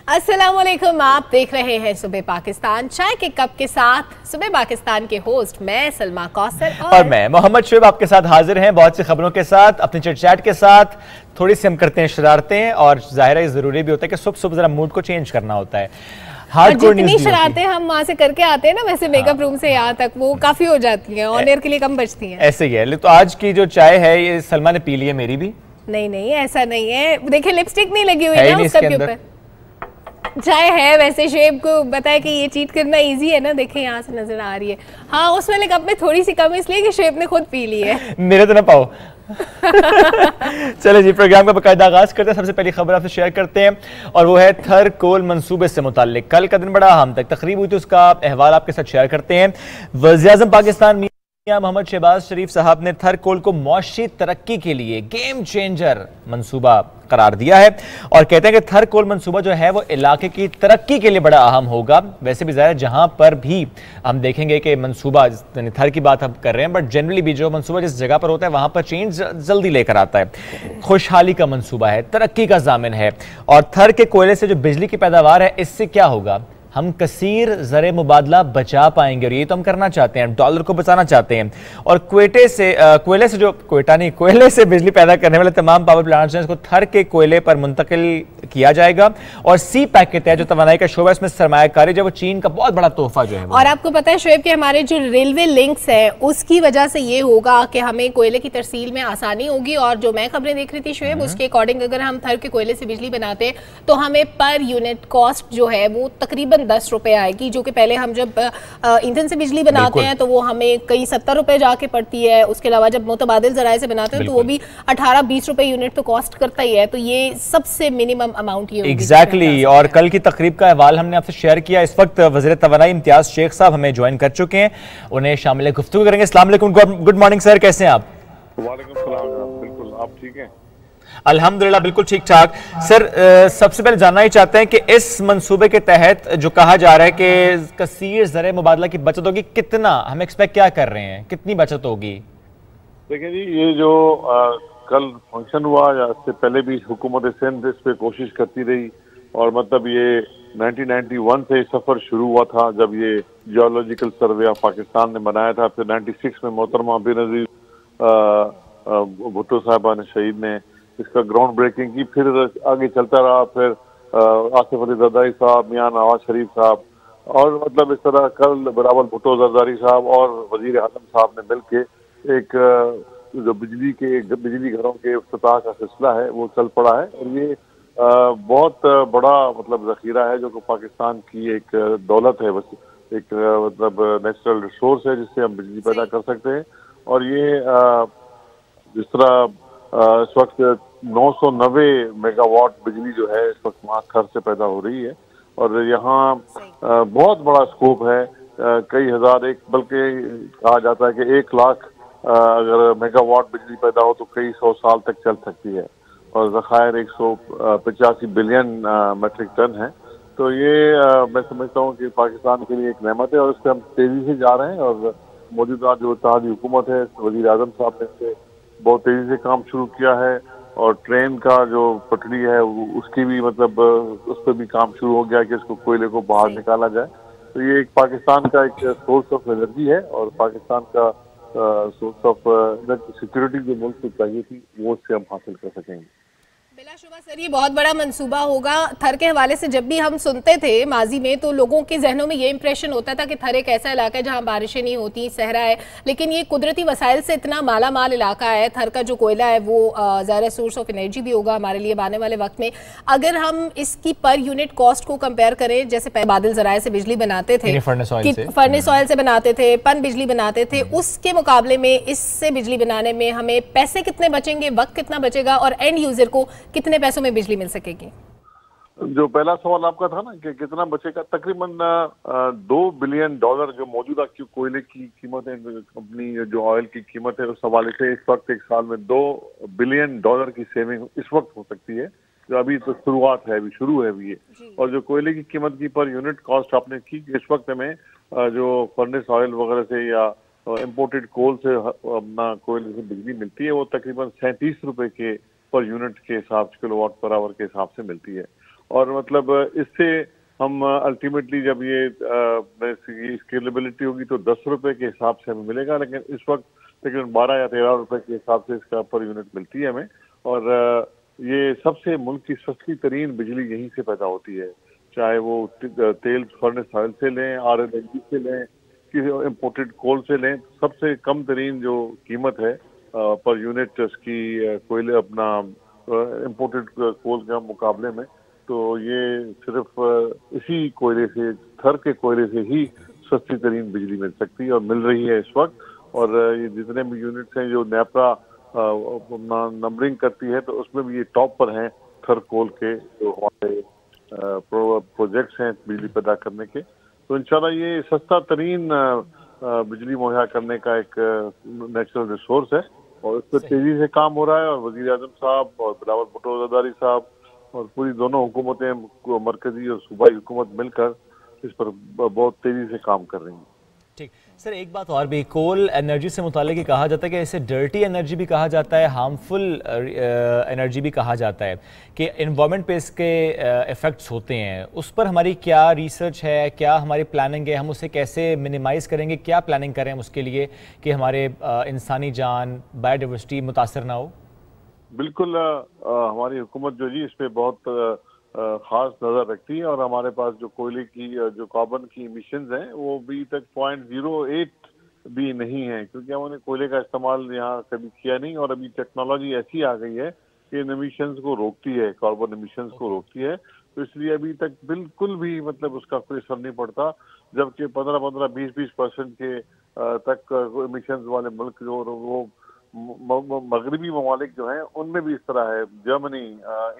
अस्सलामुअलैकुम, आप देख रहे हैं सुबह पाकिस्तान चाय के कप के साथ। सुबह पाकिस्तान के होस्ट मैं सलमा कौसर और मैं मोहम्मद शुएब आपके साथ हाजिर हैं बहुत सी खबरों के साथ, अपनी चिट-चैट के साथ। थोड़ी सी हम करते हैं शरारतें, और जाहिर है जरूरी भी होता है कि सुबह सुबह जरा मूड को चेंज करना होता है। जितनी शरारतें हम वहाँ से करके आते हैं ना, वैसे मेकअप रूम से यहाँ तक वो काफी हो जाती हैं, ऑन एयर के लिए कम बचती हैं। ऐसे ही है। तो आज की जो चाय है ये सलमा ने पी ली है, मेरी भी नहीं ऐसा नहीं है। देखिए लिपस्टिक नहीं लगी हुई है ना उस कप के ऊपर। चाय है वैसे। शेब को बताया कि ये चीट करना इजी है ना, देखें यहाँ से नजर आ रही है। हाँ, उस वाले कप में थोड़ी सी कम इसलिए कि शेब ने खुद पी ली है। मेरे तो ना पाओ। चले जी, प्रोग्राम का बकायदा आगाज करते हैं। सबसे पहली खबर आपसे शेयर करते हैं और वो है थर कोल मंसूबे से मुताल्लिक। कल का दिन बड़ा अहम तक तकरीब हुई थी, उसका अहवाल आपके साथ शेयर करते हैं। वज़ीर-ए-आज़म पाकिस्तान मोहम्मद शहबाज शरीफ साहब ने थर कोल को मुआशी तरक्की के लिए गेम चेंजर मंसूबा करार दिया है और कहते हैं कि थर कोल मंसूबा जो है वो इलाके की तरक्की के लिए बड़ा अहम होगा। वैसे भी ज़ाहिर जहां पर भी हम देखेंगे कि मंसूबा, थर की बात हम कर रहे हैं, बट जनरली भी जो मंसूबा जिस जगह पर होता है वहां पर चेंज जल्दी लेकर आता है। खुशहाली का मंसूबा है, तरक्की का जामिन है। और थर के कोयले से जो बिजली की पैदावार है, इससे क्या होगा, हम कसीर ज़रे मुबादला बचा पाएंगे और ये तो हम करना चाहते हैं, डॉलर को बचाना चाहते हैं। और कोयले से जो कोयले से बिजली पैदा करने वाले तमाम पावर प्लांट्स हैं, इसको थर के कोयले पर मुंतकिल किया जाएगा। और सी पैक के तहत जो तवानाई का शोबा, इसमें सरमायाकारी जो वो चीन का बहुत बड़ा तोहफा जो है। और आपको पता है शोएब कि हमारे जो रेलवे लिंक्स है उसकी वजह से ये होगा कि हमें कोयले की तरसील में आसानी होगी। और जो मैं खबरें देख रही थी शोएब, उसके अकॉर्डिंग अगर हम थर के कोयले से बिजली बनाते हैं तो हमें पर यूनिट कॉस्ट जो है वो तकरीबन 10 रुपए आएगी, जो कि पहले हम जब ईंधन से बिजली बनाते हैं तो वो हमें कई 70 रुपए जाके पड़ती है। उसके अलावा जब मुतबादिल जराए से बनाते हैं तो वो भी 18-20 रुपए यूनिट तो कॉस्ट करता ही है। तो ये सबसे मिनिमम अमाउंट ये एग्जैक्टली। और कल की तकरीब का अहवाल हमने आपसे शेयर किया। इस वक्त वज़ीर तवानाई इम्तियाज शेख साहब हमें ज्वाइन कर चुके हैं, उन्हें शामिल गुफ्तगू करेंगे। अस्सलाम वालेकुम, गुड मॉर्निंग सर, कैसे हैं आप? वालेकुम सलाम, बिल्कुल, आप ठीक हैं? अल्हम्दुलिल्लाह बिल्कुल ठीक ठाक। सर, सबसे पहले जानना ही चाहते हैं कि इस मंसूबे के तहत जो कहा जा रहा है कि कसीर ज़रे मुबादला की बचत होगी, कितना हम एक्सपेक्ट क्या कर रहे हैं, कितनी बचत होगी? देखिए जी, ये जो कल फंक्शन हुआ या इससे पहले भी हुकूमत सिंध इस पे कोशिश करती रही। और मतलब ये 1991 से सफर शुरू हुआ था जब ये जियोलॉजिकल सर्वे ऑफ पाकिस्तान ने बनाया था। फिर 96 में मोहतरमा बेनज़ीर भुट्टो साहबा ने शहीद ने इसका ग्राउंड ब्रेकिंग की। फिर आगे चलता रहा। फिर आसिफ अली जरदारी साहब, मियां नवाज शरीफ साहब, और मतलब इस तरह कल बिलावल भुट्टो जरदारी साहब और वजीर आजम साहब ने मिलकर एक जो बिजली घरों के इफ्तिताह का सिलसिला है वो चल पड़ा है। और ये बहुत बड़ा मतलब जखीरा है जो कि पाकिस्तान की एक दौलत है, बस एक मतलब नेचुरल रिसोर्स है जिससे हम बिजली पैदा कर सकते हैं। और ये जिस तरह इस वक्त 990 मेगावाट बिजली जो है इस वक्त वहाँ थर से पैदा हो रही है। और यहाँ बहुत बड़ा स्कोप है, कई हजार, एक बल्कि कहा जाता है कि 1 लाख अगर मेगावाट बिजली पैदा हो तो कई 100 साल तक चल सकती है। और ज़खायर 185 बिलियन मेट्रिक टन है। तो ये मैं समझता हूँ कि पाकिस्तान के लिए एक नेमत है और इस पर हम तेजी से जा रहे हैं। और मौजूदा जो इत्तेहादी हुकूमत है, वज़ीर आज़म साहब ने इससे बहुत तेजी से काम शुरू किया है। और ट्रेन का जो पटड़ी है उसकी भी मतलब उस पर भी काम शुरू हो गया कि इसको कोयले को बाहर निकाला जाए। तो ये एक पाकिस्तान का एक सोर्स ऑफ एनर्जी है और पाकिस्तान का सोर्स ऑफ सिक्योरिटी जो मुल्क को चाहिए थी वो उससे हम हासिल कर सकेंगे। बिलाशुबा सर, ये बहुत बड़ा मंसूबा होगा। थर के हवाले से जब भी हम सुनते थे माजी में तो लोगों के जहनों में ये इंप्रेशन होता था कि थर एक ऐसा इलाका है जहाँ बारिशें नहीं होती, सहरा है। लेकिन ये कुदरती वसाइल से इतना माला माल इलाका है। थर का जो कोयला है वो ज़्यादा सोर्स ऑफ एनर्जी भी होगा हमारे लिए आने वाले वक्त में। अगर हम इसकी पर यूनिट कॉस्ट को कंपेयर करें, जैसे बादल जराए से बिजली बनाते थे, फर्नेस ऑयल से बनाते थे, पन बिजली बनाते थे, उसके मुकाबले में इससे बिजली बनाने में हमें पैसे कितने बचेंगे, वक्त कितना बचेगा और एंड यूजर को कितने पैसों में बिजली मिल सकेगी? जो पहला सवाल आपका था ना कि कितना बचेगा, तकरीबन $2 बिलियन जो मौजूदा कोयले की कीमत है, कंपनी जो ऑयल की कीमत है, उस हवाले से इस वक्त एक साल में $2 बिलियन की सेविंग इस वक्त हो सकती है। जो अभी तो शुरुआत है, अभी शुरू है अभी ये। और जो कोयले की कीमत की पर यूनिट कॉस्ट आपने की, इस वक्त में जो फर्नेस ऑयल वगैरह से या इम्पोर्टेड कोल से अपना कोयले से बिजली मिलती है वो तकरीबन 37 रुपए के पर यूनिट के हिसाब से, किलोवाट पर आवर के हिसाब से मिलती है। और मतलब इससे हम अल्टीमेटली जब ये स्केलेबिलिटी होगी तो 10 रुपए के हिसाब से हमें मिलेगा, लेकिन इस वक्त तकरीबन 12 या 13 रुपए के हिसाब से इसका पर यूनिट मिलती है हमें। और ये सबसे मुल्क की सस्ती तरीन बिजली यहीं से पैदा होती है, चाहे वो तेल फर्नेस ऑयल से लें, RLNG से लें, किसी इम्पोर्टेड कोल से लें। सबसे कम तरीन जो कीमत है पर यूनिट इसकी कोयले अपना इम्पोर्टेड कोल के मुकाबले में, तो ये सिर्फ इसी कोयले से, थर के कोयले से ही सस्ती तरीन बिजली मिल सकती है और मिल रही है इस वक्त। और ये जितने भी यूनिट्स हैं जो नेपरा नंबरिंग करती है तो उसमें भी ये टॉप पर हैं थर कोल के जो हमारे प्रोजेक्ट्स हैं बिजली पैदा करने के। तो इंशाल्लाह ये सस्ता तरीन बिजली मुहैया करने का एक नेचुरल रिसोर्स है और इस पर तेजी से काम हो रहा है। और वजीर आजम साहब और बिलावल भुट्टो जरदारी साहब और पूरी दोनों हुकूमतें, मरकजी और सूबाई हुकूमत मिलकर इस पर बहुत तेजी से काम कर रही हैं। ठीक सर, एक बात और भी, कोल एनर्जी से मुताल्लिक कहा जाता है कि इसे डर्टी एनर्जी भी कहा जाता है, हार्मफुल एनर्जी भी कहा जाता है, कि इन्वायरमेंट पे इसके इफ़ेक्ट्स होते हैं। उस पर हमारी क्या रिसर्च है, क्या हमारी प्लानिंग है, हम उसे कैसे मिनिमाइज़ करेंगे, क्या प्लानिंग करें हम उसके लिए कि हमारे इंसानी जान, बायोडाइवर्सिटी मुतासर ना हो? बिल्कुल हमारी हुकूमत जो जी इस पर बहुत खास नजर रखती है और हमारे पास जो कोयले की जो कार्बन की इमिशंस हैं वो अभी तक 0.08 भी नहीं है, क्योंकि हमने कोयले का इस्तेमाल यहाँ कभी किया नहीं। और अभी टेक्नोलॉजी ऐसी आ गई है कि इन इमिशंस को रोकती है, कार्बन इमिशंस को रोकती है। तो इसलिए अभी तक बिल्कुल भी मतलब उसका कोई असर नहीं पड़ता, जबकि 15-15, 20-20% के तक इमिशंस वाले मुल्क जो वो मगरबी ममालिक जो हैं उनमें भी इस तरह है। Germany,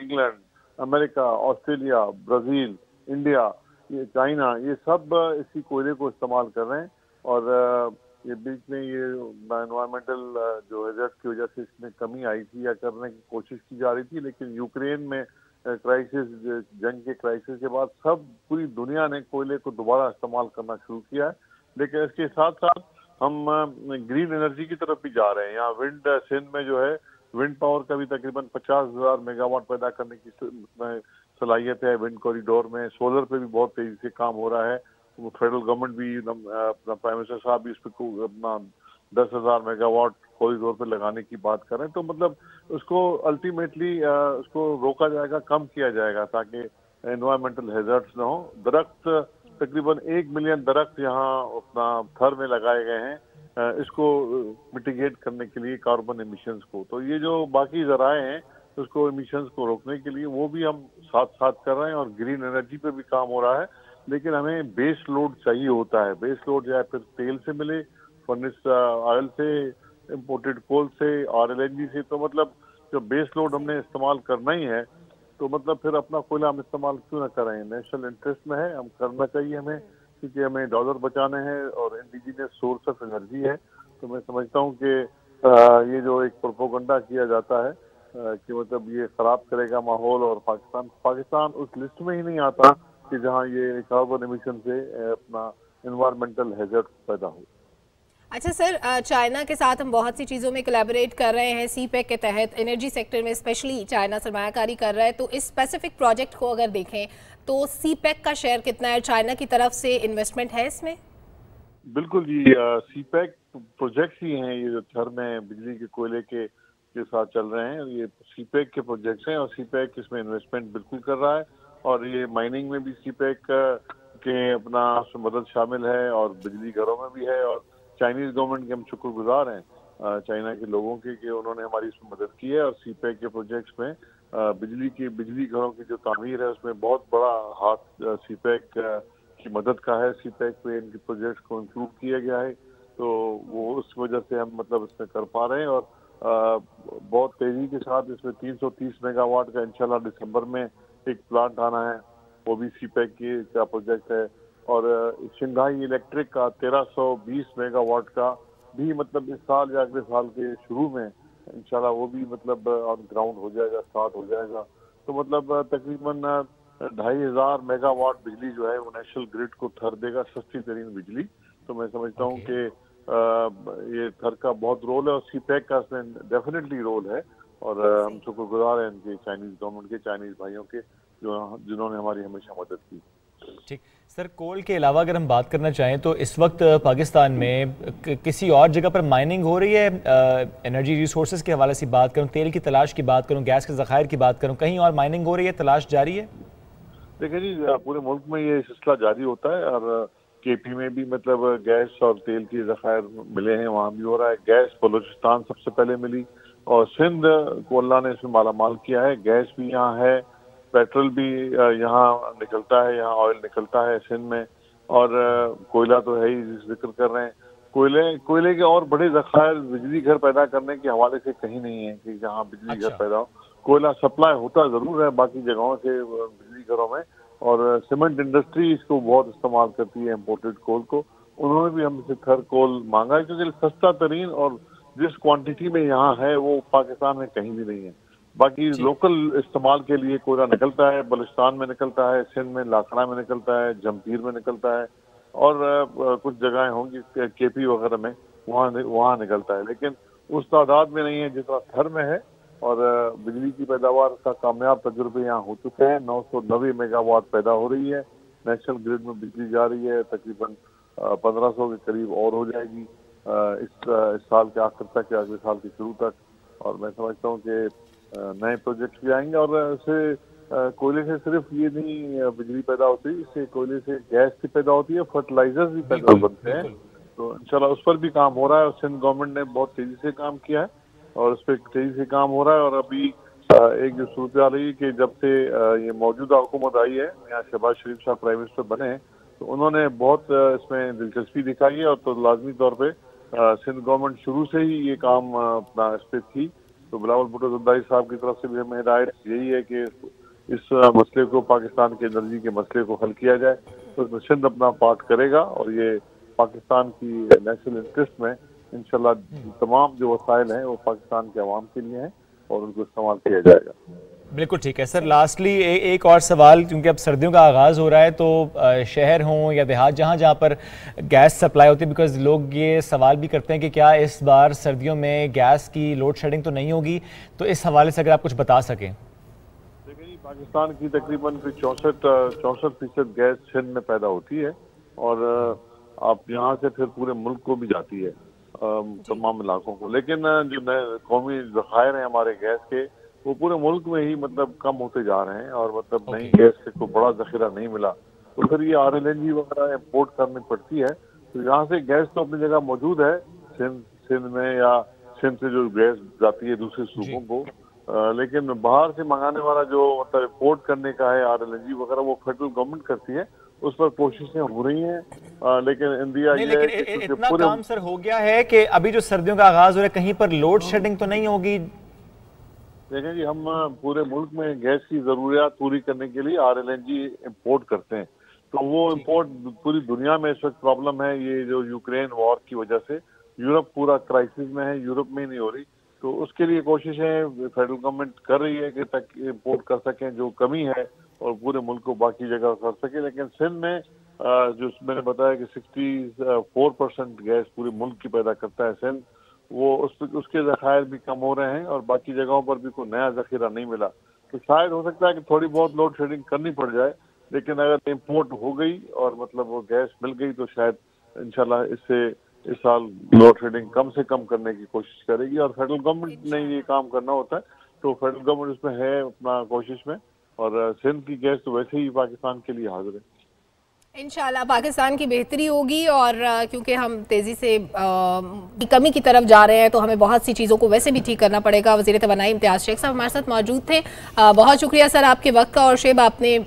England, America, Australia, Brazil, India, ये चाइना, ये सब इसी कोयले को इस्तेमाल कर रहे हैं। और ये बीच में ये एनवायरमेंटल जो हैजर्ड की वजह से इसमें कमी आई थी या करने की कोशिश की जा रही थी, लेकिन यूक्रेन में क्राइसिस, जंग के क्राइसिस के बाद सब पूरी दुनिया ने कोयले को दोबारा इस्तेमाल करना शुरू किया है। लेकिन इसके साथ साथ हम ग्रीन एनर्जी की तरफ भी जा रहे हैं। यहाँ विंड सिंध में जो है विंड पावर का भी तकरीबन 50,000 मेगावाट पैदा करने की सलाहियत है विंड कॉरिडोर में। सोलर पे भी बहुत तेजी से काम हो रहा है। फेडरल गवर्नमेंट भी, अपना प्राइम मिनिस्टर साहब भी इस पे अपना 10,000 मेगावाट कॉरिडोर पे लगाने की बात कर रहे हैं। तो मतलब उसको अल्टीमेटली उसको रोका जाएगा, कम किया जाएगा ताकि एनवायरमेंटल हैजर्ड्स ना हो। दरख्त तकरीबन 1 मिलियन दरख्त यहाँ अपना थर में लगाए गए हैं इसको मिटिगेट करने के लिए कार्बन एमिशंस को। तो ये जो बाकी जराए हैं उसको एमिशंस को रोकने के लिए वो भी हम साथ साथ कर रहे हैं और ग्रीन एनर्जी पे भी काम हो रहा है। लेकिन हमें बेस लोड चाहिए होता है। बेस लोड या फिर तेल से मिले, फर्नेस ऑयल से, इम्पोर्टेड कोल से, RLNG से। तो मतलब जो बेस लोड हमने इस्तेमाल करना ही है तो मतलब फिर अपना कोयला हम इस्तेमाल क्यों ना करें। नेशनल इंटरेस्ट में है, हम करना चाहिए हमें, क्योंकि हमें डॉलर बचाने हैं और इंडिजिनियस सोर्स ऑफ एनर्जी है। तो मैं समझता हूँ कि ये जो एक प्रोपोगंडा किया जाता है कि मतलब ये खराब करेगा माहौल और पाकिस्तान उस लिस्ट में ही नहीं आता कि जहाँ ये कार्बन एमिशन से अपना एनवायरमेंटल हैजर्ड पैदा हो। अच्छा सर, चाइना के साथ हम बहुत सी चीज़ों में कोलैबोरेट कर रहे हैं CPEC के तहत। एनर्जी सेक्टर में स्पेशली चाइना सरमायाकारी कर रहा है। तो इस स्पेसिफिक प्रोजेक्ट को अगर देखें तो CPEC का शेयर कितना है, चाइना की तरफ से इन्वेस्टमेंट है इसमें? बिल्कुल जी, CPEC प्रोजेक्ट्स ही हैं ये जो थर में बिजली के कोयले के साथ चल रहे हैं। ये CPEC के प्रोजेक्ट्स हैं और CPEC इसमें इन्वेस्टमेंट बिल्कुल कर रहा है। और ये माइनिंग में भी CPEC के अपना मदद शामिल है और बिजली घरों में भी है। और चाइनीज गवर्नमेंट के हम शुक्रगुजार हैं चाइना के लोगों के कि उन्होंने हमारी इसमें मदद की है। और CPEC के प्रोजेक्ट्स में बिजली घरों की जो तामीर है उसमें बहुत बड़ा हाथ CPEC की मदद का है। CPEC पे इनके प्रोजेक्ट्स को इंक्लूड किया गया है, तो वो उस वजह से हम मतलब इसमें कर पा रहे हैं। और बहुत तेजी के साथ इसमें 330 मेगावाट का इंशाल्लाह दिसंबर में एक प्लांट आना है, वो भी CPEC का प्रोजेक्ट है। और शंघाई इलेक्ट्रिक का 1320 मेगावाट का भी मतलब इस साल या अगले साल के शुरू में इंशाल्लाह वो भी मतलब ऑन ग्राउंड हो जाएगा, स्टार्ट हो जाएगा। तो मतलब तकरीबन 2,500 मेगावाट बिजली जो है वो नेशनल ग्रिड को थर देगा, सस्ती तरीन बिजली। तो मैं समझता हूँ कि ये थर का बहुत रोल है और सीपैक का इसमें डेफिनेटली रोल है। और हम शुक्रगुजार हैं इनके, चाइनीज गवर्नमेंट के, चाइनीज भाइयों के, जिन्होंने हमारी हमेशा मदद की। ठीक सर, कोल के अलावा अगर हम बात करना चाहें तो इस वक्त पाकिस्तान में किसी और जगह पर माइनिंग हो रही है? एनर्जी रिसोर्सेज के हवाले से बात करूं, तेल की तलाश की बात करूं, गैस के ज़खायर की बात करूं, कहीं और माइनिंग हो रही है, तलाश जारी है? देखिए जी, पूरे मुल्क में ये सिलसिला जारी होता है और केपी में भी मतलब गैस और तेल के ज़खायर मिले हैं, वहाँ भी हो रहा है। गैस बलूचिस्तान सबसे पहले मिली और सिंध को अल्लाह ने इसमें मालामाल किया है। गैस भी यहाँ है, पेट्रोल भी यहाँ निकलता है, यहाँ ऑयल निकलता है सिंध में, और कोयला तो है ही, जिक्र कर रहे हैं। कोयले के और बड़े ज़खायर बिजली घर पैदा करने के हवाले से कहीं नहीं है कि जहाँ बिजली घर पैदा हो। कोयला सप्लाई होता जरूर है बाकी जगहों से बिजली घरों में, और सीमेंट इंडस्ट्री इसको बहुत इस्तेमाल करती है इम्पोर्टेड कोल को। उन्होंने भी हमसे थर कोल मांगा है क्योंकि सस्ता तरीन और जिस क्वांटिटी में यहाँ है वो पाकिस्तान में कहीं भी नहीं है। बाकी लोकल इस्तेमाल के लिए कोयला निकलता है, बलूचिस्तान में निकलता है, सिंध में लाखड़ा में निकलता है, जमपीर में निकलता है, और कुछ जगहें होंगी केपी वगैरह में, वहाँ निकलता है, लेकिन उस तादाद में नहीं है जितना थर में है। और बिजली की पैदावार का कामयाब तजुर्बे यहाँ हो चुके हैं। 990 मेगावाट पैदा हो रही है, नेशनल ग्रिड में बिजली जा रही है, तकरीबन 1500 के करीब और हो जाएगी इस साल के आखिर तक या अगले साल के शुरू तक। और मैं समझता हूँ कि नए प्रोजेक्ट भी आएंगे, और इससे कोयले से सिर्फ ये नहीं बिजली पैदा होती, इससे कोयले से गैस भी पैदा होती है, फर्टिलाइजर्स भी पैदा बनते हैं। तो इंशाल्लाह उस पर भी काम हो रहा है और सिंध गवर्नमेंट ने बहुत तेजी से काम किया है और उस पर तेजी से काम हो रहा है। और अभी एक जो सूरत आ रही है कि जब से ये मौजूदा हुकूमत आई है, यहाँ शहबाज शरीफ साहब प्राइम मिनिस्टर बने हैं, तो उन्होंने बहुत इसमें दिलचस्पी दिखाई है। और तो लाजमी तौर पे सिंध गवर्नमेंट शुरू से ही ये काम अपना इस पे थी। तो बिलावल भुट्टो ज़रदारी साहब की तरफ से भी हमें हिदायत यही है कि इस मसले को, पाकिस्तान के एनर्जी के मसले को हल किया जाए। तो सिंध अपना पार्ट करेगा और ये पाकिस्तान की नेशनल इंटरेस्ट में इंशाल्लाह तमाम जो वसाइल हैं वो पाकिस्तान के अवाम के लिए हैं और उनको इस्तेमाल किया जाएगा। बिल्कुल ठीक है सर। लास्टली एक और सवाल, क्योंकि अब सर्दियों का आगाज़ हो रहा है, तो शहर हों या देहात जहाँ जहाँ पर गैस सप्लाई होती है, बिकॉज लोग ये सवाल भी करते हैं कि क्या इस बार सर्दियों में गैस की लोड शेडिंग तो नहीं होगी, तो इस हवाले से अगर आप कुछ बता सकें। देखिए, पाकिस्तान की तकरीबन 64% गैस सिंध में पैदा होती है और आप यहाँ से फिर पूरे मुल्क को भी जाती है, तमाम इलाकों को। लेकिन जो नए कौमी ज़खायर हैं हमारे गैस के, वो पूरे मुल्क में ही मतलब कम होते जा रहे हैं और मतलब नई गैस से कोई बड़ा जखीरा नहीं मिला, तो फिर ये RLNG वगैरह इम्पोर्ट करनी पड़ती है। तो यहाँ से गैस तो अपनी जगह मौजूद है सिंध में, या सिंध से जो गैस जाती है दूसरे सूबों को, लेकिन बाहर से मंगाने वाला जो मतलब इम्पोर्ट करने का है RLNG वगैरह, वो फेडरल गवर्नमेंट करती है, उस पर कोशिशें हो रही हैं। लेकिन इंडिया इतना काम सर हो गया है कि अभी जो सर्दियों का आगाज हो रहा है, कहीं पर लोड शेडिंग तो नहीं होगी? देखें जी, हम पूरे मुल्क में गैस की जरूरियात पूरी करने के लिए RLNG इम्पोर्ट करते हैं। तो वो इम्पोर्ट पूरी दुनिया में इस वक्त प्रॉब्लम है, ये जो यूक्रेन वॉर की वजह से यूरोप पूरा क्राइसिस में है, यूरोप में नहीं हो रही। तो उसके लिए कोशिशें फेडरल गवर्नमेंट कर रही है कि तक इम्पोर्ट कर सकें जो कमी है और पूरे मुल्क को बाकी जगह कर सके। लेकिन सिंध में जो मैंने बताया कि 64% गैस पूरे मुल्क की पैदा करता है सिंध, वो उसके ज़खायर भी कम हो रहे हैं और बाकी जगहों पर भी कोई नया ज़खीरा नहीं मिला। तो शायद हो सकता है कि थोड़ी बहुत लोड शेडिंग करनी पड़ जाए, लेकिन अगर इम्पोर्ट हो गई और मतलब वो गैस मिल गई तो शायद इंशाल्लाह इससे इस साल लोड शेडिंग कम से कम करने की कोशिश करेगी। और फेडरल गवर्नमेंट ने ये काम करना होता है, तो फेडरल गवर्नमेंट इसमें है अपना कोशिश में, और सिंध की गैस तो वैसे ही पाकिस्तान के लिए हाजिर है। इंशाल्लाह पाकिस्तान की बेहतरी होगी, और क्योंकि हम तेज़ी से कमी की तरफ जा रहे हैं तो हमें बहुत सी चीज़ों को वैसे भी ठीक करना पड़ेगा। वज़ीर तवानाई इम्तियाज़ शेख साहब हमारे साथ मौजूद थे। बहुत शुक्रिया सर आपके वक्त का। और शेब, आपने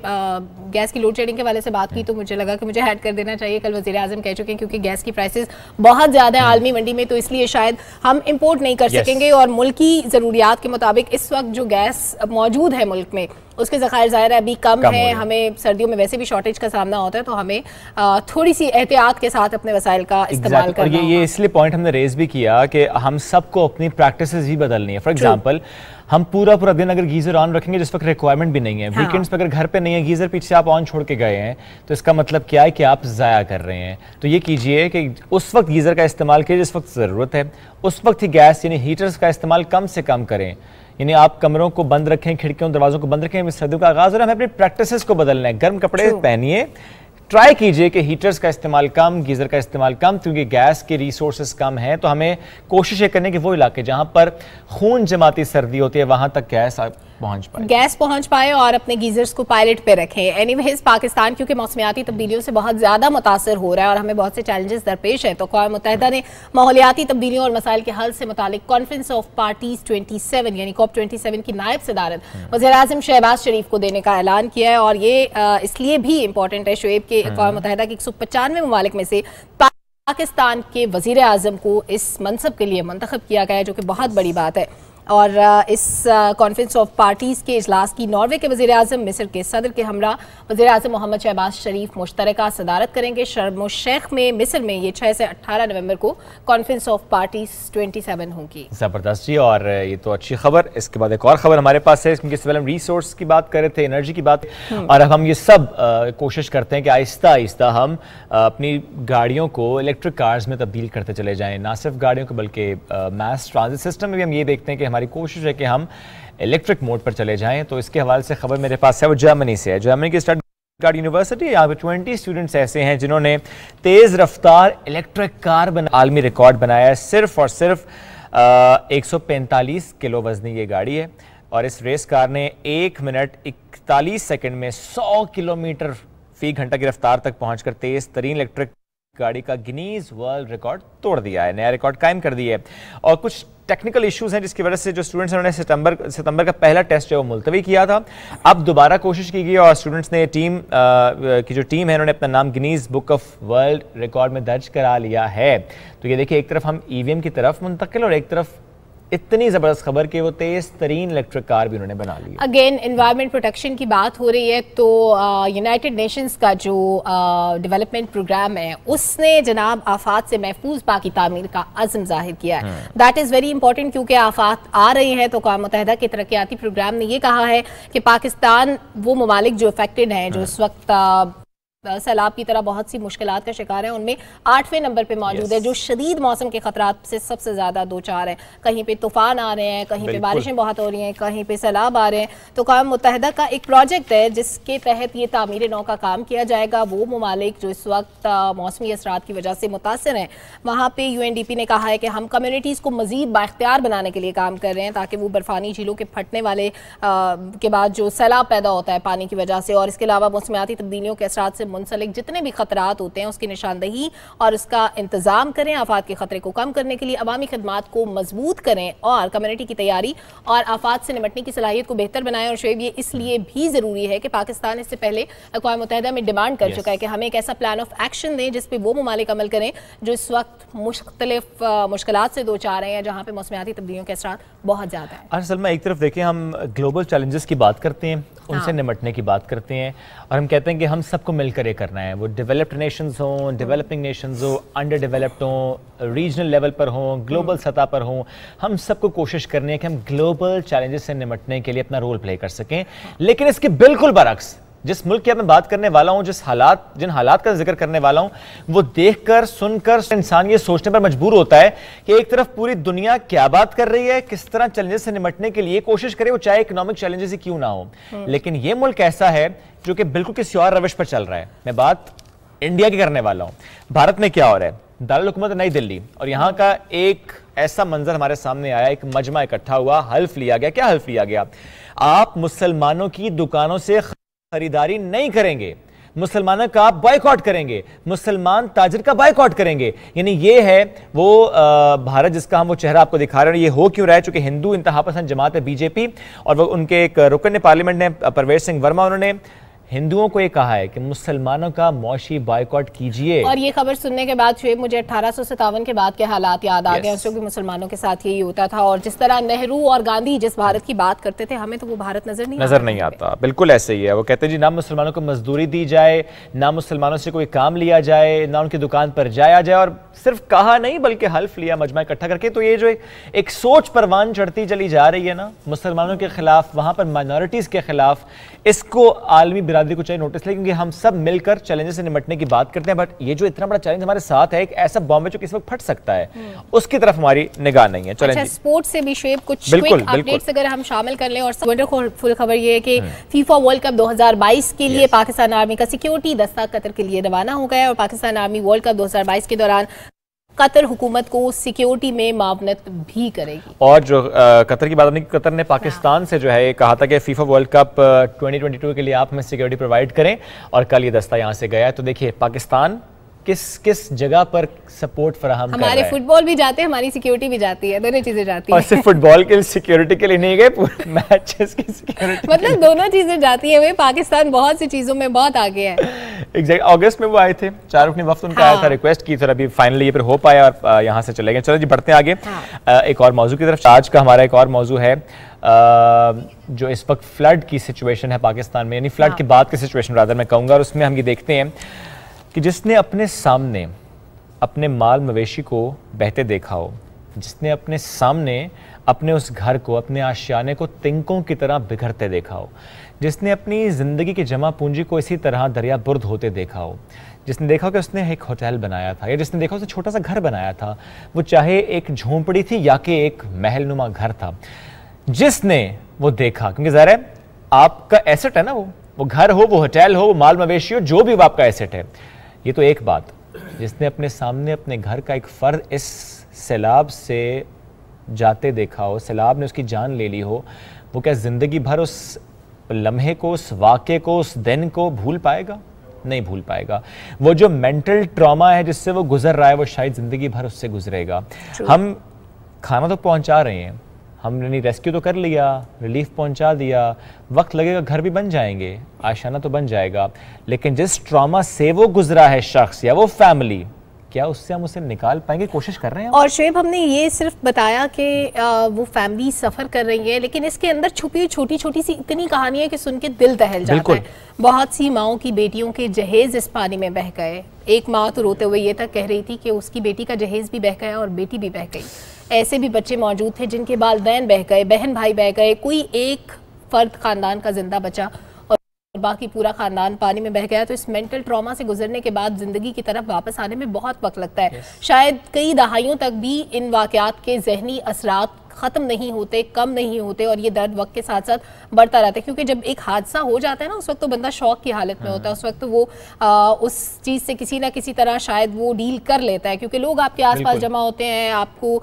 गैस की लोड शेडिंग के वाले से बात की तो मुझे लगा कि मुझे ऐड कर देना चाहिए। कल वज़ीर आज़म कह चुके हैं क्योंकि गैस की प्राइसेस बहुत ज़्यादा है आलमी मंडी में, तो इसलिए शायद हम इम्पोर्ट नहीं कर सकेंगे, और मुल्की ज़रूरियात के मुताबिक इस वक्त जो गैस मौजूद है मुल्क में उसके ज़खायर ज़ाहिर है अभी कम है। हमें सर्दियों में वैसे भी शॉर्टेज का सामना होता है, तो हमें थोड़ी सी एहतियात के साथ अपने वसाइल का इस्तेमाल करना। ये इसलिए पॉइंट हमने रेज भी किया कि हम सबको अपनी प्रैक्टिसेस भी बदलनी है। फॉर एग्जांपल हम पूरा पूरा दिन अगर गीजर ऑन रखेंगे जिस वक्त रिक्वायरमेंट भी नहीं है, वीकेंड्स पे अगर घर पे नहीं है गीजर, पीछे से आप ऑन छोड़ के गए हैं, तो इसका मतलब क्या है कि आप ज़ाया कर रहे हैं। तो ये कीजिए कि उस वक्त गीजर का इस्तेमाल कीजिए जिस वक्त ज़रूरत है, उस वक्त ही गैस यानी हीटर्स का इस्तेमाल कम से कम करें। यानी आप कमरों को बंद रखें, खिड़कियों दरवाजों को बंद रखें, सर्दियों का आगाज़ हो रहा है, हमें अपनी प्रैक्टिसेस को बदलना है। गर्म कपड़े पहनिए, ट्राई कीजिए कि हीटर्स का इस्तेमाल कम, गीज़र का इस्तेमाल कम, क्योंकि गैस के रिसोर्सेज कम हैं। तो हमें कोशिश ये करने की वो इलाके जहां पर खून जमाती सर्दी होती है वहां तक गैस पहुंच पाए और अपने गीजर्स को पायलट पे रखें। एनीवेज पाकिस्तान क्योंकि मौसमियाती तब्दीलियों से बहुत ज़्यादा मुतासर हो रहा है और हमें बहुत से चैलेंजेस दरपेश है, तो अक़वाम मुत्तहिदा ने माहौलियाती तब्दीलियों और मसाइल के हल से मुतालिक कॉन्फ्रेंस ऑफ पार्टीज 27 यानी COP27 की नायब सदारत वज़ीर-ए-आज़म शहबाज शरीफ को देने का ऐलान किया है। और ये इसलिए भी इंपॉर्टेंट है शुएब के अक़वाम मुत्तहिदा के 195 ममालिक में से पाकिस्तान के वज़ीर-ए-आज़म को इस मनसब के लिए मंतखब किया गया है, जो कि बहुत बड़ी बात है। और इस कॉन्फ्रेंस ऑफ पार्टीज़ के इजलास की नॉर्वे के वज़ीर-ए-आज़म, मिस्र के सदर के हमरा वज़ीर-ए-आज़म मोहम्मद शहबाज शरीफ मुश्तरका सदारत करेंगे। शर्म शेख में मिस्र में ये 6 से 18 नवंबर को कॉन्फ्रेंस ऑफ पार्टीज़ 27 होगी। ज़बरदस्त जी, और ये तो अच्छी खबर। इसके बाद एक और खबर हमारे पास है, क्योंकि हम रिसोर्स की बात कर रहे थे, एनर्जी की बात, और अब हम ये सब कोशिश करते हैं कि आहिस्ता आहिस्ता हम अपनी गाड़ियों को इलेक्ट्रिक कार्स में तब्दील करते चले जाएँ। ना सिर्फ गाड़ियों को बल्कि मास ट्रांजिट सिस्टम में भी हम ये देखते हैं कि हमारी कोशिश है कि हम इलेक्ट्रिक मोड पर चले जाएं। तो इसके हवाले से खबर मेरे पास है, वो जर्मनी से है। जर्मनी की स्टटगार्ट यूनिवर्सिटी, यहाँ पे 20 स्टूडेंट्स ऐसे हैं जिन्होंने तेज़ रफ्तार इलेक्ट्रिक कार आलमी रिकॉर्ड बनाया है। सिर्फ और सिर्फ 145 किलो वजनी ये गाड़ी है, और इस रेस कार ने 1 मिनट 41 सेकंड में 100 किलोमीटर फी घंटा की रफ्तार तक पहुंचकर तेज़ तरीन इलेक्ट्रिक गाड़ी का गिनीज वर्ल्ड रिकॉर्ड तोड़ दिया है, नया रिकॉर्ड कायम कर दिया है। और कुछ टेक्निकल इश्यूज हैं जिसकी वजह से जो स्टूडेंट्स हैं उन्होंने सितंबर का पहला टेस्ट जो मुलतवी किया था, अब दोबारा कोशिश की गई और स्टूडेंट्स ने टीम की जो टीम है उन्होंने अपना नाम Guinness book of world record में दर्ज करा लिया है। तो ये देखिए, एक तरफ हम ईवीएम की तरफ मुंतकिल और एक तरफ इतनी ज़बरदस्त खबर कि वो तेज़ तरीन इलेक्ट्रिक कार भी उन्होंने बना ली। अगेन एनवायरनमेंट प्रोटेक्शन की बात हो रही है, तो यूनाइटेड नेशंस का जो डेवलपमेंट प्रोग्राम है उसने जनाब आफात से महफूज पाकी तामीर का अज़्म जाहिर किया है। दैट इज़ वेरी इंपॉर्टेंट, क्योंकि आफात आ रही है तो अक़वाम मुत्तहिदा के तरक्याती प्रोग्राम ने ये कहा है कि पाकिस्तान वो ममालिक जो अफेक्टेड हैं, जो इस वक्त सैलाब की तरह बहुत सी मुश्किलात का शिकार है, उनमें 8वें नंबर पे मौजूद है, जो शदीद मौसम के खतरात से सबसे ज़्यादा दो चार है। कहीं पे तूफान आ रहे हैं, कहीं पे बारिशें बहुत हो रही हैं, कहीं पे सैलाब आ रहे हैं। तो अक़वाम मुत्तहिदा का एक प्रोजेक्ट है जिसके तहत ये तामीर नौ का काम किया जाएगा। वो ममालिक जो इस वक्त मौसमी असरात की वजह से मुतासर हैं, वहाँ पर UNDP ने कहा है कि हम कम्यूनिटीज़ को मज़ीद बाख्तियार बनाने के लिए काम कर रहे हैं, ताकि वो बर्फ़ानी झीलों के फटने वाले के बाद जो सैलाब पैदा होता है पानी की वजह से, और इसके अलावा मौसमियाती तब्दीलियों के असरात से मुंसलिक जितने भी खतरात होते हैं उसकी निशानदही और उसका इंतजाम करें। आफात के खतरे को कम करने के लिए अवामी खदमात को मजबूत करें और कम्युनिटी की तैयारी और आफात से निपटने की सलाहियत को बेहतर बनाएं। और शुएब, ये इसलिए भी ज़रूरी है कि पाकिस्तान इससे पहले अक़वाम मुत्तहिदा में डिमांड कर चुका है कि हमें एक ऐसा प्लान ऑफ एक्शन दें जिस पर वो ममालिक अमल करें जो इस वक्त मुख्तलिफ मुश्किलात से दो चार हैं या जहाँ पे मौसमियाती तब्दीलियों के असरात बहुत ज़्यादा है। असल में एक तरफ देखें, हम ग्लोबल चैलेंजेस की बात करते हैं, उनसे निपटने की बात करते हैं, और हम कहते हैं कि हम सबको मिलकर ये करना है। वो डेवलप्ड नेशंस हों, डेवलपिंग नेशंस हो, अंडर डेवलप्ड हों, रीजनल लेवल पर हों, ग्लोबल सतह पर हों, हम सबको कोशिश करनी है कि हम ग्लोबल चैलेंजेस से निपटने के लिए अपना रोल प्ले कर सकें। लेकिन इसके बिल्कुल बरक्स, जिस मुल्क की मैं बात करने वाला हूं, जिन हालात का जिक्र करने वाला हूं, वो देखकर सुनकर इंसान ये सोचने पर मजबूर होता है कि एक तरफ पूरी दुनिया क्या बात कर रही है, किस तरह चैलेंजेस से निपटने के लिए कोशिश करे, वो चाहे इकोनॉमिक चैलेंजेस ही क्यों ना हो, लेकिन ये मुल्क ऐसा है जो कि बिल्कुल किसी और रविश पर चल रहा है। मैं बात इंडिया की करने वाला हूं। भारत में क्या हो रहा है? दारुल हुकूमत नई दिल्ली, और यहाँ का एक ऐसा मंजर हमारे सामने आया, एक मजमा इकट्ठा हुआ, हल्फ लिया गया। क्या हल्फ लिया गया? आप मुसलमानों की दुकानों से खरीदारी नहीं करेंगे, मुसलमानों का बॉयकॉट करेंगे, मुसलमान ताजिर का बॉयकॉट करेंगे। यानी ये है वो भारत जिसका हम वो चेहरा आपको दिखा रहे हैं। ये हो क्यों रहा है? चूंकि हिंदू इंतहा पसंद जमात है BJP, और वो उनके एक रुकन पार्लियामेंट ने परवेज सिंह वर्मा, उन्होंने हिंदुओं को ये कहा है कि मुसलमानों का मौशी बायकॉट कीजिए। और ये खबर सुनने के बाद शुएब मुझे 1857 के बाद के हालात याद आ गए, जो कि मुसलमानों के साथ यही होता था। और जिस तरह नेहरू और गांधी जिस भारत की बात करते थे, हमें तो वो भारत नजर नहीं आता। बिल्कुल ऐसे ही है। वो कहते हैं जी ना मुसलमानों को मजदूरी दी जाए, ना मुसलमानों से कोई काम लिया जाए, ना उनकी दुकान पर जाया जाए। और सिर्फ कहा नहीं बल्कि हल्फ लिया मजमा इकट्ठा करके। तो ये जो एक सोच परवान चढ़ती चली जा रही है ना मुसलमानों के खिलाफ, वहां पर माइनॉरिटीज के खिलाफ, इसको आलमी बिरादरी को चाहिए नोटिस ले, क्योंकि हम सब मिलकर चैलेंजेस से निपटने की बात करते हैं। बट ये जो इतना बड़ा चैलेंज हमारे साथ है, एक ऐसा बॉम्ब है जो किसी वक्त फट सकता है, उसकी तरफ हमारी निगाह नहीं है। अच्छा, स्पोर्ट्स से भी शुएब कुछ अपडेट्स अगर हम शामिल कर लें। और वंडरफुल खबर ये है कि फीफा वर्ल्ड कप 2022 के लिए पाकिस्तान आर्मी का सिक्योरिटी दस्ता कतर के लिए रवाना हो गया है। और पाकिस्तान आर्मी वर्ल्ड कप 2022 के दौरान कतर हुकूमत को सिक्योरिटी में मावनत भी करेगी। और जो कतर की बात अपनी, कतर ने पाकिस्तान से जो है कहा था कि फीफा वर्ल्ड कप 2022 के लिए आप हमें सिक्योरिटी प्रोवाइड करें, और कल ये दस्ता यहाँ से गया है। तो देखिए पाकिस्तान किस जगह पर सपोर्ट फराहम कर रहा है। हमारे फुटबॉल भी जाते हैं, हमारी सिक्योरिटी भी जाती है, दोनों चीजें जाती हैं। और सिर्फ फुटबॉल के सिक्योरिटी के लिए नहीं गए, पूरे मैचेस की सिक्योरिटी मतलब दोनों चीजें जाती है। पाकिस्तान बहुत सी चीजों में बहुत आगे है। एग्जैक्ट अगस्त में वो आए थे, 4 रुकनी वफ्द उनका आया था, रिक्वेस्ट की, फिर अभी फाइनली ये फिर हो पाया और यहाँ से चले गए। चलो जी बढ़ते हैं आगे एक और मौजू की तरफ। आज का हमारा एक और मौजू है जो इस वक्त फ्लड की सिचुएशन है पाकिस्तान में, यानी फ्लड के बाद की सिचुएशन रादर मैं कहूँगा। और उसमें हम ये देखते हैं कि जिसने अपने सामने अपने माल मवेशी को बहते देखा हो, जिसने अपने सामने अपने उस घर को, अपने आशियाने को तिनकों की तरह बिखरते देखा हो, जिसने अपनी ज़िंदगी की जमा पूंजी को इसी तरह दरिया बुर्द होते देखा हो, जिसने देखा कि उसने एक होटल बनाया था, या जिसने देखा उसने छोटा सा घर बनाया था, वो चाहे एक झोंपड़ी थी या कि एक महलनुमा घर था, जिसने वो देखा, क्योंकि ज़ाहिर है आपका एसेट है ना, वो घर हो, वो होटल हो, वो माल मवेशी हो, जो भी वो आपका एसेट है। ये तो एक बात, जिसने अपने सामने अपने घर का एक फर्द इस सैलाब से जाते देखा हो, सैलाब ने उसकी जान ले ली हो, वो क्या ज़िंदगी भर उस लम्हे को, उस वाक़े को, उस दिन को भूल पाएगा? नहीं भूल पाएगा। वो जो मेंटल ट्रॉमा है जिससे वो गुजर रहा है, वो शायद ज़िंदगी भर उससे गुजरेगा। हम खाना तो पहुंचा रहे हैं, हमने रेस्क्यू तो कर लिया, रिलीफ पहुंचा दिया, वक्त लगेगा घर भी बन जाएंगे, आशाना तो बन जाएगा, लेकिन जिस ट्रॉमा से वो गुजरा है शख्स या वो फैमिली, क्या उससे हम उसे निकाल पाएंगे? कोशिश कर रहे हैं। और शुएब हमने ये सिर्फ बताया कि वो फैमिली सफ़र कर रही है, लेकिन इसके अंदर छुपी छोटी छोटी सी इतनी कहानियां कि सुन के दिल दहल जाता है। बहुत सी माओं की बेटियों के जहेज इस पानी में बह गए। एक माँ तो रोते हुए ये तक कह रही थी कि उसकी बेटी का जहेज भी बह गया और बेटी भी बह गई। ऐसे भी बच्चे मौजूद थे जिनके वालिदैन बह गए, बहन भाई बह गए, कोई एक फर्द खानदान का जिंदा बचा और बाकी पूरा खानदान पानी में बह गया। तो इस मेंटल ट्रॉमा से गुजरने के बाद जिंदगी की तरफ वापस आने में बहुत वक्त लगता है। शायद कई दहाइयों तक भी इन वाकयात के जहनी असरात ख़त्म नहीं होते, कम नहीं होते, और ये दर्द वक्त के साथ साथ बढ़ता रहता है। क्योंकि जब एक हादसा हो जाता है ना, उस वक्त तो बंदा शौक की हालत में होता है, उस वक्त तो वो उस चीज़ से किसी ना किसी तरह शायद वो डील कर लेता है, क्योंकि लोग आपके आसपास जमा होते हैं, आपको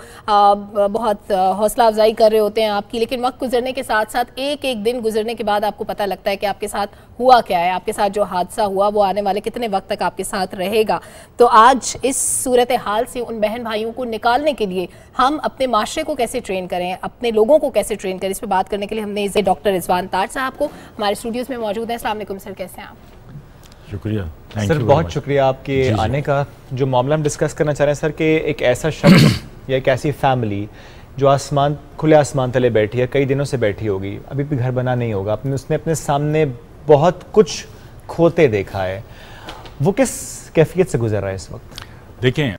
बहुत हौसला अफजाई कर रहे होते हैं आपकी। लेकिन वक्त गुजरने के साथ साथ एक एक दिन गुजरने के बाद आपको पता लगता है कि आपके साथ हुआ क्या है, आपके साथ जो हादसा हुआ वो आने वाले कितने वक्त तक आपके साथ रहेगा। तो आज इस सूरत हाल से उन बहन भाइयों को निकालने के लिए हम अपने माशरे को कैसे ट्रेन करें, अपने लोगों को कैसे ट्रेन करें, इस पर बात करने के लिए हमने डॉक्टर रिजवान ताज साहब को हमारे स्टूडियोज में मौजूद हैं। अस्सलाम वालेकुम सर, कैसे हैं आप? शुक्रिया सर, बहुत शुक्रिया आपके आने का। जो मामला हम डिस्कस करना चाह रहे हैं सर, कि एक ऐसा शख्स या एक ऐसी फैमिली जो खुले आसमान तले बैठी है, कई दिनों से बैठी होगी, अभी भी घर बना नहीं होगा, उसने अपने सामने बहुत कुछ खोते देखा है, वो किस कैफियत से गुजर रहा है इस वक्त? देखें,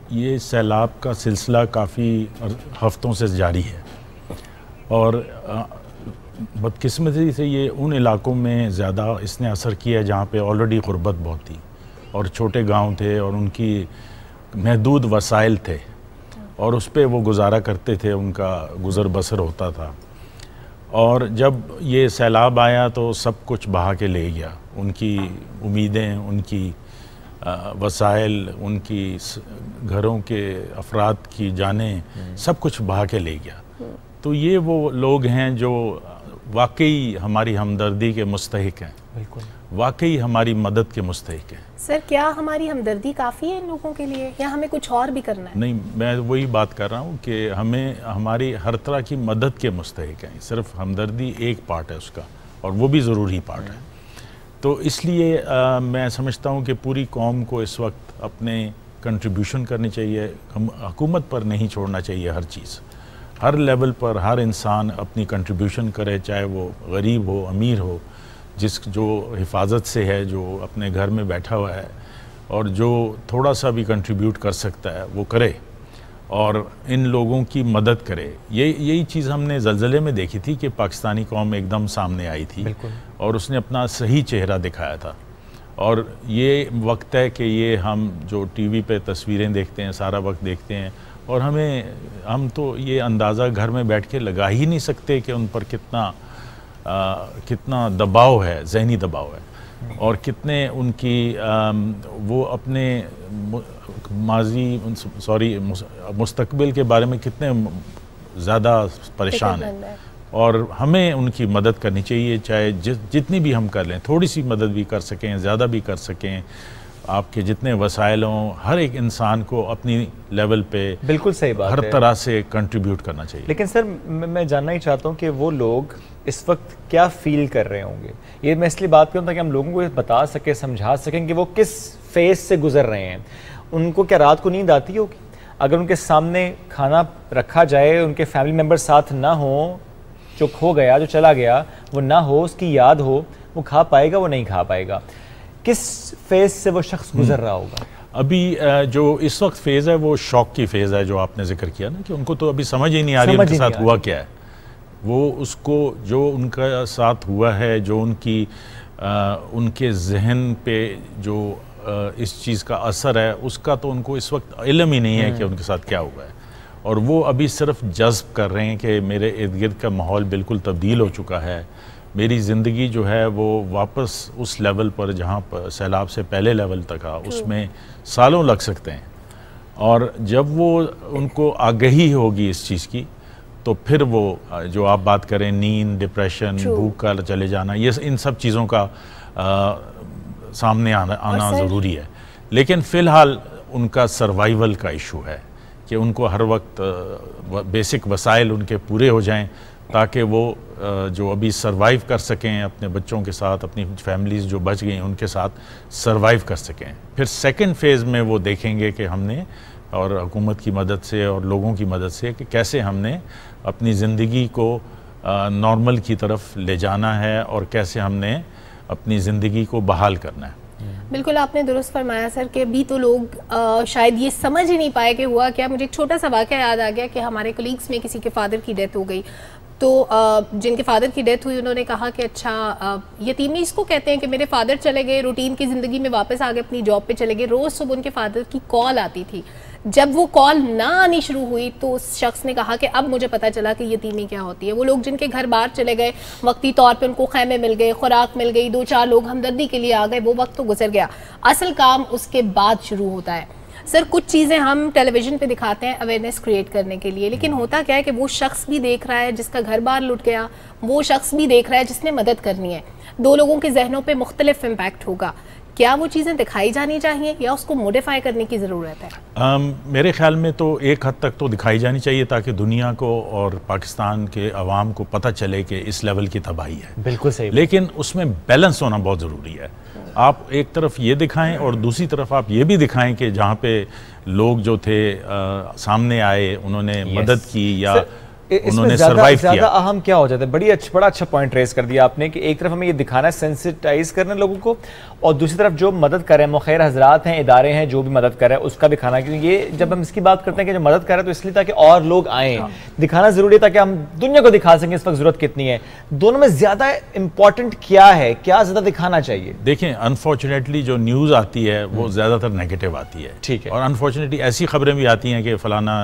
ये सैलाब का सिलसिला काफ़ी हफ्तों से जारी है और बदकिस्मती से ये उन इलाकों में ज़्यादा इसने असर किया जहाँ पे ऑलरेडी गुर्बत बहुत थी और छोटे गांव थे और उनकी महदूद वसाइल थे और उस पर वो गुजारा करते थे, उनका गुज़र बसर होता था। और जब ये सैलाब आया तो सब कुछ बहा के ले गया, उनकी उम्मीदें, उनकी वसाइल, उनकी घरों के अफराद की जानें, सब कुछ बहा के ले गया। तो ये वो लोग हैं जो वाकई हमारी हमदर्दी के मुस्तहिक हैं, बिल्कुल वाकई हमारी मदद के मुस्तहिक हैं। सर, क्या हमारी हमदर्दी काफ़ी है इन लोगों के लिए या हमें कुछ और भी करना है? नहीं, मैं वही बात कर रहा हूँ कि हमें हमारी हर तरह की मदद के मुस्तहिक हैं। सिर्फ हमदर्दी एक पार्ट है उसका, और वो भी ज़रूरी पार्ट है। तो इसलिए मैं समझता हूँ कि पूरी कौम को इस वक्त अपने कंट्रीब्यूशन करनी चाहिए, हम हुकूमत पर नहीं छोड़ना चाहिए हर चीज़। हर लेवल पर हर इंसान अपनी कंट्रीब्यूशन करे, चाहे वो गरीब हो अमीर हो, जो हिफाजत से है, जो अपने घर में बैठा हुआ है, और जो थोड़ा सा भी कंट्रीब्यूट कर सकता है वो करे और इन लोगों की मदद करे। यही चीज़ हमने ज़लज़ले में देखी थी कि पाकिस्तानी कौम एकदम सामने आई थी और उसने अपना सही चेहरा दिखाया था। और ये वक्त है कि ये हम जो टीवी पे तस्वीरें देखते हैं, सारा वक्त देखते हैं, और हम तो ये अंदाज़ा घर में बैठ के लगा ही नहीं सकते कि उन पर कितना दबाव है, ज़हनी दबाव है, और कितने उनकी वो अपने मुस्तकबिल के बारे में कितने ज़्यादा परेशान हैं। और हमें उनकी मदद करनी चाहिए, चाहे जितनी भी हम कर लें, थोड़ी सी मदद भी कर सकें, ज़्यादा भी कर सकें, आपके जितने वसाइल हों, हर एक इंसान को अपनी लेवल पे बिल्कुल सही बात हर तरह से कंट्रीब्यूट करना चाहिए। लेकिन सर मैं जानना ही चाहता हूँ कि वो लोग इस वक्त क्या फील कर रहे होंगे। ये मैं इसलिए बात करूँ ताकि हम लोगों को बता सकें, समझा सकें कि वो किस फेज से गुजर रहे हैं। उनको क्या रात को नींद आती होगी? अगर उनके सामने खाना रखा जाए, उनके फैमिली मेम्बर साथ ना हो, जो खो गया, जो चला गया, वो ना हो, उसकी याद हो, वो खा पाएगा, वो नहीं खा पाएगा? किस फेज से वो शख्स गुजर रहा होगा? अभी जो इस वक्त फेज़ है वो शॉक की फेज़ है, जो आपने जिक्र किया ना, कि उनको तो अभी समझ ही नहीं आ रही उनके साथ हुआ क्या है। वो उसको जो उनका साथ हुआ है, जो उनके जहन पे जो इस चीज़ का असर है, उसका तो उनको इस वक्त इल्म ही नहीं है कि उनके साथ क्या हुआ है। और वो अभी सिर्फ जज्ब कर रहे हैं कि मेरे इर्द गिर्द का माहौल बिल्कुल तब्दील हो चुका है, मेरी ज़िंदगी जो है वो वापस उस लेवल पर जहाँ पर सैलाब से पहले लेवल तक आ, उसमें सालों लग सकते हैं। और जब वो उनको आगाही होगी इस चीज़ की, तो फिर वो जो आप बात करें, नींद, डिप्रेशन, भूख का चले जाना, ये इन सब चीज़ों का सामने आना ज़रूरी है। लेकिन फ़िलहाल उनका सर्वाइवल का इशू है कि उनको हर वक्त बेसिक वसाइल उनके पूरे हो जाएं, ताकि वो जो अभी सरवाइव कर सकें अपने बच्चों के साथ, अपनी फैमिलीज़ जो बच गई उनके साथ सरवाइव कर सकें। फिर सेकंड फेज़ में वो देखेंगे कि हमने, और हुकूमत की मदद से और लोगों की मदद से, कि कैसे हमने अपनी ज़िंदगी को नॉर्मल की तरफ ले जाना है और कैसे हमने अपनी ज़िंदगी को बहाल करना है। बिल्कुल आपने दुरुस्त फरमाया सर कि अभी तो लोग शायद ये समझ ही नहीं पाए कि हुआ क्या। मुझे एक छोटा सा वाक़या याद आ गया कि हमारे कोलीग्स में किसी के फादर की डेथ हो गई, तो जिनके फादर की डेथ हुई उन्होंने कहा कि अच्छा यतीमी इसको कहते हैं कि मेरे फादर चले गए, रूटीन की ज़िंदगी में वापस आ गए, अपनी जॉब पे चले गए। रोज़ सुबह उनके फादर की कॉल आती थी। जब वो कॉल ना आनी शुरू हुई तो उस शख्स ने कहा कि अब मुझे पता चला कि यतीमी क्या होती है। वो लोग जिनके घर बाहर चले गए, वक्ती तौर पे उनको खैमे मिल गए, खुराक मिल गई, 2-4 लोग हमदर्दी के लिए आ गए, वो वक्त तो गुजर गया। असल काम उसके बाद शुरू होता है। सर कुछ चीज़ें हम टेलीविज़न पे दिखाते हैं अवेयरनेस क्रिएट करने के लिए, लेकिन होता क्या है कि वो शख्स भी देख रहा है जिसका घर बार लुट गया, वो शख्स भी देख रहा है जिसने मदद करनी है। दो लोगों के जहनों पे मुख्तलिफ इम्पैक्ट होगा। क्या वो चीज़ें दिखाई जानी चाहिए या उसको मॉडिफाई करने की ज़रूरत है? मेरे ख्याल में तो एक हद तक तो दिखाई जानी चाहिए, ताकि दुनिया को और पाकिस्तान के अवाम को पता चले कि इस लेवल की तबाही है। बिल्कुल सही। लेकिन उसमें बैलेंस होना बहुत ज़रूरी है। आप एक तरफ ये दिखाएं और दूसरी तरफ आप ये भी दिखाएं कि जहाँ पे लोग जो थे सामने आए, उन्होंने मदद की या उन्होंने सरवाइव किया। ज़्यादा अहम क्या हो जाता है? बड़ा अच्छा पॉइंट रेस कर दिया आपने कि एक तरफ हमें ये दिखाना है, सेंसिटाइज करना लोगों को, और दूसरी तरफ जो मदद कर रहे हैं, मुखैर हजरात हैं, इदारे हैं जो भी मदद कर रहे हैं, उसका दिखाना। क्योंकि ये जब हम इसकी बात करते हैं कि जो मदद कर रहे हैं तो इसलिए ताकि और लोग आएँ, दिखाना ज़रूरी है ताकि हम दुनिया को दिखा सकें इस वक्त ज़रूरत कितनी है। दोनों में ज़्यादा इंपॉर्टेंट क्या है, क्या ज़्यादा दिखाना चाहिए? देखें, अनफॉर्चुनेटली जो न्यूज़ आती है वो ज़्यादातर नेगेटिव आती है। ठीक है। और अनफॉर्चुनेटली ऐसी खबरें भी आती हैं कि फलाना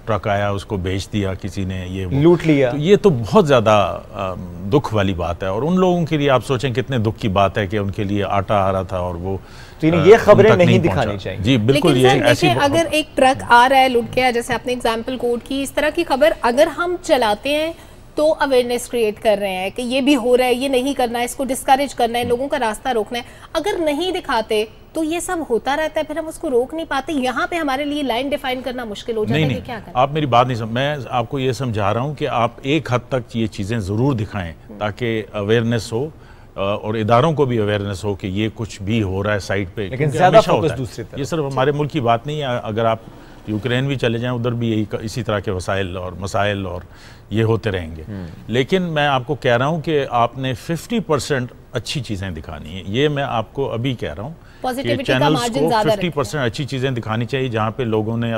ट्रक आया, उसको बेच दिया किसी ने, ये लूट लिया। तो ये तो बहुत ज़्यादा दुख वाली बात है। और उन लोगों के लिए आप सोचें कितने दुख की बात है कि उनके लिए आटा आ रहा था और वो, तो ये खबरें नहीं दिखानी चाहिए। जी बिल्कुल। ये ऐसी अगर एक ट्रक आ रहा है लुट गया, जैसे आपने एग्जाम्पल कोट की, इस तरह की खबर अगर हम चलाते हैं तो अवेयरनेस क्रिएट कर रहे हैं कि ये भी हो रहा है, ये नहीं करना है, इसको डिस्करेज करना है, लोगों का रास्ता रोकना है। अगर नहीं दिखाते तो ये सब होता रहता है, फिर हम उसको रोक नहीं पाते। यहाँ पे हमारे लिए लाइन डिफाइन करना मुश्किल हो जाता है। क्या करें? आप मेरी बात नहीं समझ, मैं आपको ये समझा रहा हूँ कि आप एक हद तक ये चीज़ें ज़रूर दिखाएं ताकि अवेयरनेस हो और इदारों को भी अवेयरनेस हो कि ये कुछ भी हो रहा है साइड पे, लेकिन ज़्यादा फोकस दूसरी तरफ। ये सिर्फ हमारे मुल्क की बात नहीं है, अगर आप यूक्रेन भी चले जाएं उधर भी यही इसी तरह के वसाइल और मसाइल और ये होते रहेंगे। लेकिन मैं आपको कह रहा हूँ कि आपने 50% अच्छी चीज़ें दिखानी है, ये मैं आपको अभी कह रहा हूँ कि चैनल्स को 50% अच्छी चीज़ें दिखानी चाहिए, जहाँ पे लोगों ने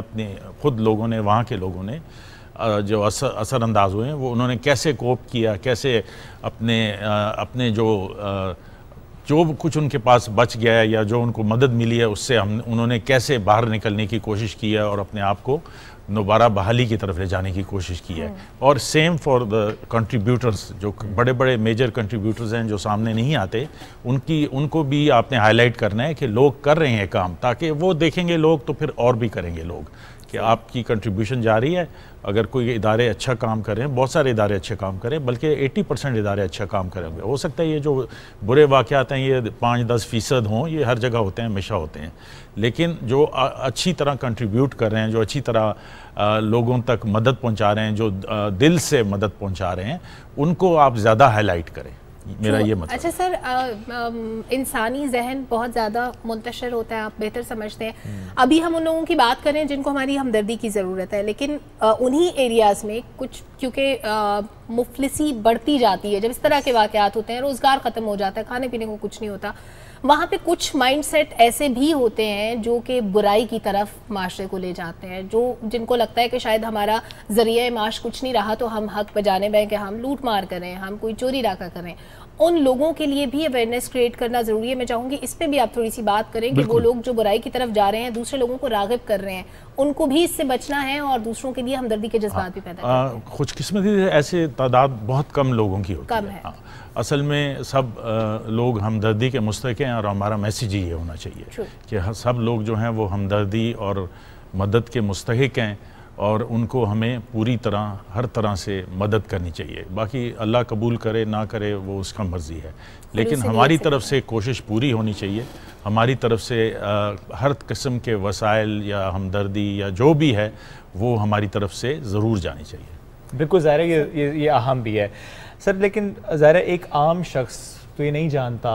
खुद लोगों ने, वहाँ के लोगों ने जो असरअंदाज हुए हैं वो उन्होंने कैसे कोप किया, कैसे अपने जो कुछ उनके पास बच गया है या जो उनको मदद मिली है उससे उन्होंने कैसे बाहर निकलने की कोशिश की है और अपने आप को दोबारा बहाली की तरफ ले जाने की कोशिश की है। और सेम फॉर द कंट्रीब्यूटर्स, जो बड़े बड़े मेजर कंट्रीब्यूटर्स हैं जो सामने नहीं आते, उनको भी आपने हाईलाइट करना है कि लोग कर रहे हैं काम, ताकि वो देखेंगे लोग तो फिर और भी करेंगे लोग कि आपकी कंट्रीब्यूशन जारी है। अगर कोई इदारे अच्छा काम कर रहे हैं, बहुत सारे इदारे अच्छे काम करें, बल्कि 80% इदारे अच्छा काम करेंगे। हो सकता है ये जो बुरे वाक़यात हैं ये 5-10% हों, ये हर जगह होते हैं, हमेशा होते हैं, लेकिन जो अच्छी तरह कंट्रीब्यूट कर रहे हैं, जो अच्छी तरह लोगों तक मदद पहुंचा रहे हैं, जो दिल से मदद पहुंचा रहे हैं, उनको आप ज़्यादा हाईलाइट करें, मेरा ये मतलब। अच्छा सर, इंसानी जहन बहुत ज़्यादा मुंतशिर होता है, आप बेहतर समझते हैं। अभी हम उन लोगों की बात करें जिनको हमारी हमदर्दी की ज़रूरत है, लेकिन उन्हीं एरियाज़ में कुछ, क्योंकि मुफलिसी बढ़ती जाती है, जब इस तरह के वाक़यात होते हैं, रोज़गार ख़त्म हो जाता है, खाने पीने को कुछ नहीं होता, वहाँ पे कुछ माइंडसेट ऐसे भी होते हैं जो कि बुराई की तरफ माशरे को ले जाते हैं, जिनको लगता है कि शायद हमारा ज़रिया माश कुछ नहीं रहा तो हम हक बजाने में कि हम लूट मार करें, हम कोई चोरी डाका करें। उन लोगों के लिए भी अवेयरनेस क्रिएट करना ज़रूरी है। मैं चाहूँगी इस पे भी आप थोड़ी सी बात करें कि वो लोग जो बुराई की तरफ जा रहे हैं, दूसरे लोगों को राग़िब कर रहे हैं, उनको भी इससे बचना है और दूसरों के लिए हमदर्दी के जज्बात भी पैदा करना है। खुशकिस्मती से ऐसे तादाद बहुत कम लोगों की होती है। असल में सब लोग हमदर्दी के मुस्तहिक़ हैं और हमारा मैसेज ही ये होना चाहिए कि सब लोग जो हैं वो हमदर्दी और मदद के मुस्तहिक़ हैं और उनको हमें पूरी तरह हर तरह से मदद करनी चाहिए। बाकी अल्लाह कबूल करे ना करे वो उसका मर्ज़ी है, लेकिन हमारी तरफ से कोशिश पूरी होनी चाहिए। हमारी तरफ से हर किस्म के वसाइल या हमदर्दी या जो भी है वो हमारी तरफ से ज़रूर जानी चाहिए। बिल्कुल ज़ाहिर है, ये अहम भी है सर। लेकिन ज़ाहिर है एक आम शख्स तो ये नहीं जानता,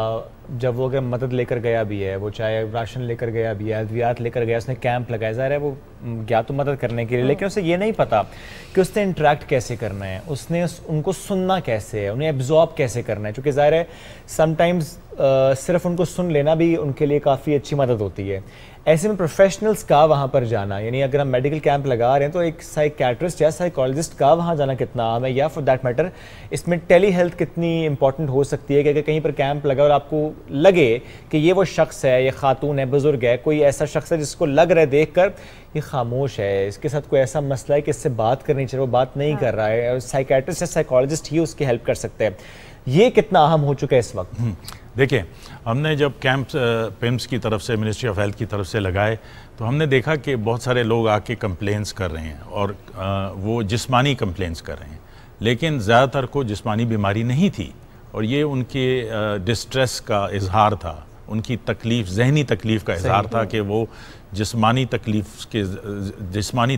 जब वो अगर मदद लेकर गया भी है, वो चाहे राशन लेकर गया भी है, अद्वियात लेकर गया, उसने कैंप लगाया, ज़ाहिर है वो गया तो मदद करने के लिए, लेकिन उसे ये नहीं पता कि उसने इंटरेक्ट कैसे करना है, उसने उनको सुनना कैसे है, उन्हें एब्जॉर्ब कैसे करना है। चूँकि ज़ाहिर है समटाइम्स सिर्फ उनको सुन लेना भी उनके लिए काफ़ी अच्छी मदद होती है। ऐसे में प्रोफेशनल्स का वहाँ पर जाना, यानी अगर हम मेडिकल कैंप लगा रहे हैं तो एक साइकेट्रिस्ट या साइकोलॉजिस्ट का वहाँ जाना कितना आम है, या फॉर दैट मैटर इसमें टेली हेल्थ कितनी इंपॉर्टेंट हो सकती है कि अगर कहीं पर कैंप लगा और आपको लगे कि ये वो शख्स है, ये खातून है, बुजुर्ग है, कोई ऐसा शख्स है जिसको लग रहा है देख कर ये खामोश है, इसके साथ कोई ऐसा मसला है कि इससे बात करनी चाहिए, वो बात नहीं कर रहा है, और साइकेट्रिस्ट या साइकोलॉजिस्ट ही उसकी हेल्प कर सकते हैं, ये कितना अहम हो चुका है इस वक्त। देखिए, हमने जब कैंप पिम्स की तरफ से, मिनिस्ट्री ऑफ हेल्थ की तरफ से लगाए तो हमने देखा कि बहुत सारे लोग आके कंप्लेंट्स कर रहे हैं और वो जिस्मानी कंप्लेंट्स कर रहे हैं, लेकिन ज़्यादातर को जिस्मानी बीमारी नहीं थी और ये उनके डिस्ट्रेस का इजहार था, उनकी तकलीफ़, जहनी तकलीफ़ का इजहार था कि वो जिस्मानी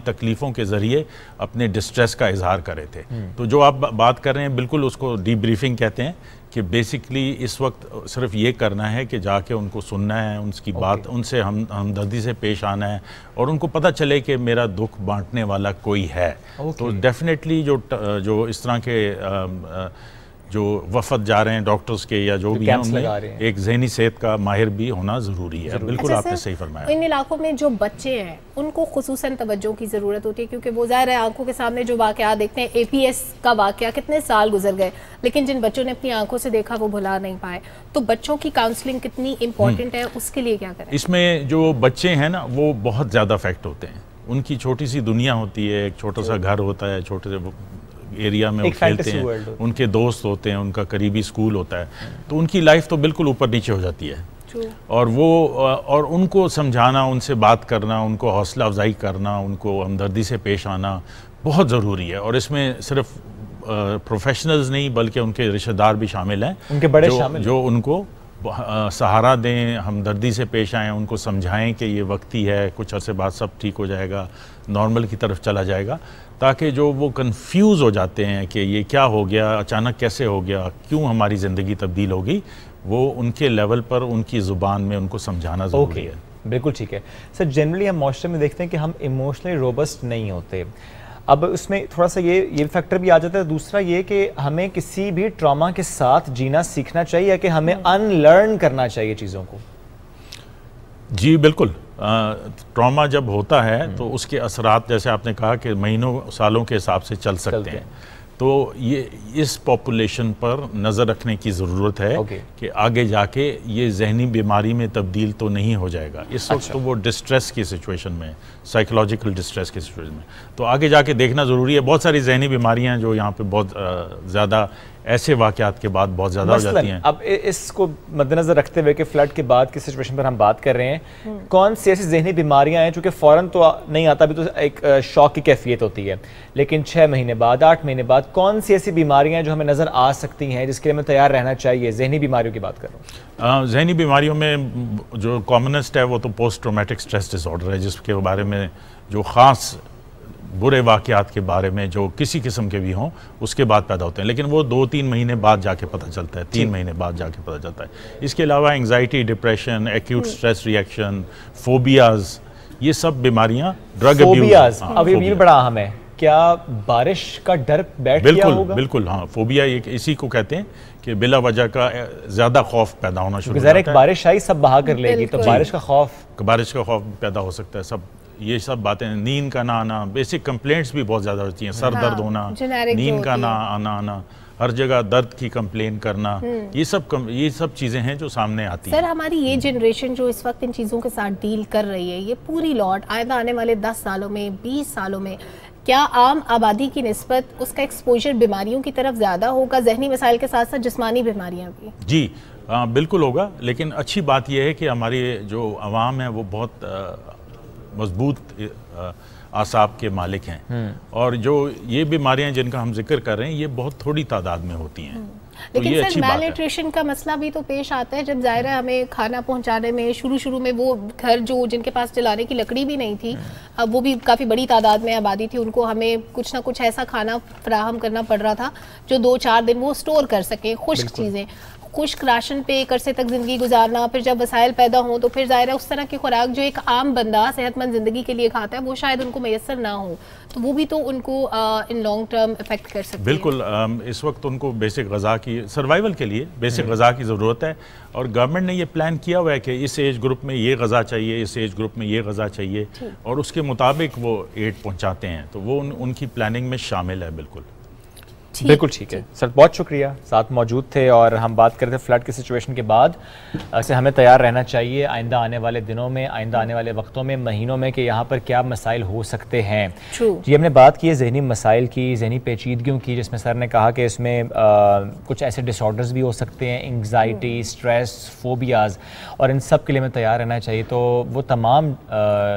तकलीफ़ों के ज़रिए अपने डिस्ट्रेस का इजहार कर रहे थे। तो जो आप बात कर रहे हैं बिल्कुल उसको डीब्रीफिंग कहते हैं कि बेसिकली इस वक्त सिर्फ ये करना है कि जाके उनको सुनना है, उनकी बात, उनसे हमदर्दी से पेश आना है और उनको पता चले कि मेरा दुख बांटने वाला कोई है। तो डेफिनेटली जो इस तरह के जो वफद जा रहे हैं डॉक्टर्स के या जो भी हैं, उनमें एक ज़हनी सेहत का माहिर भी होना ज़रूरी है। बिल्कुल आपने सही फरमाया। इन इलाकों में जो बच्चे हैं उनको खुसूसन तवज्जो की ज़रूरत होती है, क्योंकि वो ज़ाहिर है आंखों के सामने जो वाक़या देखते हैं, APS का वाक़या कितने साल गुजर गए, लेकिन जिन बच्चों ने अपनी आंखों से देखा वो भुला नहीं पाए। तो बच्चों की काउंसलिंग कितनी इंपॉर्टेंट है, उसके लिए क्या करें? इसमें जो बच्चे हैं ना वो बहुत ज़्यादा अफेक्ट होते हैं, उनकी छोटी सी दुनिया होती है, एक छोटा सा घर होता है, छोटे से एरिया में वो खेलते हैं, उनके दोस्त होते हैं, उनका करीबी स्कूल होता है, तो उनकी लाइफ तो बिल्कुल ऊपर नीचे हो जाती है। और उनको समझाना, उनसे बात करना, उनको हौसला अफजाई करना, उनको हमदर्दी से पेश आना बहुत ज़रूरी है। और इसमें सिर्फ प्रोफेशनल्स नहीं बल्कि उनके रिश्तेदार भी शामिल हैं, उनके बड़े शामिल, जो उनको सहारा दें, हमदर्दी से पेश आएँ, उनको समझाएं कि ये वक्ती है, कुछ अरसे बाद सब ठीक हो जाएगा, नॉर्मल की तरफ चला जाएगा, ताकि जो वो कंफ्यूज हो जाते हैं कि ये क्या हो गया, अचानक कैसे हो गया, क्यों हमारी ज़िंदगी तब्दील होगी, वो उनके लेवल पर उनकी ज़ुबान में उनको समझाना ज़रूरी है। बिल्कुल ठीक है सर। जनरली हम माशरे में देखते हैं कि हम इमोशनली रोबस्ट नहीं होते। अब उसमें थोड़ा सा ये फैक्टर भी आ जाता है। दूसरा ये कि हमें किसी भी ट्रॉमा के साथ जीना सीखना चाहिए या कि हमें अनलर्न करना चाहिए चीज़ों को? जी बिल्कुल। ट्रॉमा जब होता है तो उसके असरात, जैसे आपने कहा कि महीनों सालों के हिसाब से चल सकते हैं, तो ये इस पॉपुलेशन पर नज़र रखने की ज़रूरत है कि आगे जाके ये जहनी बीमारी में तब्दील तो नहीं हो जाएगा। इस वक्त तो वो डिस्ट्रेस की सिचुएशन में, साइकोलॉजिकल डिस्ट्रेस की सिचुएशन में, तो आगे जाके देखना ज़रूरी है। बहुत सारी जहनी बीमारियां जो यहाँ पे बहुत ज़्यादा ऐसे वाक़यात के बाद बहुत ज़्यादा हो जाती हैं। अब इसको मद्देनज़र रखते हुए कि फ्लड के बाद की सिचुएशन पर हम बात कर रहे हैं, कौन सी ऐसी जहनी बीमारियां हैं चूँकि फ़ौरन तो नहीं आता, अभी तो एक शौक की कैफियत होती है, लेकिन 6 महीने बाद, 8 महीने बाद कौन सी ऐसी बीमारियां हैं जो हमें नज़र आ सकती हैं जिसके लिए हमें तैयार रहना चाहिए? जहनी बीमारियों की बात कर रहा हूँ। जहनी बीमारियों में जो कॉमनेस्ट है वो तो पोस्ट ट्रॉमेटिक स्ट्रेस डिसऑर्डर है, जिसके बारे में जो ख़ास बुरे वाक़यात के बारे में जो किसी किस्म के भी हों उसके बाद पैदा होते हैं, लेकिन वो 2-3 महीने बाद जाके पता चलता है, 3 महीने बाद जाके पता चलता है। इसके अलावा anxiety, depression, acute stress reaction, phobias, ये सब बीमारियां, ड्रग अब्यूज। अब ये बड़ा अहम है, क्या बारिश का डर बैठ गया होगा? बिल्कुल हाँ, फोबिया इसी को कहते हैं कि बिला वजह का ज़्यादा खौफ पैदा होना शुरू हो जाता है। एक बारिश आई सब बहा कर लेगी, तो बारिश का खौफ पैदा हो सकता है। सब ये सब बातें, नींद का ना आना, बेसिक कंप्लेंट्स भी बहुत ज़्यादा होती हैं, सर दर्द होना, नींद का ना आना, हर जगह दर्द की कंप्लेन करना, ये सब चीज़ें हैं जो सामने आती हैं। सर, हमारी ये जनरेशन जो इस वक्त इन चीज़ों के साथ डील कर रही है, ये पूरी लॉट आइंदा आने वाले 10 सालों में, 20 सालों में क्या आम आबादी की निस्बत उसका एक्सपोजर बीमारियों की तरफ ज़्यादा होगा, जहनी मसाइल के साथ साथ जिस्मानी बीमारियाँ भी? जी बिल्कुल होगा, लेकिन अच्छी बात यह है कि हमारी जो अवाम है वो बहुत मजबूत आसाब के मालिक हैं, और जो ये बीमारियां जिनका हम जिक्र कर रहे हैं ये बहुत थोड़ी तादाद में होती हैं। तो लेकिन सर, मैल न्यूट्रिशन का मसला भी तो पेश आता है जब ज़ाहिर है हमें खाना पहुंचाने में शुरू में वो घर जो जिनके पास जलाने की लकड़ी भी नहीं थी, अब वो भी काफ़ी बड़ी तादाद में आबादी थी, उनको हमें कुछ ना कुछ ऐसा खाना फराहम करना पड़ रहा था जो 2-4 दिन वो स्टोर कर सकें, खुश्क चीज़ें। खुश्क राशन पे एक अरसे तक ज़िंदगी गुजारना, फिर जब वसाइल पैदा हों तो फिर ज़ाहिर है उस तरह की खुराक जो एक आम बंदा सेहतमंद ज़िंदगी के लिए खाता है वो शायद उनको मैसर ना हो, तो वो भी तो उनको इन लॉन्ग टर्म इफेक्ट कर सकती है। बिल्कुल, इस वक्त उनको बेसिक ग़ज़ा की, सर्वाइवल के लिए बेसिक ग़ज़ा की ज़रूरत है, और गवर्नमेंट ने ये प्लान किया हुआ है कि इस एज ग्रुप में ये ग़ज़ा चाहिए, इस एज ग्रुप में ये ग़ज़ा चाहिए, और उसके मुताबिक वो एड पहुँचाते हैं, तो वो उनकी प्लानिंग में शामिल है। बिल्कुल ठीक है सर, बहुत शुक्रिया, साथ मौजूद थे और हम बात कर रहे थे फ्लड की सिचुएशन के बाद से हमें तैयार रहना चाहिए आइंदा आने वाले दिनों में, आइंदा आने वाले वक्तों में, महीनों में, कि यहाँ पर क्या मसाइल हो सकते हैं। जी, हमने बात की है जहनी मसाइल की, जहनी पेचीदगियों की, जिसमें सर ने कहा कि इसमें कुछ ऐसे डिसऑर्डर्स भी हो सकते हैं, एंग्जाइटी, स्ट्रेस, फोबियाज़, और इन सब के लिए हमें तैयार रहना चाहिए। तो वो तमाम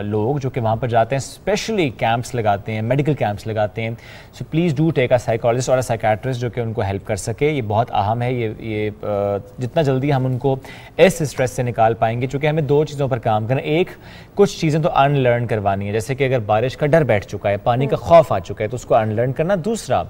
लोग जो कि वहाँ पर जाते हैं, स्पेशली कैंप्स लगाते हैं, मेडिकल कैंप्स लगाते हैं, so please do take a psychologist और साइकेट्रिस्ट जो कि उनको हेल्प कर सके। ये बहुत अहम है, ये जितना जल्दी हम उनको इस स्ट्रेस से निकाल पाएंगे, चूँकि हमें 2 चीज़ों पर काम करना, एक कुछ चीज़ें तो अनलर्न करवानी है, जैसे कि अगर बारिश का डर बैठ चुका है, पानी का खौफ आ चुका है, तो उसको अनलर्न करना। दूसरा,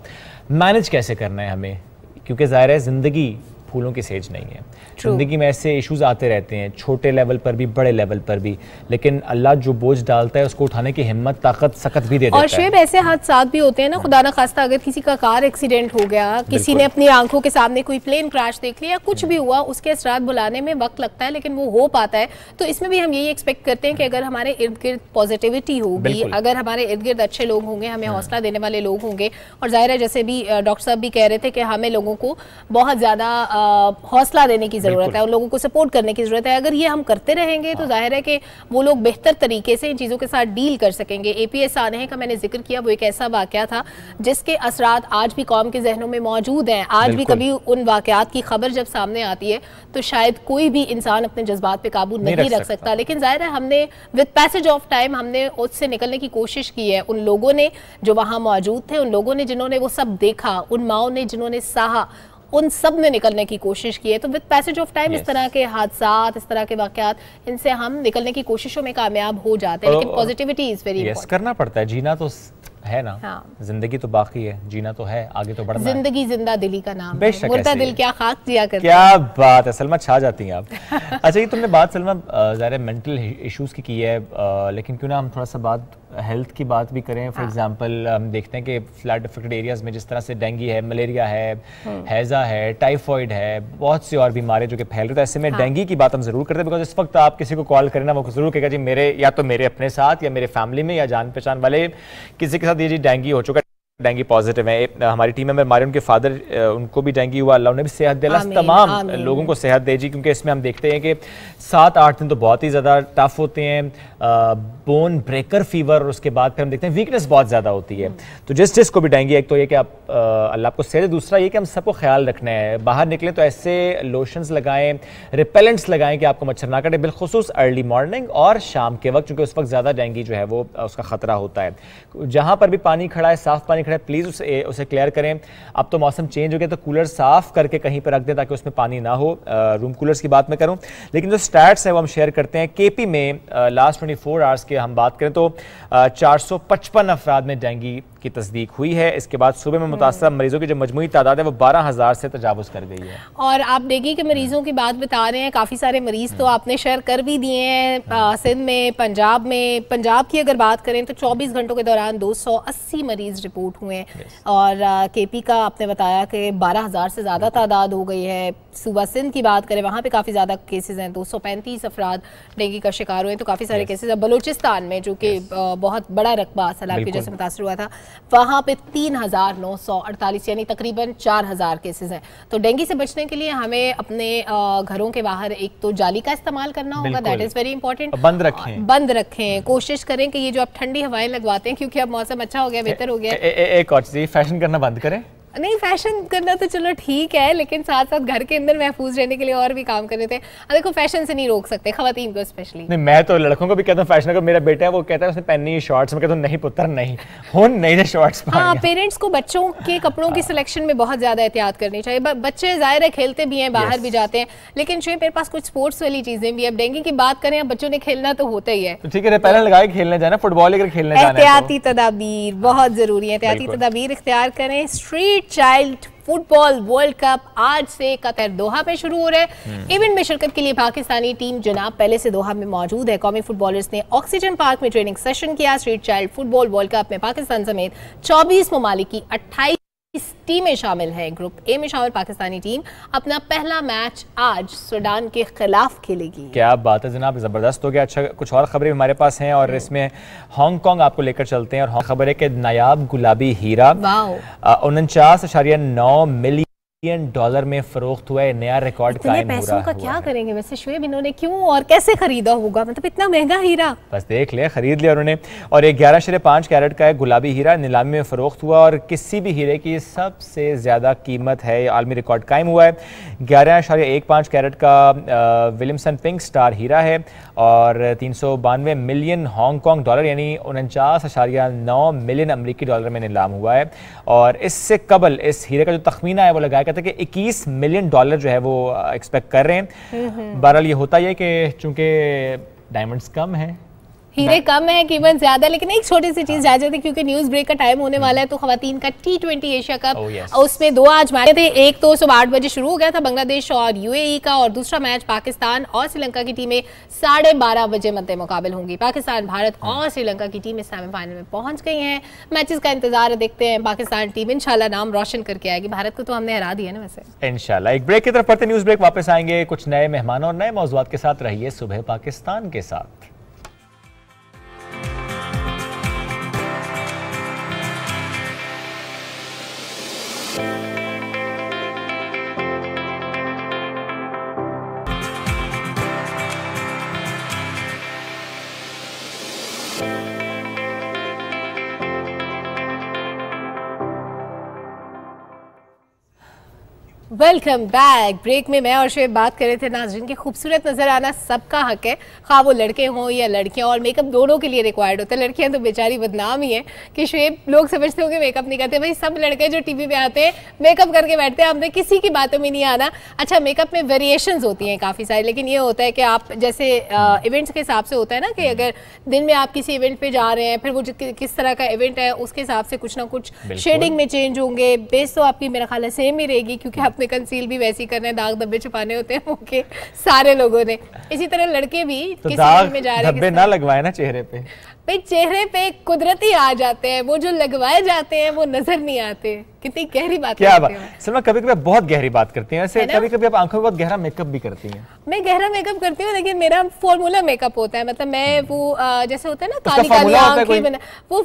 मैनेज कैसे करना है हमें, क्योंकि ज़ाहिर है ज़िंदगी फूलों की सेज नहीं है, ज़िंदगी में ऐसे इश्यूज आते रहते हैं, छोटे लेवल पर भी, बड़े लेवल पर भी, लेकिन अल्लाह जो बोझ डालता है उसको उठाने की हिम्मत, ताकत, सकत भी दे देता है। और शुएब, ऐसे हादसा भी होते हैं ना, खुदा ना खास्ता अगर किसी का कार एक्सीडेंट हो गया, किसी ने अपनी आंखों के सामने कोई प्लेन क्रैश देख लिया, कुछ भी हुआ, उसके असरात बुलाने में वक्त लगता है, लेकिन वो हो पाता है। तो इसमें भी हम यही एक्सपेक्ट करते हैं कि अगर हमारे इर्द गिर्द पॉजिटिविटी होगी, अगर हमारे इर्द गिर्द अच्छे लोग होंगे, हमें हौसला देने वाले लोग होंगे, और जाहिर है जैसे भी डॉक्टर साहब भी कह रहे थे कि हमें लोगों को बहुत ज़्यादा हौसला देने की ज़रूरत है, उन लोगों को सपोर्ट करने की ज़रूरत है। अगर ये हम करते रहेंगे तो जाहिर है कि वो लोग बेहतर तरीके से इन चीज़ों के साथ डील कर सकेंगे। APS सानेह का मैंने जिक्र किया, वो एक ऐसा वाक़या था जिसके असरात आज भी कौम के जहनों में मौजूद हैं। आज भी कभी उन वाक़यात की खबर जब सामने आती है तो शायद कोई भी इंसान अपने जज्बात पे काबू नहीं रख सकता, लेकिन जाहिर है हमने विद पैसेज ऑफ टाइम हमने उससे निकलने की कोशिश की है। उन लोगों ने जो वहाँ मौजूद थे, उन लोगों ने जिन्होंने वो सब देखा, उन माओं ने जिन्होंने सहा, उन सब ने निकलने की कोशिश की है। तो विद पैसेज ऑफ टाइम इस तरह के हादसात, इस तरह के वाकयात, इनसे हम निकलने की कोशिशों में कामयाब हो जाते हैं। लेकिन पॉजिटिविटी इज वेरी इंपॉर्टेंट। करना पड़ता है, जीना तो है ना। हाँ। जिंदगी तो बाकी है, जीना तो है, आगे तो बढ़ना है। जिंदगी जिंदा दिली का नाम है, मुर्दा दिल क्या खाक जिया करता है। क्या बात है सलमा, छा जाती हैं आप। अच्छा, ये तुमने बात सलमा ज़ाहिर मेंटल इश्यूज की है, लेकिन क्यों ना हम थोड़ा सा बात हेल्थ की बात भी करें। फॉर एग्जांपल हम देखते हैं कि फ्लड अफेक्टेड एरियाज में जिस तरह से डेंगू है, मलेरिया है, हैजा है, टाइफॉइड है, बहुत सी और बीमारियां जो कि फैल रही है। तो ऐसे में डेंगू की बात हम जरूर करते हैं, बिकॉज इस वक्त आप किसी को कॉल करें ना, वो जरूर कहेगा जी मेरे या तो मेरे अपने साथ या मेरे फैमिली में या जान पहचान वाले किसी के साथ ये जी डेंगू हो चुका है, डेंगू पॉजिटिव है। हमारी टीम मेंबर मारे, उनके फादर, उनको भी डेंगू हुआ, अल्लाह उन्हें भी सेहत दिला, तमाम लोगों को सेहत दे जी। क्योंकि इसमें हम देखते हैं कि 7-8 दिन तो बहुत ही ज़्यादा टफ होते हैं, बोन ब्रेकर फीवर, और उसके बाद फिर हम देखते हैं वीकनेस बहुत ज़्यादा होती है। तो जिस को भी डेंगू, एक तो ये कि आप अल्लाह आपको सेहत, दूसरा ये कि हम सबको ख्याल रखना है, बाहर निकलें तो ऐसे लोशंस लगाएं, रिपेलेंट्स लगाएं कि आपको मच्छर ना काटे, बिलखुसूस अर्ली मॉर्निंग और शाम के वक्त, क्योंकि उस वक्त ज़्यादा डेंगू जो है वो उसका ख़तरा होता है। जहाँ पर भी पानी खड़ा है, साफ़ पानी खड़ा है, प्लीज़ उसे क्लियर करें। अब तो मौसम चेंज हो गया, तो कूलर साफ़ करके कहीं पर रख दें ताकि उसमें पानी ना हो। रूम कूलर्स की बात मैं करूँ, लेकिन जो स्टैट्स हैं वो हम शेयर करते हैं। केपी में लास्ट 24 आवर्स के हम बात करें तो 455 अफराद में डेंगू की तस्दीक हुई है। इसके बाद सुबह में मुतासर मरीजों की जो मजमूई तादाद है वो 12,000 से तजावुज़ कर गई है। और आप डेंगू के मरीजों की बात बता रहे हैं, काफ़ी सारे मरीज तो आपने शेयर कर भी दिए हैं। सिंध में, पंजाब में, पंजाब की अगर बात करें तो 24 घंटों के दौरान 280 मरीज रिपोर्ट हुए हैं। और केपी का आपने बताया कि 12,000 से ज़्यादा तादाद हो गई है। सूबा सिंध की बात करें, वहाँ पे काफ़ी ज़्यादा केसेस हैं, 235 अफराद डेंगू का शिकार हुए हैं। तो काफ़ी सारे केसेस हैं। बलूचिस्तान में, जो कि बहुत बड़ा रकबा सैलाब की वजह से मुतासर हुआ था, वहाँ पे 3,948 यानी तकरीबन 4,000 केसेस हैं। तो डेंगू से बचने के लिए हमें अपने घरों के बाहर एक तो जाली का इस्तेमाल करना होगा, दैट इज़ वेरी इंपॉर्टेंट। बंद रखें, कोशिश करें कि ये जो आप ठंडी हवाएं लगवाते हैं, क्योंकि अब मौसम अच्छा हो गया, बेहतर हो गया। एक और चीज़, फैशन करना बंद करें। नहीं, फैशन करना तो चलो ठीक है, लेकिन साथ साथ घर के अंदर महफूज रहने के लिए और भी काम करने थे। देखो, फैशन से नहीं रोक सकते खवातीन को स्पेशली। नहीं, मैं तो लड़कों को भी कहता हूँ फैशन को। मेरा बेटा है वो कहता है उसने पहननी है शॉर्ट्स, मैं कहता हूँ नहीं पुत्र नहीं, हो नहीं शॉर्ट्स। हाँ, पेरेंट्स को बच्चों के कपड़ों की सिलेक्शन में बहुत ज्यादा एहतियात करनी चाहिए। बच्चे जाहिर है खेलते भी हैं, बाहर भी जाते हैं, लेकिन जो मेरे पास कुछ स्पोर्ट्स वाली चीजें भी। अब डेंगू की बात करें, अब बच्चों ने खेलना तो होता ही है, तो ठीक है, पहले लगाए खेलने जाना, फुटबॉल अगर खेलने जाना है तो एहतियाती तदाबीर बहुत जरूरी है। एहतियाती तदाबीर इख्तियार करें। Street child football world cup आज से कतर दोहा में शुरू हो रहा है। इवेंट में शिरकत के लिए पाकिस्तानी टीम जनाब पहले से दोहा में मौजूद है। कौमी फुटबॉलर्स ने ऑक्सीजन पार्क में ट्रेनिंग सेशन किया। Street child football world cup में पाकिस्तान समेत 24 ममालिक की 28 टीमें शामिल हैं। ग्रुप ए में शामिल पाकिस्तानी टीम अपना पहला मैच आज सूडान के खिलाफ खेलेगी। क्या बात है जनाब, जबरदस्त हो गया। अच्छा, कुछ और खबरें हमारे पास हैं और इसमें हांगकांग आपको लेकर चलते हैं। और खबर है कि नायाब गुलाबी हीरा 49.9 मिलियन डॉलर में फरोख्त हुआ है, नया रिकॉर्ड कायम हो रहा है। पैसों का क्या करेंगे वैसे शुएब, इन्होंने क्यों और कैसे खरीदा होगा? मतलब इतना महंगा हीरा, बस देख ले, खरीद लिया उन्होंने। और ये 11.5 कैरेट का है गुलाबी हीरा, नीलामी में फरोख्त हुआ और किसी भी हीरे की सबसे ज्यादा कीमत है, आलमी रिकॉर्ड कायम हुआ है। 11.15 कैरेट का विलियमसन पिंक स्टार हीरा है और 392 मिलियन हांगकांग डॉलर यानी 49.9 मिलियन अमरीकी डॉलर में नीलाम हुआ है। और इससे कबल इस हीरे का जो तखमीना है वो लगाया कहते हैं कि 21 मिलियन डॉलर जो है वो एक्सपेक्ट कर रहे हैं। बहरहाल ये होता ही है कि चूंकि डायमंड्स कम है, हीरे कम है, कीमत ज्यादा। लेकिन एक छोटी सी चीज जायज थी, क्योंकि न्यूज ब्रेक का टाइम होने वाला है, तो खवातीन का T20 एशिया कप, उसमें 2 आज मैच थे। एक तो सुबह 8 बजे शुरू हो गया था बांग्लादेश और यूएई का, और दूसरा मैच पाकिस्तान और श्रीलंका की टीमें 12:30 बजे मद्दे मुकाबिल होंगी। पाकिस्तान, भारत और श्रीलंका की टीमें सेमीफाइनल में पहुंच गई हैं। मैचेस का इंतजार देखते हैं। पाकिस्तान टीम इंशाल्लाह नाम रोशन करके आएगी। भारत को तो हमने हरा दिया ना वैसे इंशाल्लाह। एक ब्रेक की तरफ पढ़ते, न्यूज ब्रेक वापस आएंगे कुछ नए मेहमान और नए मौजूआत के साथ। रहिए सुबह पाकिस्तान के साथ। Welcome back. ब्रेक में मैं और शुएब बात कर रहे थे नाज़रीन के खूबसूरत नजर आना सबका हक है, खा वो लड़के हों या लड़कियां, और मेकअप दोनों के लिए रिक्वायर्ड होता है। लड़कियां तो बेचारी बदनाम ही है कि शुएब लोग समझते होंगे मेकअप नहीं करते। भाई सब लड़के जो टीवी पे आते हैं मेकअप करके बैठते हैं, हमने किसी की बातों में नहीं आना। अच्छा, मेकअप में वेरिएशंस होती हैं काफ़ी सारी, लेकिन ये होता है कि आप जैसे इवेंट्स के हिसाब से होता है ना कि अगर दिन में आप किसी इवेंट पे जा रहे हैं, फिर वो किस तरह का इवेंट है उसके हिसाब से कुछ ना कुछ शेडिंग में चेंज होंगे। बेस तो आपकी मेरा ख्याल है सेम ही रहेगी, क्योंकि आपने कंसील भी वैसे ही करना है, दाग धब्बे छुपाने होते हैं ओके सारे लोगों ने। इसी तरह लड़के भी तो किसी दाग में जा रहे धब्बे ना लगवाए ना चेहरे पे। भाई चेहरे पे कुदरती आ जाते हैं, वो जो लगवाए जाते हैं वो नजर नहीं आते। कितनी गहरी बात क्या बात सलमा, कभी कभी आप बहुत गहरी बात करती हैं, ऐसे कभी कभी आप आंखों में बहुत गहरा मेकअप भी करती हैं। मैं गहरा मेकअप करती हूँ, लेकिन मेरा फॉर्मूला मेकअप होता है। मतलब मैं वो जैसे होता है ना काली काली आंखें बना, वो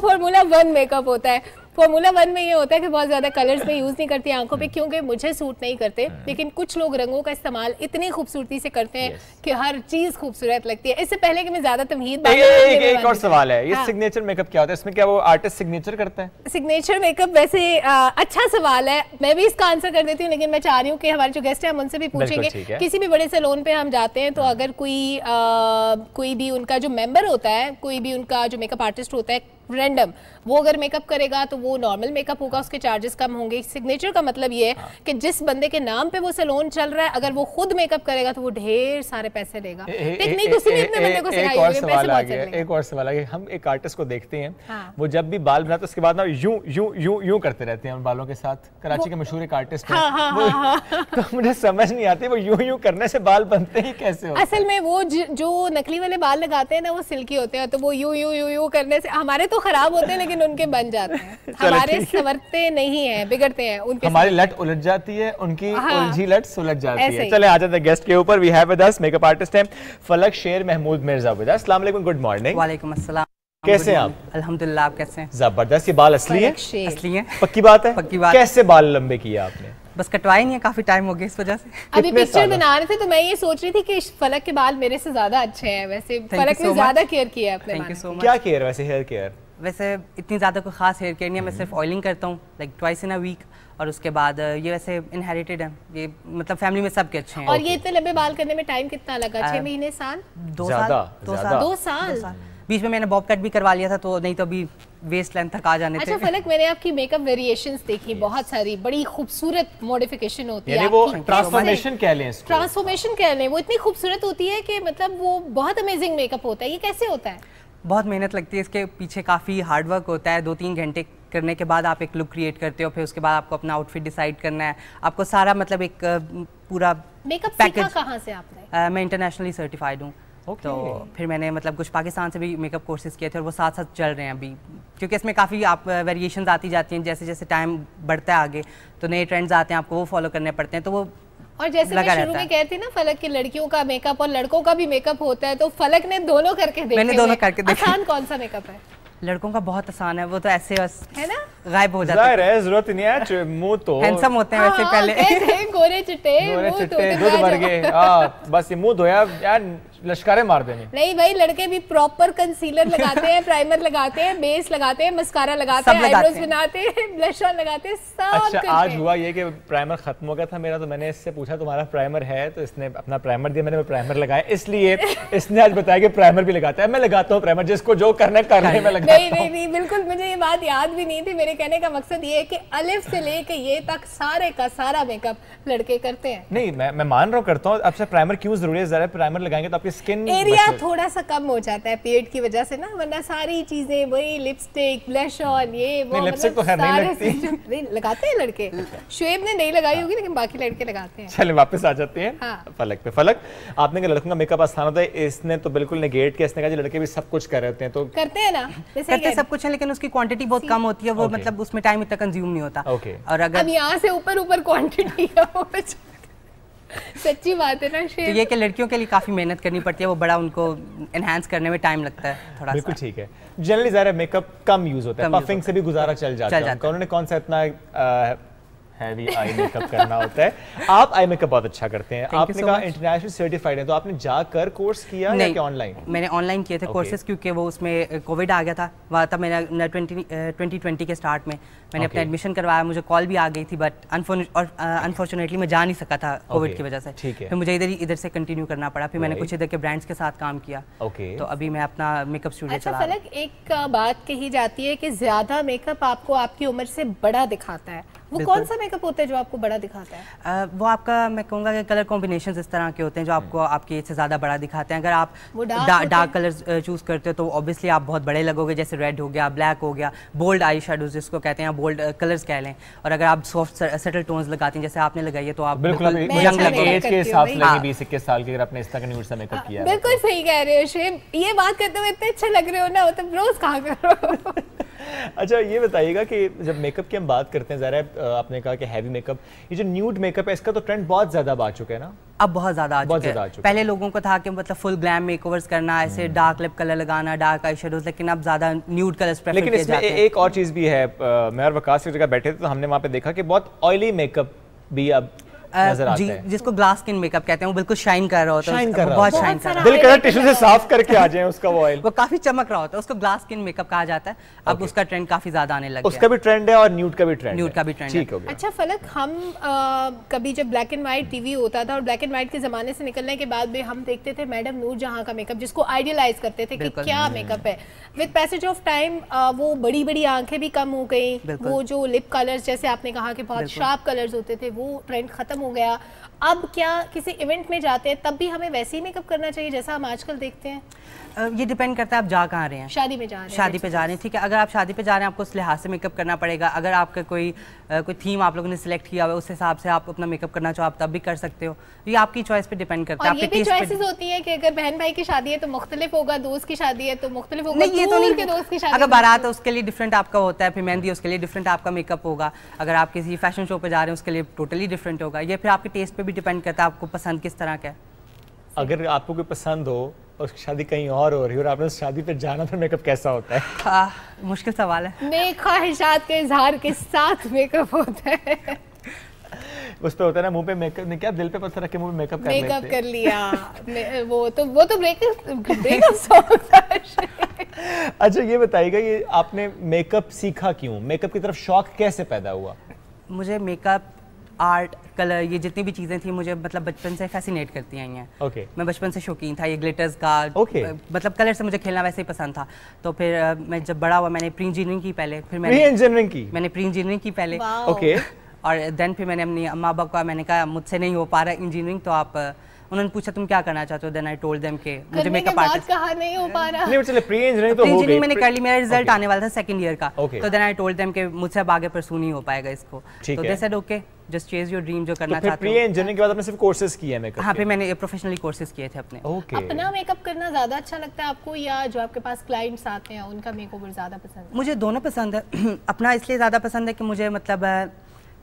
फॉर्मूला 1 मेकअप होता है। फॉर्मूला 1 में ये होता है कि बहुत ज्यादा कलर्स में यूज नहीं करती आंखों पे, क्योंकि मुझे सूट नहीं करते। लेकिन कुछ लोग रंगों का इस्तेमाल इतनी खूबसूरती से करते हैं कि हर चीज खूबसूरत लगती है। इससे पहले कि मैं ज्यादा तमहीद एक और सवाल है, ये सिग्नेचर मेकअप क्या होता है? इसमें क्या वो आर्टिस्ट सिग्नेचर करता है? सिग्नेचर मेकअप वैसे अच्छा सवाल है, मैं भी इसका आंसर कर देती हूँ, लेकिन मैं चाह रही हूँ कि हमारे जो गेस्ट हैं हम उनसे भी पूछेंगे। किसी भी बड़े सैलून पे हम जाते हैं तो अगर कोई भी उनका जो मेंबर होता है, कोई भी उनका जो मेकअप आर्टिस्ट होता है रैंडम, वो अगर मेकअप करेगा तो वो नॉर्मल मेकअप होगा, उसके चार्जेस कम होंगे। सिग्नेचर का मतलब ये है कि जिस बंदे के नाम पे वो सैलून चल रहा है, अगर वो खुद मेकअप करेगा तो वो ढेर सारे पैसे लेगा। टेक्निक उसी ने इतने बंदे को सिखाई है, पैसे बहुत चलेंगे। एक और सवाल आ गया, हम एक आर्टिस्ट को देखते हैं वो जब भी बाल बनाते उसके बाद ना यूं यूं यूं यूं करते रहते हैं उन बालों के साथ। कराची के मशहूर एक आर्टिस्ट है, तो मुझे समझ नहीं आती वो यूं यूं करने से बाल बनते ही कैसे होते हैं? असल में वो जो नकली वाले बाल लगाते हैं ना वो सिल्की होते हैं, तो वो यूं यूं यूं यूं करने से हमारे तो खराब होते हैं लेकिन उनके बन जाते हैं। हमारे संवरते नहीं है, बिगड़ते हैं उनके। हमारी लट उलझ जाती है, उनकी उलझी लट सुलझ जाती है। चले आ जाते हैं गेस्ट के ऊपर। We have with us makeup artist हैं फलक शेर महमूद मिर्जा विद अस। अस्सलाम वालेकुम, गुड मॉर्निंग। वालेकुम अस्सलाम। कैसे हैं आप? अल्हम्दुलिल्लाह, आप कैसे हैं? जबरदस्त। ये बाल असली है? असली है। पक्की बात है? पक्की बात। कैसे बाल लंबे किए आपने? बस कटवाए नहीं है, काफी टाइम हो गया इस वजह से। अभी पिक्चर बना रहे थे तो मैं ये सोच रही थी कि फलक के बाल मेरे से ज्यादा अच्छे हैं। वैसे फलक ने ज्यादा केयर किया है अपने थैंक यू सो मच। क्या केयर? वैसे हेयर केयर वैसे इतनी ज़्यादा कोई ख़ास हेयर केयर नहीं है, मैं सिर्फ ऑयलिंग करता हूँ like twice in a week, और उसके बाद ये वैसे इनहेरिटेड है, ये मतलब फैमिली में सबके अच्छे हैं। और ये इतने लंबे बाल करने में टाइम कितना लगा? 6 महीने, साल? 2 साल। बीच में मैंने बॉब कट भी करवा लिया था, तो नहीं तो अभी वेस्ट लेंथ तक आ जाने थे। अच्छा फलक, मैंने आपकी मेकअप वेरिएशंस देखी बहुत सारी, बड़ी खूबसूरत मॉडिफिकेशन होती है। वो ट्रांसफॉर्मेशन कह लें, ट्रांसफॉर्मेशन कह लें, वो इतनी खूबसूरत होती है कि मतलब वो बहुत अमेजिंग मेकअप होता है। ये कैसे होता है? बहुत मेहनत लगती है इसके पीछे, काफ़ी हार्ड वर्क होता है। 2-3 घंटे करने के बाद आप एक लुक क्रिएट करते हो, फिर उसके बाद आपको अपना आउटफिट डिसाइड करना है, आपको सारा मतलब एक पूरा मेकअप पैकेज। सीखा कहाँ से आपने? मैं इंटरनेशनली सर्टिफाइड हूँ, तो फिर मैंने मतलब कुछ पाकिस्तान से भी मेकअप कोर्सेज किए थे, और वो साथ साथ चल रहे हैं अभी, क्योंकि इसमें काफ़ी आप वेरिएशंस आती जाती हैं। जैसे जैसे टाइम बढ़ता है आगे तो नए ट्रेंड्स आते हैं, आपको वो फॉलो करने पड़ते हैं, तो वो। और जैसे मैं शुरू में कहती ना फलक की लड़कियों का मेकअप और लड़कों का भी मेकअप होता है, तो फलक ने दोनों करके देखे। मैंने दोनों करके देखे। आसान कौन सा मेकअप है? लड़कों का बहुत आसान है, वो तो ऐसे बस है ना, गायब हो जाता है। जरूरत नहीं है, मुंह तो हैंडसम होते हैं वैसे पहले। गोरे चिट्टे दूध भर गए, बस ये मुंह धोया यार लश्कारे मार देने। नहीं भाई, लड़के भी प्रॉपर कंसीलर लगाते हैं, प्राइमर लगाते हैं, बेस लगाते हैं, मस्कारा लगाते हैं, आईब्रोज बनाते हैं, ब्लश ऑन लगाते हैं, सब अच्छा आज हुआ ये कि प्राइमर खत्म हो गया था मेरा, तो मैंने इससे पूछा तुम्हारा प्राइमर है, तो इसने अपना प्राइमर दिया, मैंने प्राइमर लगाया, इसलिए इसने आज बताया कि प्राइमर भी लगाता है। मैं लगाता हूँ प्राइमर, जिसको जो करना करने में लगाता हूं। नहीं, बिल्कुल मुझे ये बात याद भी नहीं थी। मेरे कहने का मकसद ये है कि अलिफ से लेके ये तक सारे का सारा मेकअप लड़के करते हैं। नहीं, मैं मान रहा हूँ, करता हूँ। अब से प्राइमर क्यों जरूरी है? जरा प्राइमर लगाएंगे तो आपकी स्किन एरिया थोड़ा सा कम हो जाता है पीरियड की वजह से ना, वरना सारी चीजें वही लिपस्टिक, ब्लश ऑन, ये वो, लिपस्टिक तो खैर नहीं लगती। लगाते हैं लड़के। शुएब ने नहीं लगाई होगी, लेकिन बाकी लड़के लगाते हैं। चलिए वापस आ जाते हैं फलक पे। फलक, आपने कहा लड़कों का मेकअप आसान होता है, इसने तो बिल्कुल नेगेट किया। इसने कहा जी लड़के भी सब कुछ कर रहे हैं, तो करते हैं ना, करते सब कुछ है, लेकिन उसकी क्वांटिटी बहुत कम होती है, वो मतलब उसमें टाइम इतना कंज्यूम नहीं होता। और अगर यहाँ से ऊपर क्वांटिटी है, सच्ची बात है ना। तो ये कि लड़कियों के लिए काफी मेहनत करनी पड़ती है, वो बड़ा उनको एनहांस करने में टाइम लगता है थोड़ा। बिल्कुल ठीक है। जनरली ज़रा मेकअप कम यूज होता है, पफिंग से भी गुजारा चल जाता है। उन्होंने कौन सा इतना हैवी आई मेकअप करना होता है। आप आई मेकअप बहुत अच्छा करते हैं। आपने कहा इंटरनेशनल सर्टिफाइड है, तो आपने जाकर कोर्स किया या कि ऑनलाइन? मैंने ऑनलाइन किए थे कोर्सेज, क्योंकि वो उसमें कोविड आ गया था। वहाँ तब मैंने 2020 के स्टार्ट में मैंने अपना एडमिशन करवाया। मुझे कॉल भी आ गई थी, बट अनफॉर्चुनेटली मैं जा नहीं सका था कोविड की वजह से। फिर मुझे इधर से कंटिन्यू करना पड़ा। फिर मैंने कुछ इधर के ब्रांड्स के साथ काम किया। तो अभी मैं अपना मेकअप स्टूडियो चला रहा हूं। फलक, एक बात कही जाती है कि ज्यादा मेकअप आपको आपकी उम्र से बड़ा दिखाता है। वो कौन सा मेकअप होता है जो आपको बड़ा दिखाता है? वो आपका, मैं कहूँगा कि कलर कॉम्बिनेशंस इस तरह के होते हैं जो आपको आपकी एज से ज़्यादा बड़ा दिखाते हैं। अगर आप डार्क कलर्स चूज़ करते हो तो ऑब्वियसली आप बहुत बड़े लगोगे, जैसे रेड हो गया, ब्लैक हो गया, बोल्ड आई शेडोज जिसको कहते हैं, बोल्ड कलर्स कह लें। और अगर आप सॉफ्ट सटल टोन्स लगाती हैं जैसे आपने लगाई है तो आप बिल्कुल यंग लगेंगे। एज के हिसाब से लगे 20-21 साल के, अगर आपने इस तरह का न्यूड सा मेकअप किया। बिल्कुल सही कह रहे हो शेम, ये बात करते हुए इतने अच्छे लग रहे हो ना, मतलब रोज कहाँ कर रहे हो। अच्छा ये बताइएगा कि जब मेकअप की हम बात करते हैं, ज़रा आपने कहा कि हैवी मेकअप, ये जो न्यूड मेकअप है इसका तो ट्रेंड बहुत ज़्यादा आ चुका है ना? अब बहुत ज़्यादा आ चुका है। पहले लोगों को था कि मतलब फुल ग्लैम मेकओवर्स करना, ऐसे डार्क लिप कलर लगाना, डार्क आई शेडोज, लेकिन अब ज़्यादा न्यूड कलर्स प्रेफर किए जाते हैं। लेकिन इसमें एक और चीज़ भी है, मैं और वकास की जगह बैठे थे तो हमने वहाँ पे देखा कि बहुत ऑयली मेकअप भी अब नजर आता है, जिसको ग्लास स्किन मेकअप कहते हैं। वो बिल्कुल शाइन कर रहा होता है, बहुत शाइन कर रहा है। दिल कर टिश्यू से साफ करके आ जाए उसका वो ऑयल, वो काफी चमक रहा होता है, उसको ग्लास स्किन मेकअप कहा जाता है। अब उसका ट्रेंड काफी ज्यादा आने लगा है। उसका भी ट्रेंड है और न्यूड का भी ट्रेंड है। न्यूड का भी ट्रेंड ठीक हो गया। अच्छा फलक, हम कभी जब ब्लैक एंड व्हाइट टीवी होता था और ब्लैक एंड व्हाइट के जमाने से निकलने के बाद भी हम देखते थे मैडम नूरजहां का मेकअप, जिसको आइडियलाइज करते थे कि क्या मेकअप है। विद पैसेज ऑफ टाइम वो बड़ी बड़ी आंखें भी कम हो गई, वो जो लिप कलर्स जैसे आपने कहा कि बहुत शार्प कलर्स होते थे, वो ट्रेंड खत्म हो गया। अब क्या किसी इवेंट में जाते हैं तब भी हमें वैसे ही मेकअप करना चाहिए जैसा हम आजकल देखते हैं? ये डिपेंड करता है आप जा कहाँ रहे हैं। शादी में जा रहे हैं। शादी पे जा रहे हैं, ठीक है। अगर आप शादी पे जा रहे हैं आपको उस लिहाज से मेकअप करना पड़ेगा। अगर आपका कोई थीम आप लोगों ने सिलेक्ट किया हुआ है उस हिसाब से आप अपना मेकअप करना चाहो आप तब भी कर सकते हो। ये आपकी चॉइस पे डिपेंड करता है। और ये भी चॉइसेस होती है कि अगर बहन भाई की शादी है तो मुख्तलिफ होगा, दोस्त की शादी है तो मुख्तलिफ होगा। नहीं, ये तो नहीं कि दोस्त की शादी अगर बारात है उसके लिए डिफरेंट आपका होता है, फिर मेहंदी उसके लिए डिफरेंट आपका मेकअप होगा। अगर आप किसी फैशन शो पे जा रहे हैं उसके लिए टोटली डिफरेंट होगा। ये फिर आपके टेस्ट पे भी डिपेंड करता है आपको पसंद किस तरह का है। अगर आपको कोई पसंद हो और उसकी शादी कहीं और हो रही है और आपने उस शादी पे जाना, तो मेकअप कैसा होता है? मुश्किल सवाल है। नेक ख्वाहिशात के इजहार के साथ मेकअप होता है। उस पे होता है ना मुंह पे मेकअप नहीं, क्या दिल पे पत्थर रख के मुंह पे मेकअप कर लिया। वो तो ब्रेकअप सॉन्ग था। अच्छा ये बताइएगा, ये आपने मेकअप सीखा क्यों? मेकअप की तरफ शौक कैसे पैदा हुआ? मुझे मेकअप, आर्ट, कलर, ये जितनी भी चीज़ें थी मुझे मतलब बचपन से फैसिनेट करती आई हैं। मैं बचपन से शौकीन था ये ग्लिटर्स का, मतलब कलर से मुझे खेलना वैसे ही पसंद था। तो फिर मैं जब बड़ा हुआ मैंने प्री इंजीनियरिंग की पहले, फिर मैंने प्री इंजीनियरिंग की पहले। और देन फिर मैंने अपनी अम्मा बाबा को मैंने कहा मुझसे नहीं हो पा रहा इंजीनियरिंग, तो आप उन्होंने पूछा तुम क्या करना चाहते हो? देन आई टोल्ड देम के मुझे मेकअप आर्टिस्ट कहा नहीं हो पा रहा। नहीं चले प्री इंजीनियरिंग तो हो गई, मैंने कर ली, मेरा रिजल्ट आने वाला था सेकंड ईयर का। तो देन आई टोल्ड देम के मुझसे अब आगे परसू नहीं हो पाएगा इसको। तो they said okay just chase your dream, जो करना चाहते हो। प्री इंजीनियरिंग के बाद आपने सिर्फ कोर्सेज किए हैं मेकअप? हां, फिर मैंने प्रोफेशनली कोर्सेज किए थे अपने। अपना मेकअप करना ज्यादा अच्छा लगता है आपको या जो आपके पास क्लाइंट्स आते हैं उनका मेकओवर ज्यादा पसंद है? मुझे दोनों पसंद है। अपना इसलिए ज्यादा पसंद है कि मुझे मतलब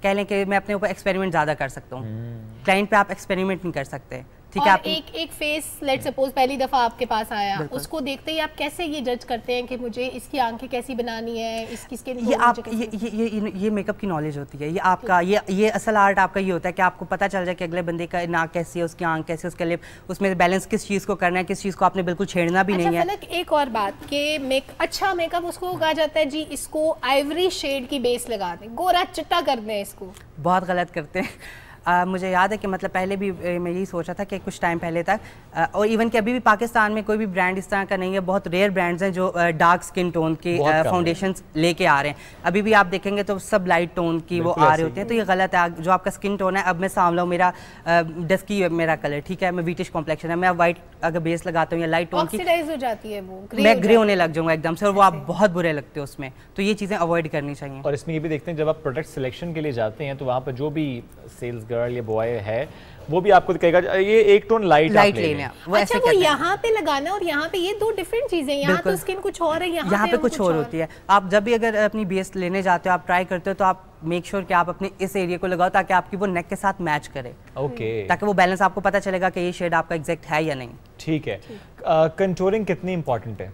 कह लें कि मैं अपने ऊपर एक्सपेरिमेंट ज्यादा कर सकता हूँ। क्लाइंट पे आप एक्सपेरिमेंट नहीं कर सकते, ठीक है। आप एक फेस लेट सपोज पहली दफा आपके पास आया, उसको देखते ही आप कैसे ये जज करते हैं कि मुझे इसकी आंखें कैसी बनानी है, इसकी स्किन ये आप ये मेकअप की नॉलेज होती है। ये आपका ये असल आर्ट आपका ये होता है कि आपको पता चल जाए कि अगले बंदे का नाक कैसी है, उसकी आंख कैसी है, उसके लिप, उसमें बैलेंस किस चीज़ को करना है, किस चीज़ को आपने बिल्कुल छेड़ना भी नहीं है। एक और बात कि अच्छा मेकअप उसको कहा जाता है जी इसको आइवरी शेड की बेस लगा दें, गोरा चिट्टा कर दें, इसको बहुत गलत करते हैं। मुझे याद है कि मतलब पहले भी मैं यही सोचा था कि कुछ टाइम पहले तक, और इवन कि अभी भी पाकिस्तान में कोई भी ब्रांड इस तरह का नहीं है। बहुत रेयर ब्रांड्स हैं जो डार्क स्किन टोन के फाउंडेशंस लेके आ रहे हैं। अभी भी आप देखेंगे तो सब लाइट टोन की वो आ रहे होते हैं, तो ये गलत है। जो आपका स्किन टोन है, अब मैं सांवला हूं, मेरा डस्की है मेरा कलर, ठीक है, मैं व्हीटिश कॉम्प्लेक्शन है, मैं वाइट अगर बेस लगाता हूँ या लाइट टोन की हो जाती है वो, मैं ग्रे होने लग जाऊंगा एकदम से, और वो आप बहुत बुरे लगते हो उसमें। तो ये चीज़ें अवॉइड करनी चाहिए। और इसमें ये भी देखते हैं जब आप प्रोडक्ट सिलेक्शन के लिए जाते हैं तो वहाँ पर जो भी सेल्स गर्ल या बॉय है वो भी आपको कहेगा ये एक टोन लाइट लेना। अच्छा, वो यहाँ पे लगाना और यहाँ पे ये दो डिफरेंट चीजें, यहाँ तो स्किन कुछ और है, यहाँ पे कुछ और होती है। आप जब भी अगर अपनी बेस लेने जाते हो, आप ट्राई करते हो, तो आप मेक श्योर कि आप अपने इस एरिया को लगाओ ताकि आपकी वो नेक के साथ मैच करे। ताकि वो बैलेंस आपको पता चलेगा कि ये शेड आपका एग्जैक्ट है या नहीं। ठीक है। कंटूरिंग कितनी इंपॉर्टेंट है?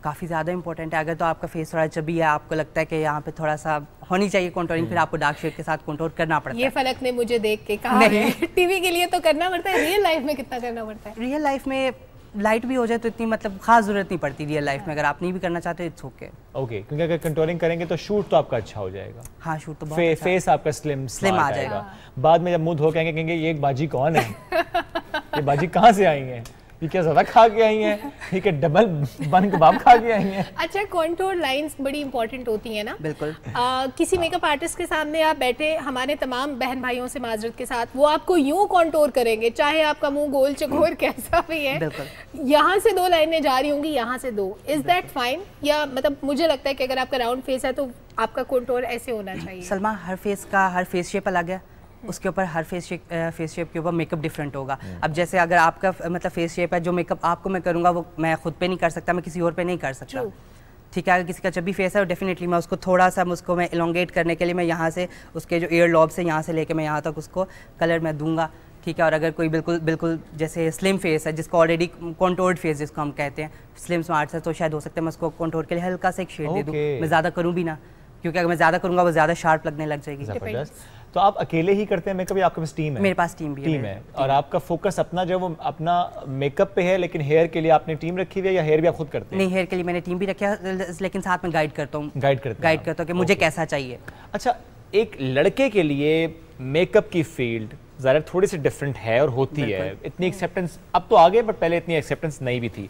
काफ़ी ज़्यादा इंपॉर्टेंट है। अगर तो आपका फेस थोड़ा चबी है, आपको लगता है कि यहाँ पे थोड़ा सा होनी चाहिए कंटूरिंग, फिर आपको डार्क शेड के साथ कंटूर करना पड़ता है। ये फलक ने मुझे देख के कहा है टीवी के लिए तो करना पड़ता है, रियल लाइफ में कितना करना पड़ता है? रियल लाइफ में लाइट भी हो जाए तो इतनी मतलब खास जरूरत नहीं पड़ती रियल लाइफ में। अगर आप नहीं भी करना चाहते इट्स ओके। ओके, क्योंकि अगर कंटूरिंग करेंगे तो शूट तो आपका अच्छा हो जाएगा। हाँ, शूट तो बहुत अच्छा है। फेस आपका स्लिम आ जाएगा। बाद में जब मुंह धो के आएंगे कहेंगे ये एक बाजी कौन है ये बाजी कहाँ से आई है, ये क्या ज़्यादा खा के आई हैं, ठीक है डबल बन कबाब खा के आई हैं। अच्छा, कॉन्टूर लाइंस बड़ी इंपॉर्टेंट होती हैं ना? बिल्कुल। किसी मेकअप आर्टिस्ट के सामने आप बैठे, हमारे तमाम बहन भाइयों से माजरत के साथ, वो आपको यूं कॉन्टूर करेंगे चाहे आपका मुंह गोल चकोर कैसा भी है, यहाँ से 2 लाइनें जा रही होंगी, यहाँ से 2, इज दैट फाइन? या मतलब मुझे लगता है कि अगर आपका राउंड फेस है तो आपका कॉन्टूर ऐसे होना चाहिए। सलमा, हर फेस शेप अलग है, उसके ऊपर हर फेस शेप के ऊपर मेकअप डिफरेंट होगा। अब जैसे अगर आपका मतलब फेस शेप है, जो मेकअप आपको मैं करूँगा वो मैं खुद पे नहीं कर सकता, मैं किसी और पे नहीं कर सकता। ठीक है, अगर किसी का चबी फेस है डेफिनेटली मैं उसको थोड़ा सा उसको मैं इलोंगेट करने के लिए मैं यहाँ से उसके जो ईयर लॉब से यहाँ से लेके मैं यहाँ तक उसको कलर मैं दूंगा। ठीक है, और अगर कोई बिल्कुल जैसे स्लिम फेस है, जिसको ऑलरेडी कॉन्टोर्ड फेस जिसको हम कहते हैं, स्लिम स्मार्ट है, तो शायद हो सकता है मैं उसको कॉन्टोर के लिए हल्का सा एक शेड दे दूँ। मैं ज़्यादा करूँ भी ना, क्योंकि अगर मैं ज़्यादा करूँगा वो ज़्यादा शार्प लगने लग जाएगी। तो आप अकेले ही करते हैं मेकअप या आपके पास टीम है? मेरे पास टीम भी है। और आपका फोकस अपना जो वो अपना मेकअप पे है, लेकिन हेयर के लिए आपने टीम रखी हुई है या हेयर भी आप खुद करते हैं? नहीं, हेयर के लिए मैंने टीम भी रखा है, लेकिन साथ में गाइड करता हूँ। गाइड करता हूँ कि मुझे कैसा चाहिए। अच्छा, एक लड़के के लिए मेकअप की फील्ड ज़रा थोड़ी सी डिफरेंट है और होती है, इतनी एक्सेप्टेंस अब तो आ गए, बट पहले इतनी एक्सेप्टेंस नहीं भी थी।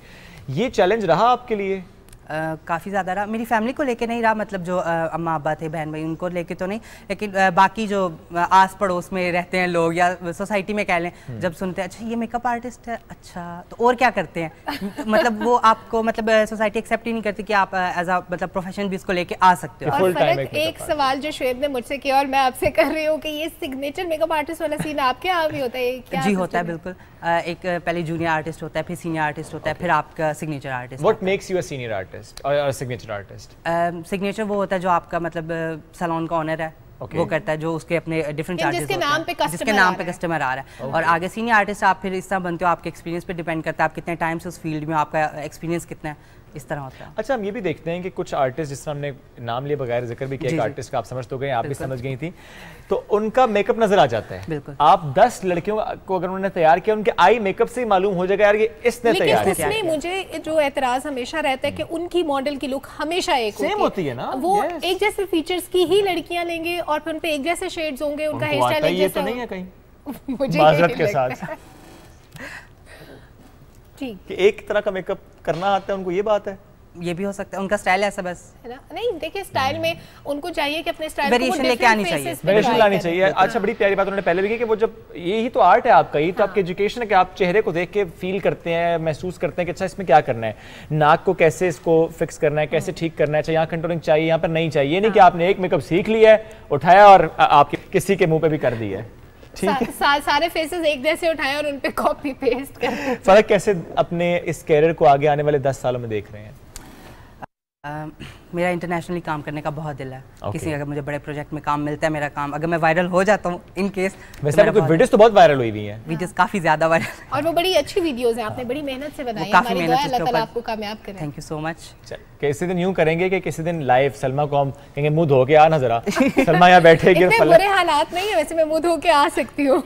ये चैलेंज रहा आपके लिए? काफ़ी ज़्यादा रहा। मेरी फैमिली को लेके नहीं रहा, मतलब जो अम्मा अब्बा थे, बहन भाई, उनको लेके तो नहीं, लेकिन बाकी जो आस पड़ोस में रहते हैं लोग या सोसाइटी में कह लें, जब सुनते हैं अच्छा ये मेकअप आर्टिस्ट है, अच्छा तो और क्या करते हैं मतलब वो आपको मतलब सोसाइटी एक्सेप्ट ही नहीं करती कि आप एज अ मतलब प्रोफेशन भी इसको लेके आ सकते हो। और फलक, एक सवाल जो श्वेत ने मुझसे किया और मैं आपसे कर रही हूँ कि ये सिग्नेचर मेकअप आर्टिस्ट वाला सीन आपके यहाँ भी होता है? जी होता है, बिल्कुल। एक पहले जूनियर आर्टिस्ट होता है, फिर सीनियर आर्टिस्ट होता है, फिर आपका signature artist. What makes you a senior artist और सिग्नेचर आर्टिस्ट? सिग्नेचर वो होता है जो आपका मतलब सैलून का ओनर है, वो करता है, जो उसके अपने डिफरेंट चार्जेस जिसके नाम पे कस्टमर आ रहा है। और आगे सीनियर आर्टिस्ट आप फिर इस तरह बनते हो, आपके एक्सपीरियंस पे डिपेंड करता है, आप कितने टाइम से उस फील्ड में, आपका एक्सपीरियंस कितना है, इस तरह होता है। अच्छा, हम ये भी देखते हैं कि कुछ आर्टिस्ट, जिस तरह हमने नाम लिए बगैर जिक्र भी किया, आर्टिस्ट का आप समझ तो गए, आप भी समझ गई थी, तो उनका मेकअप नजर आ जाता है। बिल्कुल। आप 10 लड़कियों को अगर उन्होंने तैयार किया, उनके आई मेकअप से ही मालूम हो जाएगा यार ये इसने तैयार किया। लेकिन मुझे जो एतराज हमेशा रहता है कि उनकी मॉडल की लुक हमेशा एक सेम होती है ना, वो एक जैसे फीचर्स की ही लड़कियां लेंगे और फिर उन पे एक जैसे शेड्स होंगे, उनका हेयर स्टाइल एक जैसा नहीं है कहीं मुझे माजरत के साथ ठीक कि एक तरह का मेकअप करना आता है उनको, ये बात है। ये भी हो सकता है, उनका स्टाइल ऐसा बस है ना। नहीं देखिए, स्टाइल में उनको चाहिए कि अपने स्टाइल वेरिएशन लेके आनी चाहिए, वेरिएशन लानी चाहिए। अच्छा, बड़ी प्यारी बात उन्होंने पहले भी की कि वो जब यही तो आर्ट है आपका, यही तो आपकी एजुकेशन है कि आप चेहरे को देख के फील करते हैं, महसूस करते हैं कि अच्छा इसमें क्या करना है, नाक को कैसे इसको फिक्स करना है, कैसे ठीक करना है, अच्छा यहाँ कंटूरिंग चाहिए, यहाँ पर नहीं चाहिए। नहीं कि आपने एक मेकअप सीख लिया है, उठाया और आपके किसी के मुंह पे भी कर दिया है, ठीक है, सारे फेसेस एक जैसे उठाए और उन पे कॉपी पेस्ट कर। फर्क कैसे अपने इस कैरियर को आगे आने वाले 10 सालों में देख रहे हैं? मेरा इंटरनेशनली काम करने का बहुत दिल है। किसी अगर मुझे बड़े प्रोजेक्ट में काम मिलता है, मेरा काम अगर मैं वायरल हो जाता हूँ इन केस, वैसे आपकी वीडियोस तो बहुत वायरल हुई हैं। वीडियोस काफी ज्यादा वायरल, और वो बड़ी अच्छी वीडियोस हैं, आपने बड़ी मेहनत से बनाई है, हमारी दुआ है अल्लाह ताला आपको कामयाब करे। Thank you so much. किसी दिन यूं करेंगे कि किसी दिन लाइव सलमा को हम कहेंगे मुंह धो के आ ना जरा, सलमा यहाँ बैठेगी। इतने बुरे हालात नहीं है वैसे, मैं मुंह धो के आ सकती हूँ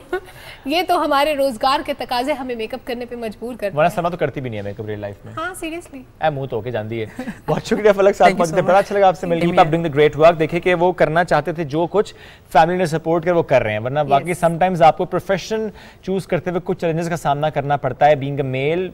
ये तो हमारे रोजगार के तकाजे हमें मेकअप करने पे मजबूर करते हैं, वरना सलमा तो करती भी नहीं है मेकअप रियल लाइफ में। हाँ सीरियसली, मुंह धो के जानती है। बहुत शुक्रिया फलक साहब, बड़ा अच्छा लगा आपसे मिलकर। आप डूइंग द ग्रेट वर्क। देखिए कि वो करना चाहते थे जो कुछ फैमिली ने सपोर्ट कर वो कर रहे हैं, वरना बाकी समटाइम्स आपको प्रोफेशन चूज करते हुए कुछ चैलेंजेस का सामना करना पड़ता है। बीइंग अ मेल,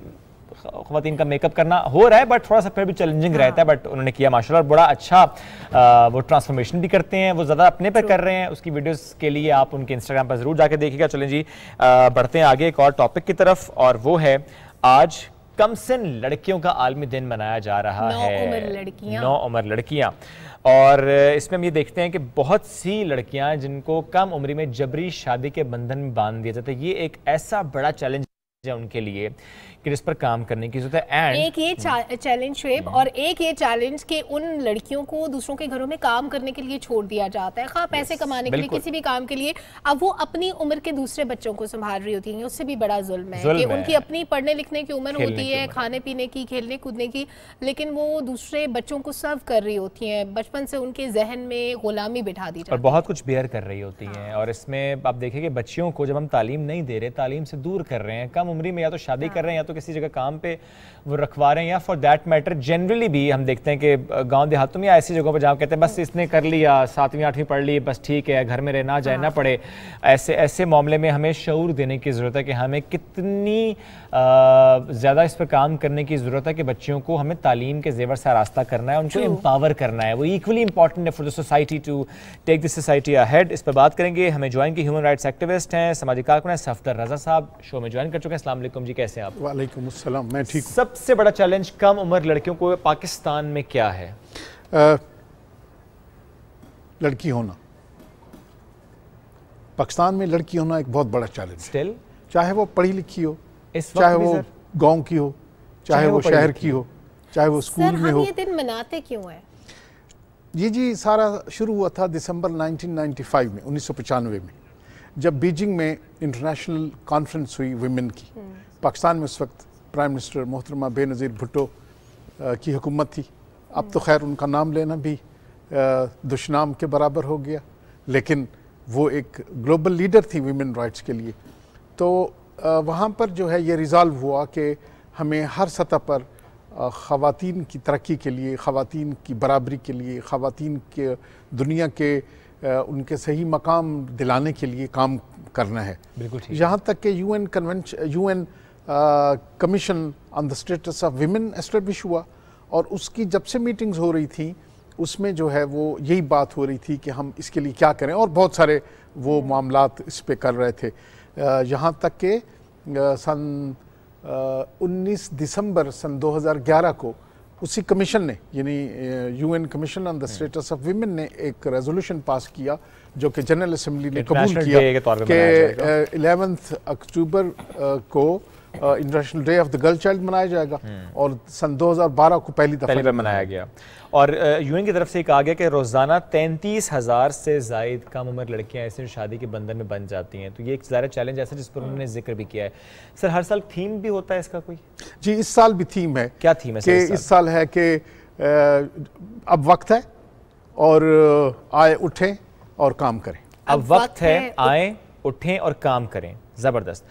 ख़वातीन का मेकअप करना हो रहा है बट थोड़ा सा फिर भी चैलेंजिंग रहता है, बट उन्होंने किया माशाल्लाह, और बड़ा अच्छा वो ट्रांसफॉर्मेशन भी करते हैं, वो ज़्यादा अपने पर कर रहे हैं। उसकी वीडियोस के लिए आप उनके इंस्टाग्राम पर ज़रूर जाके देखिएगा। चलें जी, बढ़ते हैं आगे एक और टॉपिक की तरफ, और वो है आज कमसिन लड़कियों का आलमी दिन मनाया जा रहा है, 9 उम्र लड़कियाँ। और इसमें हम ये देखते हैं कि बहुत सी लड़कियां जिनको कम उम्र में जबरी शादी के बंधन में बांध दिया जाता है, ये एक ऐसा बड़ा चैलेंज है उनके लिए कि जिस पर काम करने की जरूरत है। एंड एक ये चैलेंज शुएब, और एक ये चैलेंज कि उन लड़कियों को दूसरों के घरों में काम करने के लिए छोड़ दिया जाता है, खा पैसे कमाने के लिए, किसी भी काम के लिए। अब वो अपनी उम्र के दूसरे बच्चों को संभाल रही होती हैं, उससे भी बड़ा जुल्म है कि उनकी अपनी पढ़ने लिखने की उम्र होती है, खाने पीने की, खेलने कूदने की, लेकिन वो दूसरे बच्चों को सर्व कर रही होती हैं। बचपन से उनके जहन में गुलामी बिठा दी जाती है और बहुत कुछ बेयर कर रही होती हैं। और इसमें आप देखिए कि बच्चियों को जब हम तालीम नहीं दे रहे, तालीम से दूर कर रहे हैं, कम उम्री में या तो शादी कर रहे हैं या तो किसी जगह काम पे वो रखवा रहे हैं, या फॉर दैट मैटर जनरली भी हम देखते हैं कि गांव देहातों में या ऐसी जगहों पर जहाँ कहते हैं बस इसने कर लिया, 7वीं 8वीं पढ़ ली, बस ठीक है, घर में रहना जाए ना पड़े। ऐसे मामले में हमें शऊर देने की ज़रूरत है कि हमें कितनी ज़्यादा इस पर काम करने की ज़रूरत है कि बच्चियों को हमें तालीम के जेवर से रास्ता करना है, उनको एम्पावर करना है। वो इक्वली इंपॉर्टेंट है for the society to take this society ahead. इस पर बात करेंगे। हमें ज्वाइन की ह्यूमन राइट्स एक्टिविस्ट हैं, समाजी कारकुन हैं सफदर रजा साहब, शो में ज्वाइन कर चुके हैं। अस्सलाम वालेकुम जी, कैसे हैं आप? वालेकुम अस्सलाम, मैं ठीक हूँ। सबसे बड़ा चैलेंज कम उम्र लड़कियों को पाकिस्तान में क्या है? लड़की होना। पाकिस्तान में लड़की होना एक बहुत बड़ा चैलेंज स्टिल, चाहे वो पढ़ी लिखी हो, चाहे वो गांव की हो, चाहे वो शहर की हो, चाहे वो स्कूल में हो। ये दिन मनाते क्यों है? जी सारा शुरू हुआ था दिसंबर 1995 में, 1995 में, जब बीजिंग में इंटरनेशनल कॉन्फ्रेंस हुई विमेन की। पाकिस्तान में उस वक्त प्राइम मिनिस्टर मोहतरमा बेनज़ीर भुट्टो की हुकूमत थी। अब तो खैर उनका नाम लेना भी दुश्नाम के बराबर हो गया, लेकिन वो एक ग्लोबल लीडर थी विमेन राइट्स के लिए। तो वहाँ पर जो है ये रिज़ॉल्व हुआ कि हमें हर सतह पर ख़वातीन की तरक्की के लिए, ख़वातीन की बराबरी के लिए, ख़वातीन के दुनिया के उनके सही मकाम दिलाने के लिए काम करना है। बिल्कुल ठीक। यहाँ तक कि UN commission on the status of women establish हुआ, और उसकी जब से मीटिंग्स हो रही थी उसमें जो है वो यही बात हो रही थी कि हम इसके लिए क्या करें, और बहुत सारे वो मामलात इस पे कर रहे थे। यहाँ तक कि सन 19 दिसंबर सन 2011 को उसी कमीशन ने, यानी UN commission on the status of women ने एक रेजोल्यूशन पास किया जो कि जनरल असेंबली ने कबूल किया कि 11 अक्टूबर को international day of the girl child मनाया जाएगा, और सन 2012 को पहली दफा मनाया गया। और UN की तरफ से कहा गया कि रोज़ाना 33,000 से ज़ायद कम उम्र लड़कियां ऐसे शादी के बंधन में बन जाती हैं। तो ये एक ज़्यादा चैलेंज ऐसा जिस पर उन्होंने जिक्र भी किया है। सर, हर साल थीम भी होता है इसका कोई? जी, इस साल भी थीम है। क्या थीम है? कि इस साल है कि अब वक्त है और आए उठें और काम करें। अब वक्त है, आए उठें और काम करें। ज़बरदस्त।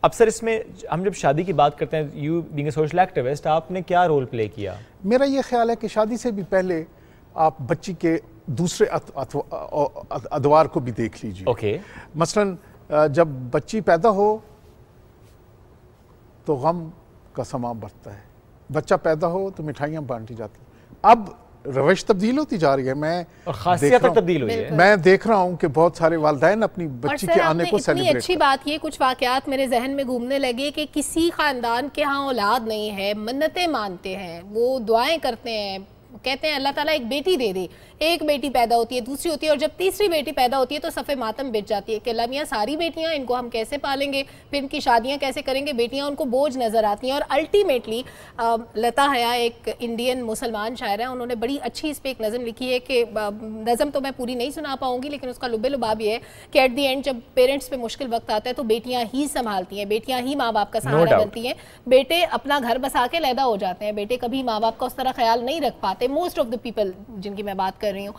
अब सर, इसमें हम जब शादी की बात करते हैं, you being a social activist, आपने क्या रोल प्ले किया? मेरा ये ख्याल है कि शादी से भी पहले आप बच्ची के दूसरे अदवार को भी देख लीजिए। ओके। मसलन जब बच्ची पैदा हो तो गम का समा बढ़ता है, बच्चा पैदा हो तो मिठाइयाँ बांटी जाती हैं। अब रवैश तब्दील होती जा रही है। और खासियत तब्दील हुई है। मैं देख रहा हूँ कि बहुत सारे वालिदैन अपनी बच्ची के आने को सेलिब्रेट। अच्छी बात ये, कुछ वाकयात मेरे जहन में घूमने लगे कि किसी खानदान के यहाँ औलाद नहीं है, मन्नतें मानते हैं, वो दुआएं करते हैं, कहते हैं अल्लाह ताला एक बेटी दे दे। एक बेटी पैदा होती है, दूसरी होती है, और जब तीसरी बेटी पैदा होती है तो सफ़े मातम बिछ जाती है कि अल्लाह मियाँ सारी बेटियां, इनको हम कैसे पालेंगे, फिर इनकी शादियां कैसे करेंगे। बेटियां उनको बोझ नज़र आती हैं। और अल्टीमेटली लता हया एक इंडियन मुसलमान शायर है, उन्होंने बड़ी अच्छी इस पर एक नज़म लिखी है कि नज़म तो मैं पूरी नहीं सुना पाऊंगी, लेकिन उसका लुबे लुबाब ये है कि एट दी एंड जब पेरेंट्स पे मुश्किल वक्त आता है तो बेटियाँ ही संभालती हैं, बेटियाँ ही माँ बाप का सहारा बनती हैं। बेटे अपना घर बसा के लैदा हो जाते हैं, बेटे कभी माँ बाप का उस तरह ख्याल नहीं रख पाते, मोस्ट ऑफ द पीपल जिनकी मैं बात कर रही हूँ।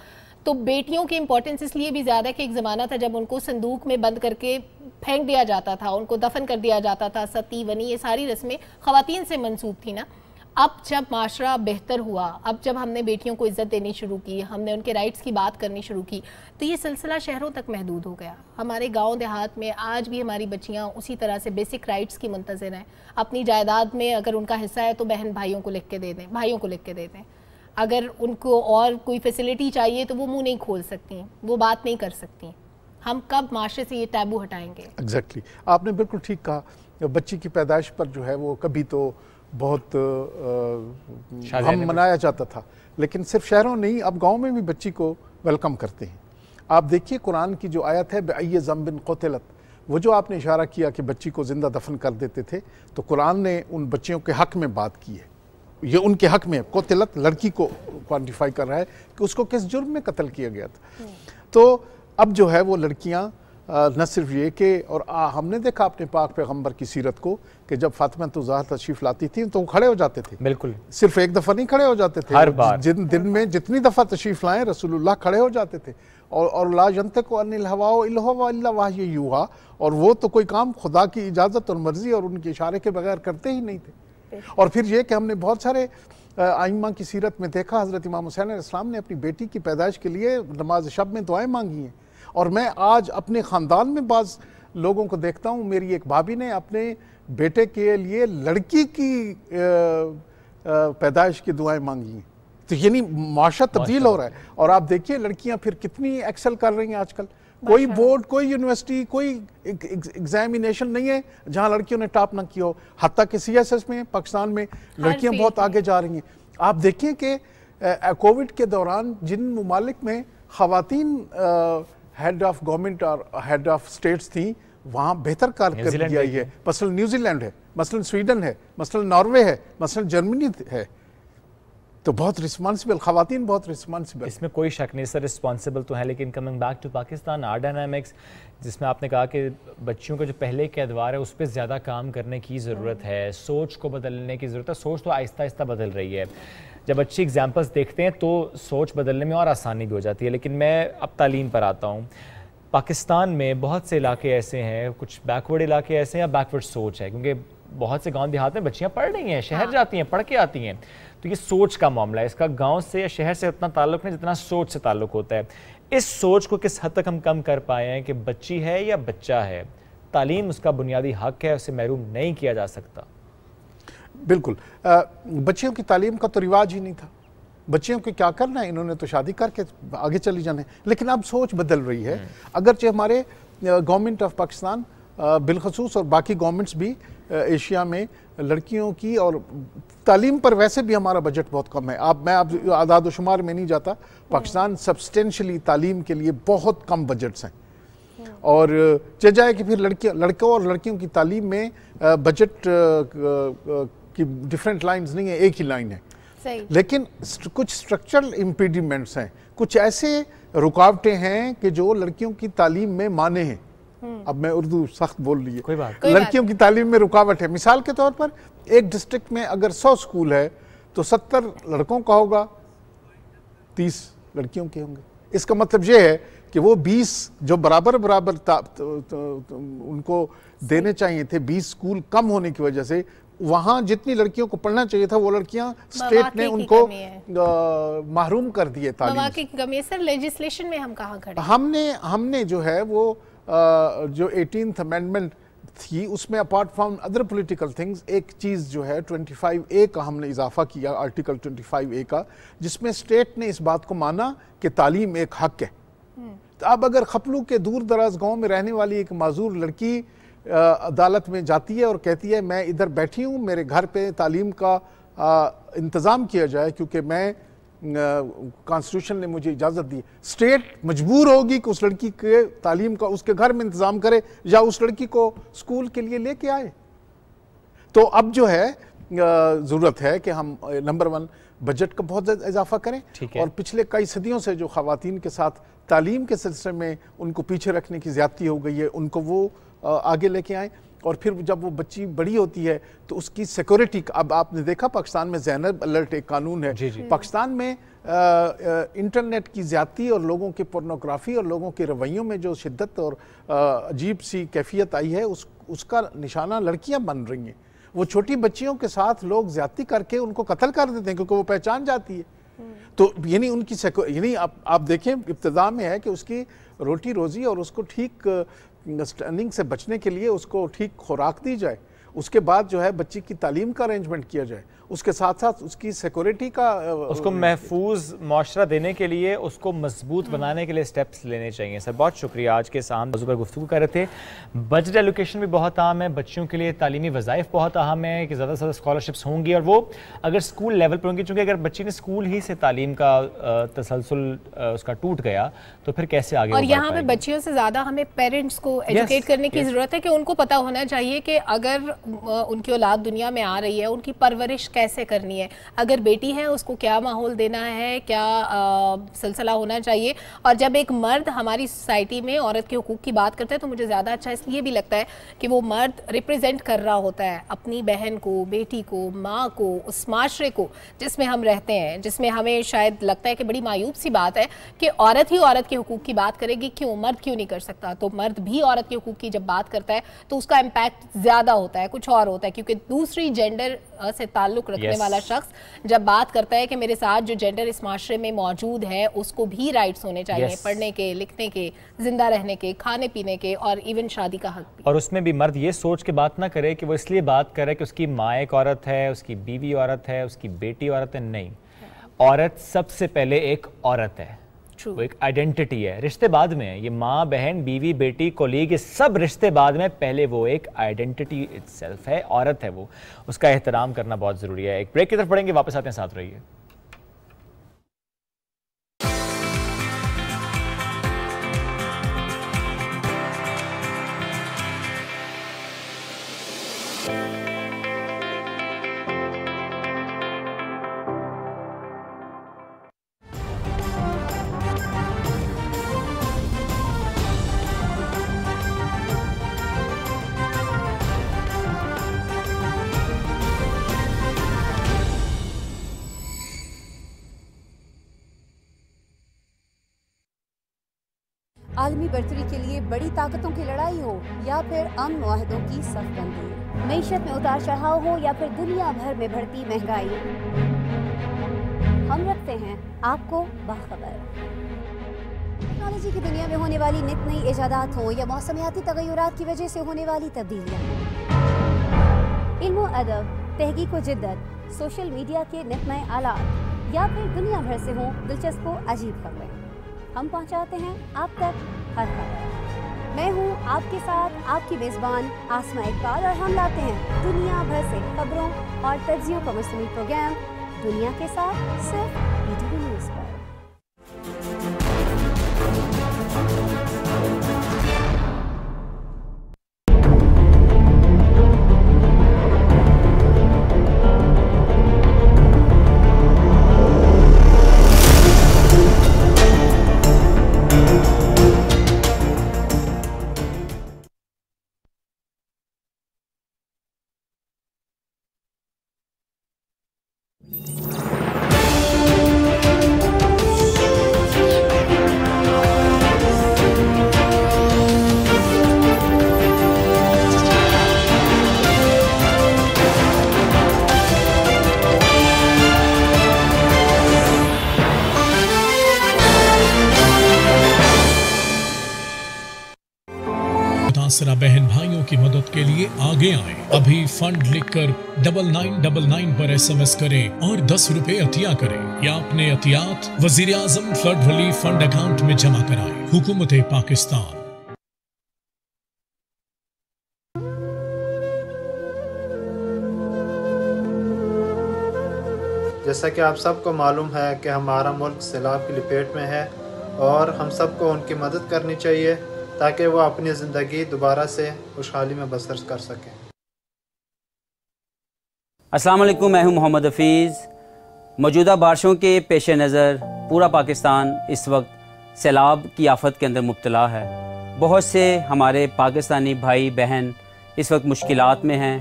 तो बेटियों की इंपॉर्टेंस इसलिए भी ज़्यादा है कि एक ज़माना था जब उनको संदूक में बंद करके फेंक दिया जाता था, उनको दफन कर दिया जाता था, सती बनी, ये सारी रस्में ख़वातीन से मंसूब थी ना। अब जब माशरा बेहतर हुआ, अब जब हमने बेटियों को इज़्ज़त देनी शुरू की, हमने उनके राइट्स की बात करनी शुरू की, तो ये सिलसिला शहरों तक महदूद हो गया। हमारे गांव देहात में आज भी हमारी बच्चियां उसी तरह से बेसिक राइट्स की मुंतज़िर हैं। अपनी जायदाद में अगर उनका हिस्सा है तो बहन भाइयों को लिख के दे दें, भाइयों को लिख के दे दें। अगर उनको और कोई फैसिलिटी चाहिए तो वो मुंह नहीं खोल सकती, वो बात नहीं कर सकती। हम कब माशरे से ये टैबू हटाएंगे? एग्जैक्टली, आपने बिल्कुल ठीक कहा। बच्ची की पैदाइश पर जो है वो कभी तो बहुत हम मनाया जाता था, लेकिन सिर्फ शहरों नहीं, अब गाँव में भी बच्ची को वेलकम करते हैं। आप देखिए कुरान की जो आयत है, बेअय्य ज़ंबिन क़ुतिलत, वो जो आपने इशारा किया कि बच्ची को जिंदा दफन कर देते थे, तो कुरान ने उन बच्चियों के हक में बात की है, ये उनके हक में कोतिलत लड़की को क्वान्टिफाई कर रहा है कि उसको किस जुर्म में कत्ल किया गया था। तो अब जो है वो लड़कियां न सिर्फ ये कि, और हमने देखा अपने पाक पैगंबर की सीरत को कि जब फातिमा तो ज़हरा तशरीफ लाती थी तो वो खड़े हो जाते थे, बिल्कुल सिर्फ एक दफ़ा नहीं खड़े हो जाते थे, हर बार जिन दिन में जितनी दफ़ा तशरीफ लाएं रसूलुल्लाह खड़े हो जाते थे। और ला यंतिकु अनिल हवा इन हुवा इल्ला वही यूहा, और वो तो कोई काम खुदा की इजाज़त और मर्ज़ी और उनके इशारे के बगैर करते ही नहीं थे। और फिर ये कि हमने बहुत सारे आइम्मा की सीरत में देखा, हज़रत इमाम हुसैन अलैहिस्सलाम ने अपनी बेटी की पैदाइश के लिए नमाज शब में दुआएं मांगी हैं। और मैं आज अपने ख़ानदान में बाज़ लोगों को देखता हूँ, मेरी एक भाभी ने अपने बेटे के लिए लड़की की पैदाइश की दुआएं मांगी हैं। तो यानी माशा तब्दील हो रहा है। और आप देखिए लड़कियां फिर कितनी एक्सेल कर रही हैं आजकल। कोई बोर्ड, कोई यूनिवर्सिटी, कोई एग्जामिनेशन नहीं है जहां लड़कियों ने टॉप ना किया हो। हत्ता कि CSS में पाकिस्तान में लड़कियां बहुत आगे जा रही हैं। आप देखें कि कोविड के दौरान जिन ममालिक में ख़वातीन हेड ऑफ गवर्नमेंट और हेड ऑफ स्टेट्स थी, वहाँ बेहतर कारकर्दगी है। मसलन न्यूजीलैंड है, मसलन स्वीडन है, मसलन नॉर्वे है, मसलन जर्मनी है। तो बहुत रिस्पॉन्सिबल ख़वातीन, बहुत रिस्पॉन्सिबल, इसमें कोई शक नहीं सर, रिस्पॉन्सिबल तो है। लेकिन coming back to Pakistan, our dynamics, जिसमें आपने कहा कि बच्चियों का जो पहले के अदवार है उस पर ज़्यादा काम करने की ज़रूरत है, सोच को बदलने की ज़रूरत है। सोच तो आहिस्ता आहिस्ता बदल रही है, जब अच्छी एग्जाम्पल्स देखते हैं तो सोच बदलने में और आसानी भी हो जाती है। लेकिन मैं अब तालीम पर आता हूँ। पाकिस्तान में बहुत से इलाके ऐसे हैं, कुछ बैकवर्ड इलाके ऐसे हैं या बैकवर्ड सोच है, क्योंकि बहुत से गांव देहात में बच्चियां पढ़ रही हैं, शहर जाती हैं, पढ़ के आती हैं। तो ये सोच का मामला है, इसका गांव से या शहर से उतना ताल्लुक नहीं जितना सोच से ताल्लुक होता है। इस सोच को किस हद तक हम कम कर पाए हैं कि बच्ची है या बच्चा है, तालीम उसका बुनियादी हक है, उसे महरूम नहीं किया जा सकता। बिल्कुल, बच्चियों की तालीम का तो रिवाज ही नहीं था। बच्चियों को क्या करना है, इन्होंने तो शादी करके आगे चली जाना है। लेकिन अब सोच बदल रही है। अगरचे हमारे गवर्नमेंट ऑफ पाकिस्तान बिलखसूस और बाकी गवर्नमेंट्स भी एशिया में लड़कियों की और तालीम पर वैसे भी हमारा बजट बहुत कम है। मैं अब आदाद शुमार में नहीं जाता, पाकिस्तान सब्सटेंशली तालीम के लिए बहुत कम बजट्स हैं। और चल जाए कि फिर लड़कों और लड़कियों की तालीम में बजट की डिफरेंट लाइंस नहीं है, एक ही लाइन है। लेकिन कुछ स्ट्रक्चरल इम्पीडिमेंट्स हैं, कुछ ऐसे रुकावटें हैं कि जो लड़कियों की तालीम में माने हैं। अब मैं उर्दू सख्त बोल रही है, कोई बात। लड़कियों की तालीम में रुकावट है। मिसाल के तौर पर एक डिस्ट्रिक्ट में अगर 100 स्कूल है तो 70 लड़कों का होगा, 30 लड़कियों के होंगे। इसका मतलब ये है कि वो 20 जो बराबर उनको देने चाहिए थे, 20 स्कूल कम होने की वजह से वहां जितनी लड़कियों को पढ़ना चाहिए था वो लड़कियां स्टेट ने उनको महरूम कर दिए तालीम की कमी है। सर लेजिस्लेशन में हम कहाँ खड़े? हमने जो है वो जो 18th अमेंडमेंट थी उसमें apart from other political things एक चीज़ जो है 25A का हमने इजाफा किया, आर्टिकल 25A का, जिसमें स्टेट ने इस बात को माना कि तालीम एक हक है। तो अब अगर खपलू के दूर दराज गाँव में रहने वाली एक माजूर लड़की अदालत में जाती है और कहती है मैं इधर बैठी हूँ, मेरे घर पे तालीम का इंतज़ाम किया जाए क्योंकि मैं कॉन्स्टिट्यूशन ने मुझे इजाज़त दी, स्टेट मजबूर होगी कि उस लड़की के तालीम का उसके घर में इंतज़ाम करे या उस लड़की को स्कूल के लिए लेके आए। तो अब जो है ज़रूरत है कि हम नंबर 1 बजट का बहुत ज़्यादा इजाफा करें और पिछले कई सदियों से जो ख़वातीन के साथ तालीम के सिलसिले में उनको पीछे रखने की ज़्यादती हो गई है, उनको वो आगे लेके आएँ। और फिर जब वो बच्ची बड़ी होती है तो उसकी सिक्योरिटी, अब आपने देखा पाकिस्तान में ज़ैनब अलर्ट एक कानून है। पाकिस्तान में इंटरनेट की ज़्यादती और लोगों की पोर्नोग्राफी और लोगों के रवैयों में जो शिद्दत और अजीब सी कैफियत आई है उसका निशाना लड़कियां बन रही हैं। वो छोटी बच्चियों के साथ लोग ज़्यादती करके उनको कत्ल कर देते हैं क्योंकि वो पहचान जाती है। तो यानी उनकी यानी आप देखें इब्तिदा में है कि उसकी रोटी रोज़ी और उसको ठीक स्टनिंग से बचने के लिए उसको ठीक खुराक दी जाए, उसके बाद जो है बच्ची की तालीम का अरेंजमेंट किया जाए उसके साथ साथ उसकी सिक्योरिटी का उसको महफूज माशरा देने के लिए, उसको मजबूत बनाने के लिए स्टेप्स लेने चाहिए। सर बहुत शुक्रिया। आज के साम मौजू पर गुफ्तगू कर रहे थे। बजट एलोकेशन भी बहुत अहम है, बच्चों के लिए तालीमी वज़ाइफ बहुत अहम है कि ज़्यादा से ज़्यादा स्कॉलरशिप्स होंगी और वो अगर स्कूल लेवल पर होंगी, चूँकि अगर बच्ची ने स्कूल ही से तालीम का तसलसल उसका टूट गया तो फिर कैसे आगे। और यहाँ पे बच्चियों से ज़्यादा हमें पेरेंट्स को एजुकेट करने की ज़रूरत है कि उनको पता होना चाहिए कि अगर उनकी औलाद दुनिया में आ रही है उनकी परवरिश कैसे करनी है, अगर बेटी है उसको क्या माहौल देना है, क्या सिलसिला होना चाहिए। और जब एक मर्द हमारी सोसाइटी में औरत के हुकूक की बात करता है तो मुझे ज़्यादा अच्छा इसलिए भी लगता है कि वो मर्द रिप्रेजेंट कर रहा होता है अपनी बहन को, बेटी को, माँ को, उस माशरे को जिसमें हम रहते हैं, जिसमें हमें शायद लगता है कि बड़ी मायूब सी बात है कि औरत ही औरत के हुकूक की बात करेगी, क्यों मर्द क्यों नहीं कर सकता। तो मर्द भी औरत के हुकूक की जब बात करता है तो उसका इम्पैक्ट ज़्यादा होता है, कुछ और होता है, क्योंकि दूसरी जेंडर से ताल्लुक़ रखने वाला शख्स जब बात करता है कि मेरे साथ जो जेंडर इस माशरे में मौजूद है उसको भी राइट्स होने चाहिए, पढ़ने के, लिखने के, जिंदा रहने के, खाने पीने के और इवन शादी का हक भी। और उसमें भी मर्द ये सोच के बात ना करे कि वो इसलिए बात करे कि उसकी माँ एक औरत है, उसकी बीवी औरत है, उसकी बेटी औरत है। नहीं, औरत सबसे पहले एक औरत है, वो एक आइडेंटिटी है। रिश्ते बाद में है, ये माँ, बहन, बीवी, बेटी, कोलीग, ये सब रिश्ते बाद में, पहले वो एक आइडेंटिटी इटसेल्फ है, औरत है वो, उसका एहतराम करना बहुत ज़रूरी है। एक ब्रेक की तरफ पढ़ेंगे, वापस आते हैं, साथ रहिए। आलमी बरतरी के लिए बड़ी ताकतों की लड़ाई हो या फिर अमन मुआहदों की सफबंदी, मईशत में उतार चढ़ाव हो या फिर दुनिया भर में बढ़ती महंगाई, हम रखते हैं आपको बाखबर। टेक्नोलॉजी की दुनिया में होने वाली नित नई इजादात हो या मौसमियाती तगय्युरात की वजह से होने वाली तब्दीलियाँ, इल्म अदब, तहकीक व जिद्दत, सोशल मीडिया के नित नए आलात या फिर दुनिया भर से हों दिलचस्प व अजीब खबरें, हम पहुंचाते हैं आप तक हर खबर। मैं हूं आपके साथ आपकी मेज़बान आसमा इकबाल और हम लाते हैं दुनिया भर से खबरों और तज्जियों का मुश्तमिल प्रोग्राम दुनिया के साथ सिर्फ BTV न्यूज़ पर। मुतासरा बहन भाइयों की मदद के लिए आगे आए। अभी फंड लिखकर 9999 पर SMS करें और 10 रुपए अतिया करें या अपने अतियात वजीर आजम फ्लड रिलीफ फंड अकाउंट में जमा कराएं। हुकूमत पाकिस्तान। जैसा कि आप सबको मालूम है कि हमारा मुल्क सैलाब की लपेट में है और हम सबको उनकी मदद करनी चाहिए ताकि वो अपनी ज़िंदगी दोबारा से खुशहाली में बसर कर सकें। अस्सलाम वालेकुम, मैं हूं मोहम्मद हफीज़। मौजूदा बारिशों के पेश नज़र पूरा पाकिस्तान इस वक्त सैलाब की आफत के अंदर मुब्तला है। बहुत से हमारे पाकिस्तानी भाई बहन इस वक्त मुश्किलात में हैं।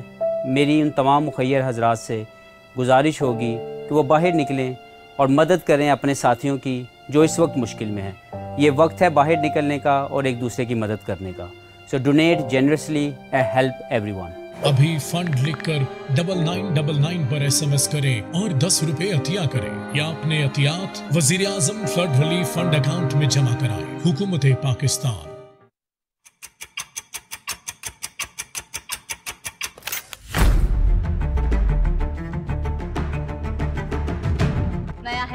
मेरी उन तमाम मुखय्यर हजरात से गुजारिश होगी कि वो बाहर निकलें और मदद करें अपने साथियों की जो इस वक्त मुश्किल में हैं। ये वक्त है बाहर निकलने का और एक दूसरे की मदद करने का। So donate generously and help everyone. अभी फंड लिखकर 9999 पर SMS करें और 10 रुपए अतिया करें या अपने अतियात वजीर आजम फ्लड रिलीफ फंड अकाउंट में जमा कराएं। हुकूमत पाकिस्तान।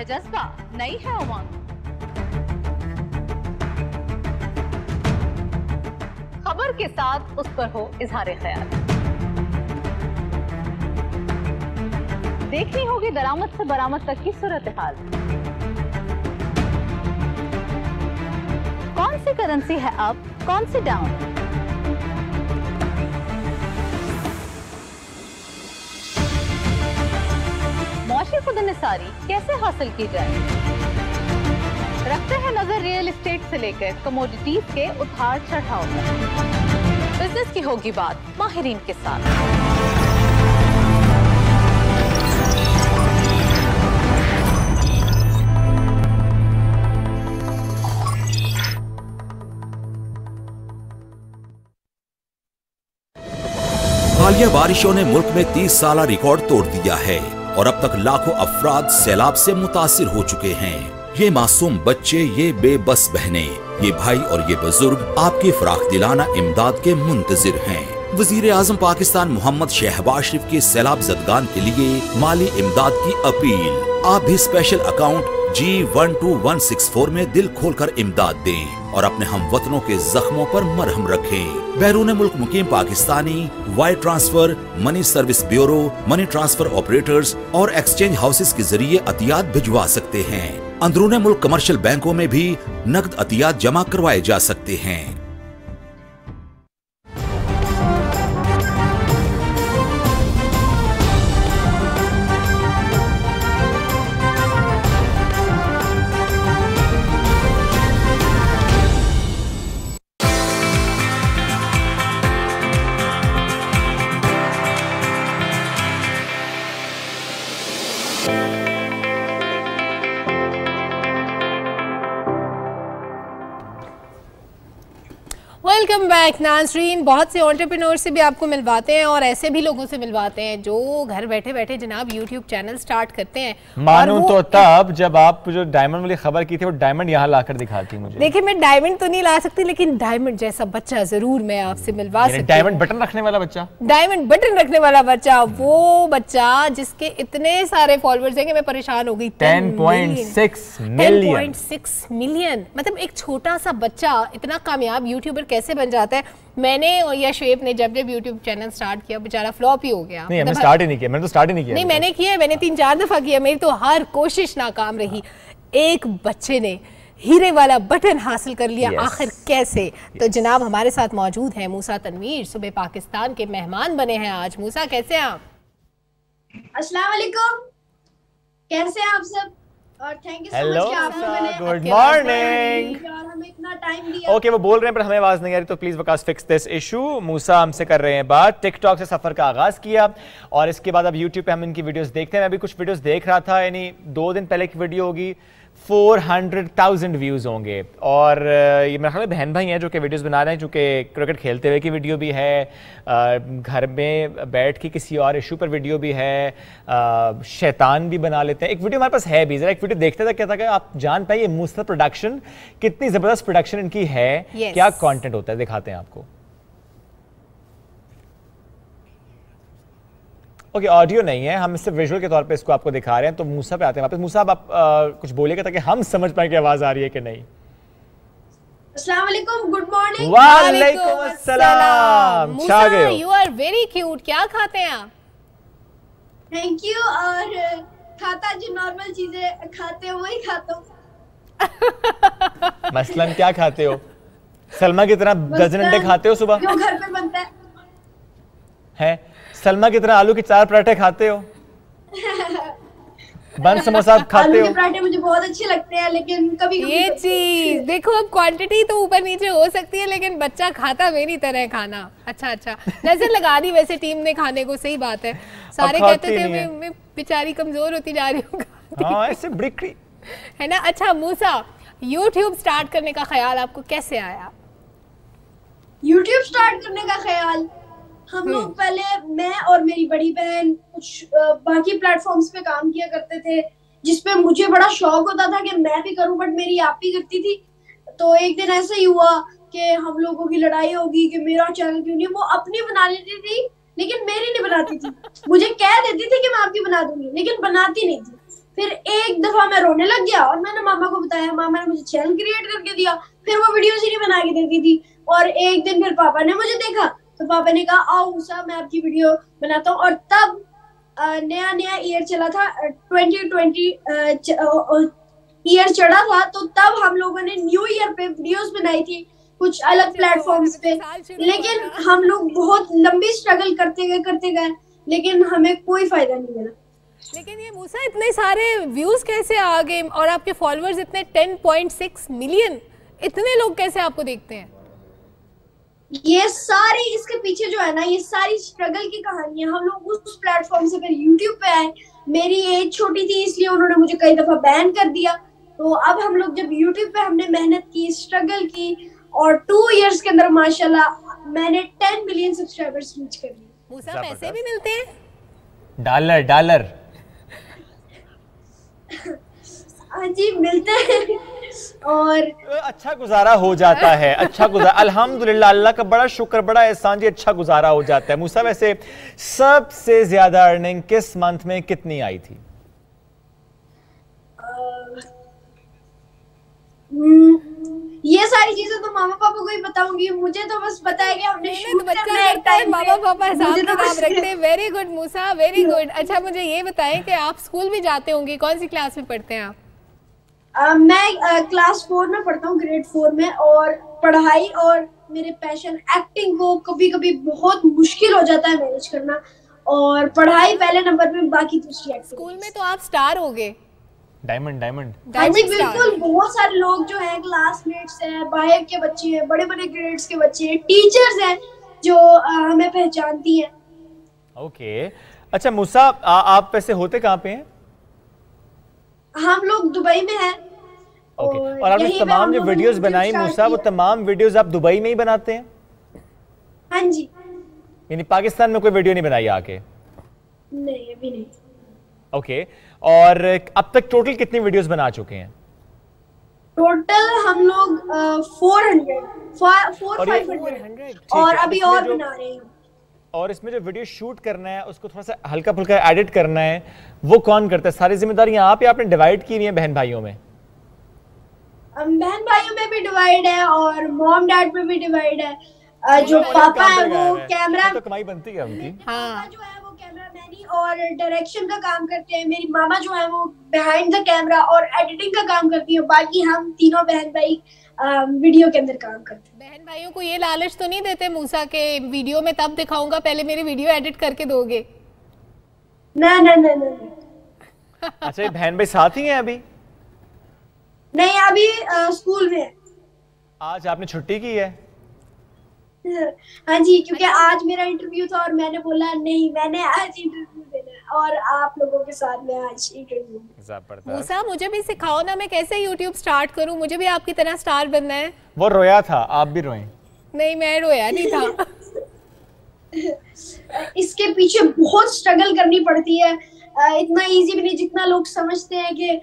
है जज्बा, नई है उमंग। खबर के साथ उस पर हो इजहार ख्याल। देखनी होगी दरामद से बरामद तक की सूरत हाल। कौन सी करेंसी है अप, कौन सी डाउन? मौशी खुदनिसारी कैसे हासिल की जाए? रखते हैं नजर रियल एस्टेट से लेकर कमोडिटीज के उतार चढ़ाव तक। बिजनेस की होगी बात माहिरीन के साथ। हालिया बारिशों ने मुल्क में 30 साला रिकॉर्ड तोड़ दिया है और अब तक लाखों अफराद सैलाब से मुतासिर हो चुके हैं। ये मासूम बच्चे, ये बेबस बहनें, ये भाई और ये बुजुर्ग आपकी फराख दिलाना इमदाद के मुंतजिर हैं। वजीर आजम पाकिस्तान मोहम्मद शहबाज शरीफ के सैलाब ज़दगान के लिए माली इमदाद की अपील। आप भी स्पेशल अकाउंट G12164 में दिल खोलकर इमदाद दें और अपने हमवतनों के जख्मों पर मरहम रखें। बैरून मुल्क मुकीम Pakistani wire transfer, money service bureau, money transfer operators और एक्सचेंज हाउसेस के जरिए अतियात भिजवा सकते हैं। अंदरूनी मुल्क कमर्शियल बैंकों में भी नकद अतियात जमा करवाए जा सकते हैं। वेलकम बैक नाज़रीन। बहुत से एंटरप्रेन्योर से भी आपको मिलवाते हैं और ऐसे भी लोगों से मिलवाते हैं जो घर बैठे बैठे जनाब यूट्यूब चैनल स्टार्ट करते हैं। मानू तो तब जब आप जो डायमंड वाली खबर की थी वो डायमंड यहाँ लाकर दिखाती मुझे। देखिए मैं डायमंड तो नहीं ला सकती लेकिन डायमंड जैसा बच्चा जरूर मैं आपसे मिलवा सकती हूँ। डायमंड बटन रखने वाला बच्चा, डायमंड बटन रखने वाला बच्चा, वो बच्चा जिसके इतने सारे फॉलोअर्स हैं कि मैं परेशान हो गई। 10.6 मिलियन। मतलब एक छोटा सा बच्चा इतना कामयाब यूट्यूबर कैसे बन जाता है। मैंने और या शुएब ने जब यूट्यूब चैनल स्टार्ट किया बेचारा फ्लॉप ही हो गया। नहीं हमने स्टार्ट ही नहीं किया, मैंने तो स्टार्ट ही नहीं किया। नहीं मैंने किया, मैंने 3-4 दफा किया, मेरी तो हर कोशिश नाकाम रही। एक बच्चे ने हीरे वाला बटन हासिल कर लिया। आखिर कैसे? तो जनाब हमारे साथ मौजूद हैं मूसा तनवीर, सुबह पाकिस्तान के मेहमान बने हैं आज। मूसा कैसे हैं आप? अस्सलाम वालेकुम, कैसे हैं आप सब? और थैंक यू सो मच कि आपने मैंने गुड मॉर्निंग और हमें इतना टाइम दिया। ओके वो बोल रहे हैं पर हमें आवाज नहीं आ रही तो please Waqas fix this issue. Musa हमसे कर रहे हैं बात। टिकटॉक से सफर का आगाज किया और इसके बाद अब यूट्यूब पे हम इनकी वीडियोस देखते हैं। मैं भी कुछ वीडियोस देख रहा था, यानी 2 दिन पहले की वीडियो होगी 400,000 व्यूज होंगे और ये मेरे ख्याल में बहन भाई हैं जो कि वीडियोस बना रहे हैं, चूँकि क्रिकेट खेलते हुए की वीडियो भी है, घर में बैठ के किसी और इशू पर वीडियो भी है, शैतान भी बना लेते हैं। एक वीडियो हमारे पास है भी, जरा एक वीडियो देखते थे, क्या था कि आप जान पाइए मूसा प्रोडक्शन कितनी जबरदस्त प्रोडक्शन इनकी है। क्या कंटेंट होता है दिखाते हैं आपको। ओके ऑडियो नहीं है, हम सिर्फ विजुअल के तौर पे इसको आपको दिखा रहे हैं। तो मूसा पे आते हैं वापस। मूसा आप कुछ बोलिएगा ताकि हम समझ पाए कि आवाज आ रही है कि नहीं। अस्सलाम वालेकुम, गुड मॉर्निंग। वालेकुम अस्सलाम। मूसा यू आर वेरी क्यूट। क्या खाते हैं आप? Thank you. और खाता जो नॉर्मल चीजें खाते हो वही खाता हूँ। मसलन क्या खाते हो? सलमा की तरह डजन अंडे खाते हो सुबह? जो घर पे बनता है। सलमा की तरह आलू के 4 पराठे खाते हो? बन समोसा खाते आलू हो? के पराठे मुझे बहुत अच्छे लगते हैं लेकिन कभी ये चीज देखो, अब क्वांटिटी तो ऊपर नीचे हो सकती है लेकिन बच्चा खाता मेरी तरह खाना। अच्छा नजर लगा दी वैसे टीम ने खाने को। सही बात है, सारे कहते थे मैं बेचारी कमजोर होती जा रही हूँ ऐसे ब्रिकरी है ना। अच्छा मूसा, यूट्यूब स्टार्ट करने का ख्याल आपको कैसे आया? यूट्यूब स्टार्ट करने का ख्याल हम लोग पहले, मैं और मेरी बड़ी बहन कुछ बाकी प्लेटफॉर्म्स पे काम किया करते थे जिसपे मुझे बड़ा शौक होता था कि मैं भी करूं, बट मेरी आप ही करती थी। तो एक दिन ऐसा ही हुआ कि हम लोगों की लड़ाई होगी कि मेरा चैनल क्यों नहीं। वो अपनी बना लेती थी लेकिन मेरी नहीं बनाती थी। मुझे कह देती थी कि मैं आपकी बना दूंगी लेकिन बनाती नहीं थी। फिर एक दफा मैं रोने लग गया और मैंने मामा को बताया, मामा ने मुझे चैनल क्रिएट करके दिया, फिर वो वीडियोस ही नहीं बना के देती थी। और एक दिन फिर पापा ने मुझे देखा तो पापा ने कहा आओ मूसा मैं आपकी वीडियो बनाता हूँ। और तब नया नया ईयर चला था, 2020 ईयर चढ़ा था, तो तब हम लोगों ने न्यू ईयर पे वीडियोस बनाई थी कुछ अलग प्लेटफॉर्म्स पे। लेकिन हम लोग बहुत लंबी स्ट्रगल करते गए लेकिन हमें कोई फायदा नहीं मिला। लेकिन ये मूसा इतने सारे व्यूज कैसे आ गए और आपके फॉलोअर्स इतने 10.6 मिलियन, इतने लोग कैसे आपको देखते हैं? ये सारी इसके पीछे जो है ना, ये सारी स्ट्रगल की कहानी है। हम लोग उस प्लेटफॉर्म से फिर यूट्यूब पे आए। मेरी एज छोटी थी इसलिए उन्होंने मुझे कई दफा बैन कर दिया। तो अब हम लोग जब यूट्यूब पे हमने मेहनत की, स्ट्रगल की और 2 इयर्स के अंदर माशाल्लाह मैंने 10 मिलियन सब्सक्राइबर्स रीच कर लिए। मूसा पैसे भी मिलते हैं? डॉलर हाँ जी मिलते हैं और अच्छा गुजारा हो जाता है। अच्छा गुजारा अल्हम्दुलिल्लाह, अल्लाह का बड़ा शुक्र, बड़ा एहसान जी, अच्छा गुजारा हो जाता है। मूसा वैसे सबसे ज्यादा अर्निंग किस मंथ में कितनी आई थी? ये सारी चीजें तो मामा पापा को ही बताऊंगी, मुझे तो बस पता है कि हमने शूट करना है एक टाइम, मामा पापा हिसाब किताब रखते हैं। वेरी गुड मूसा, वेरी गुड। अच्छा मुझे ये बताएं कि आप स्कूल भी जाते होंगे, कौन सी क्लास में पढ़ते हैं आप? मैं क्लास 4 में पढ़ता हूँ, ग्रेड 4 में। और पढ़ाई और मेरे पैशन एक्टिंग को कभी कभी बहुत मुश्किल हो जाता है मैनेज करना, और पढ़ाई पहले नंबर पे, बाकी दूसरी एक्टिंग। स्कूल में तो आप स्टार हो गए, डायमंड हाँ जी बिल्कुल। बहुत सारे लोग जो हैं, क्लासमेट्स हैं, बाहर के बच्चे हैं, बड़े बड़े ग्रेड्स के बच्चे हैं, टीचर्स हैं जो हमें पहचानती हैं। ओके अच्छा मूसा, आप वैसे होते कहाँ पे हैं? हम लोग दुबई में हैं। और आपने तमाम जो वीडियोस बनाई मूसा, वो तमाम वीडियोस आप दुबई में ही बनाते हैं? हाँ जी। यानी पाकिस्तान में कोई वीडियो नहीं बनाई आके? नहीं, अभी नहीं। ओके और अब तक टोटल कितनी वीडियोस बना चुके हैं? टोटल हम लोग 400 और अभी और बना रहे हैं। और इसमें जो वीडियो शूट करना है उसको थोड़ा सा हल्का फुल्का एडिट करना है, वो कौन करता है? सारी जिम्मेदारियां आप या आपने डिवाइड की हुई है बहन भाइयों में? बहन भाइयों में भी डिवाइड है और मॉम डैड में भी डिवाइड है। जो पापा है वो कैमरा, तो कमाई बनती है उनकी। हाँ। जो है वो कैमरामैनी और डायरेक्शन का काम करते हैं। मेरी मामा जो है वो बिहाइंड द कैमरा और एडिटिंग का काम करती है। बाकी हम तीनों बहन भाई वीडियो के अंदर काम करते हैं। बहन भाइयों को ये लालच तो नहीं देते मूसा के वीडियो में तब दिखाऊंगा, पहले मेरी वीडियो एडिट करके दोगे? ना ना ना ना। अच्छा, ये बहन भाई साथ ही हैं अभी? नहीं, अभी स्कूल में है। आज आपने छुट्टी की है? हाँ जी, क्योंकि आज मेरा इंटरव्यू था और मैंने बोला नहीं, मैंने आज इंटरव्यू देना है और आप लोगों के साथ में आज इंटरव्यू। मूसा मुझे भी सिखाओ ना, मैं कैसे यूट्यूब स्टार्ट करूं? मुझे भी आपकी तरह स्टार बनना है। वो रोया था, आप भी रोए? नहीं, मैं रोया नहीं था। इसके पीछे बहुत स्ट्रगल करनी पड़ती है। इतना इजी भी नहीं जितना लोग समझते हैं कि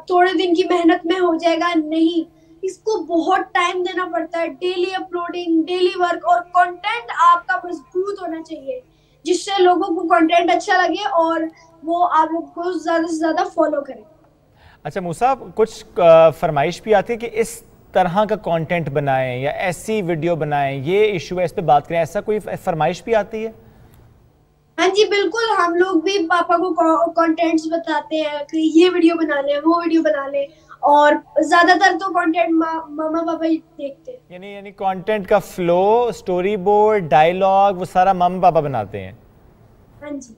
थोड़े दिन की मेहनत में हो जाएगा। नहीं, इसको बहुत टाइम देना पड़ता है। डेली अपलोडिंग, डेली वर्क और कंटेंट आपका मजबूत होना चाहिए जिससे लोगों को कंटेंट अच्छा लगे और वो आप लोग को ज्यादा से ज्यादा फॉलो करें। अच्छा मूसा, कुछ फरमाइश भी आती है कि इस तरह का कंटेंट बनाएं या ऐसी वीडियो बनाएं, ये इशू है, इस पे बात करें, ऐसा कोई फरमाइश भी आती है? हाँ जी बिल्कुल, हम लोग भी पापा को कंटेंट्स बताते हैं कि ये वीडियो बना ले, वो वीडियो बना ले, और ज्यादातर तो कंटेंट मामा पापा ही देखते हैं। यानी कंटेंट का फ्लो, स्टोरी बोर्ड, डायलॉग, वो सारा मामा पापा बनाते हैं? हाँ जी।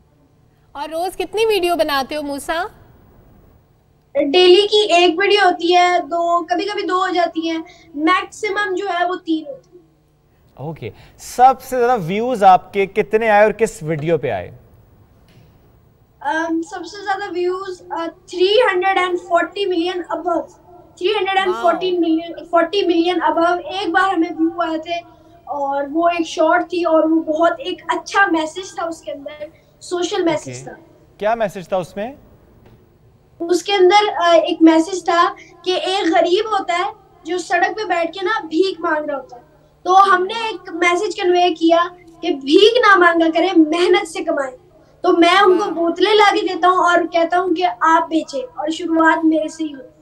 और रोज कितनी वीडियो बनाते हो मूसा? डेली की 1 वीडियो होती है, 2, कभी कभी 2 हो जाती हैं, मैक्सिमम जो है वो 3 होती है। ओके सबसे ज्यादा व्यूज आपके कितने आए और किस वीडियो पे आए? सबसे ज्यादा views 340 million above, 40 million above एक बार हमें व्यू आए थे। और वो एक शॉर्ट थी और वो बहुत एक अच्छा मैसेज था उसके अंदर, सोशल मैसेज था। क्या मैसेज था उसमें? उसके अंदर एक मैसेज था कि एक गरीब होता है जो सड़क पे बैठ के ना भीख मांग रहा होता है, तो हमने एक मैसेज कन्वे किया कि भीख ना मांगा करें, मेहनत से कमाएं। तो मैं उनको बोतलें ला के देता हूँ और कहता हूँ कि आप बेचें, और शुरुआत मेरे से ही होती है।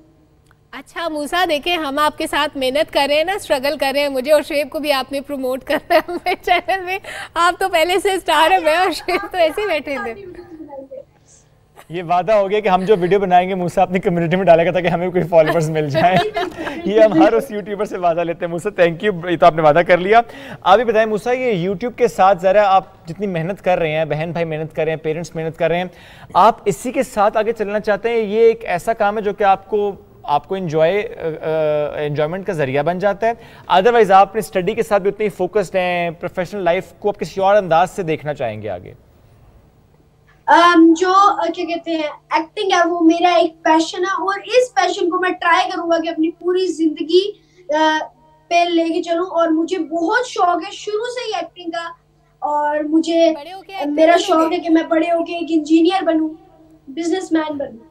अच्छा मूसा, देखें हम आपके साथ मेहनत कर रहे हैं ना, स्ट्रगल कर रहे हैं, मुझे और शेब को भी आपने प्रमोट करना है अपने चैनल में। आप तो पहले से स्टार है, मैं और शेब तो ऐसे ही बैठे थे। ये वादा हो गया कि हम जो वीडियो बनाएंगे मूसा अपनी कम्युनिटी में डालेगा ताकि हमें कोई फॉलोअर्स मिल जाए। ये हम हर उस यूट्यूबर से वादा लेते हैं। मूसा थैंक यू, ये तो आपने वादा कर लिया। आप ही बताएं मूसा, ये यूट्यूब के साथ ज़रा आप जितनी मेहनत कर रहे हैं, बहन भाई मेहनत कर रहे हैं, पेरेंट्स मेहनत कर रहे हैं, आप इसी के साथ आगे चलना चाहते हैं? ये एक ऐसा काम है जो कि आपको एंजॉयमेंट का जरिया बन जाता है? अदरवाइज आप अपनी स्टडी के साथ भी उतनी फोकस्ड हैं, प्रोफेशनल लाइफ को आप किसी और अंदाज से देखना चाहेंगे आगे? जो क्या कहते हैं, एक्टिंग है वो मेरा एक पैशन है, और इस पैशन को मैं ट्राई करूंगा कि अपनी पूरी जिंदगी पे लेके चलूं। और मुझे बहुत शौक है शुरू से ही एक्टिंग का, और मुझे मेरा शौक है कि मैं बड़े होके एक इंजीनियर बनूं, बिजनेसमैन बनूं।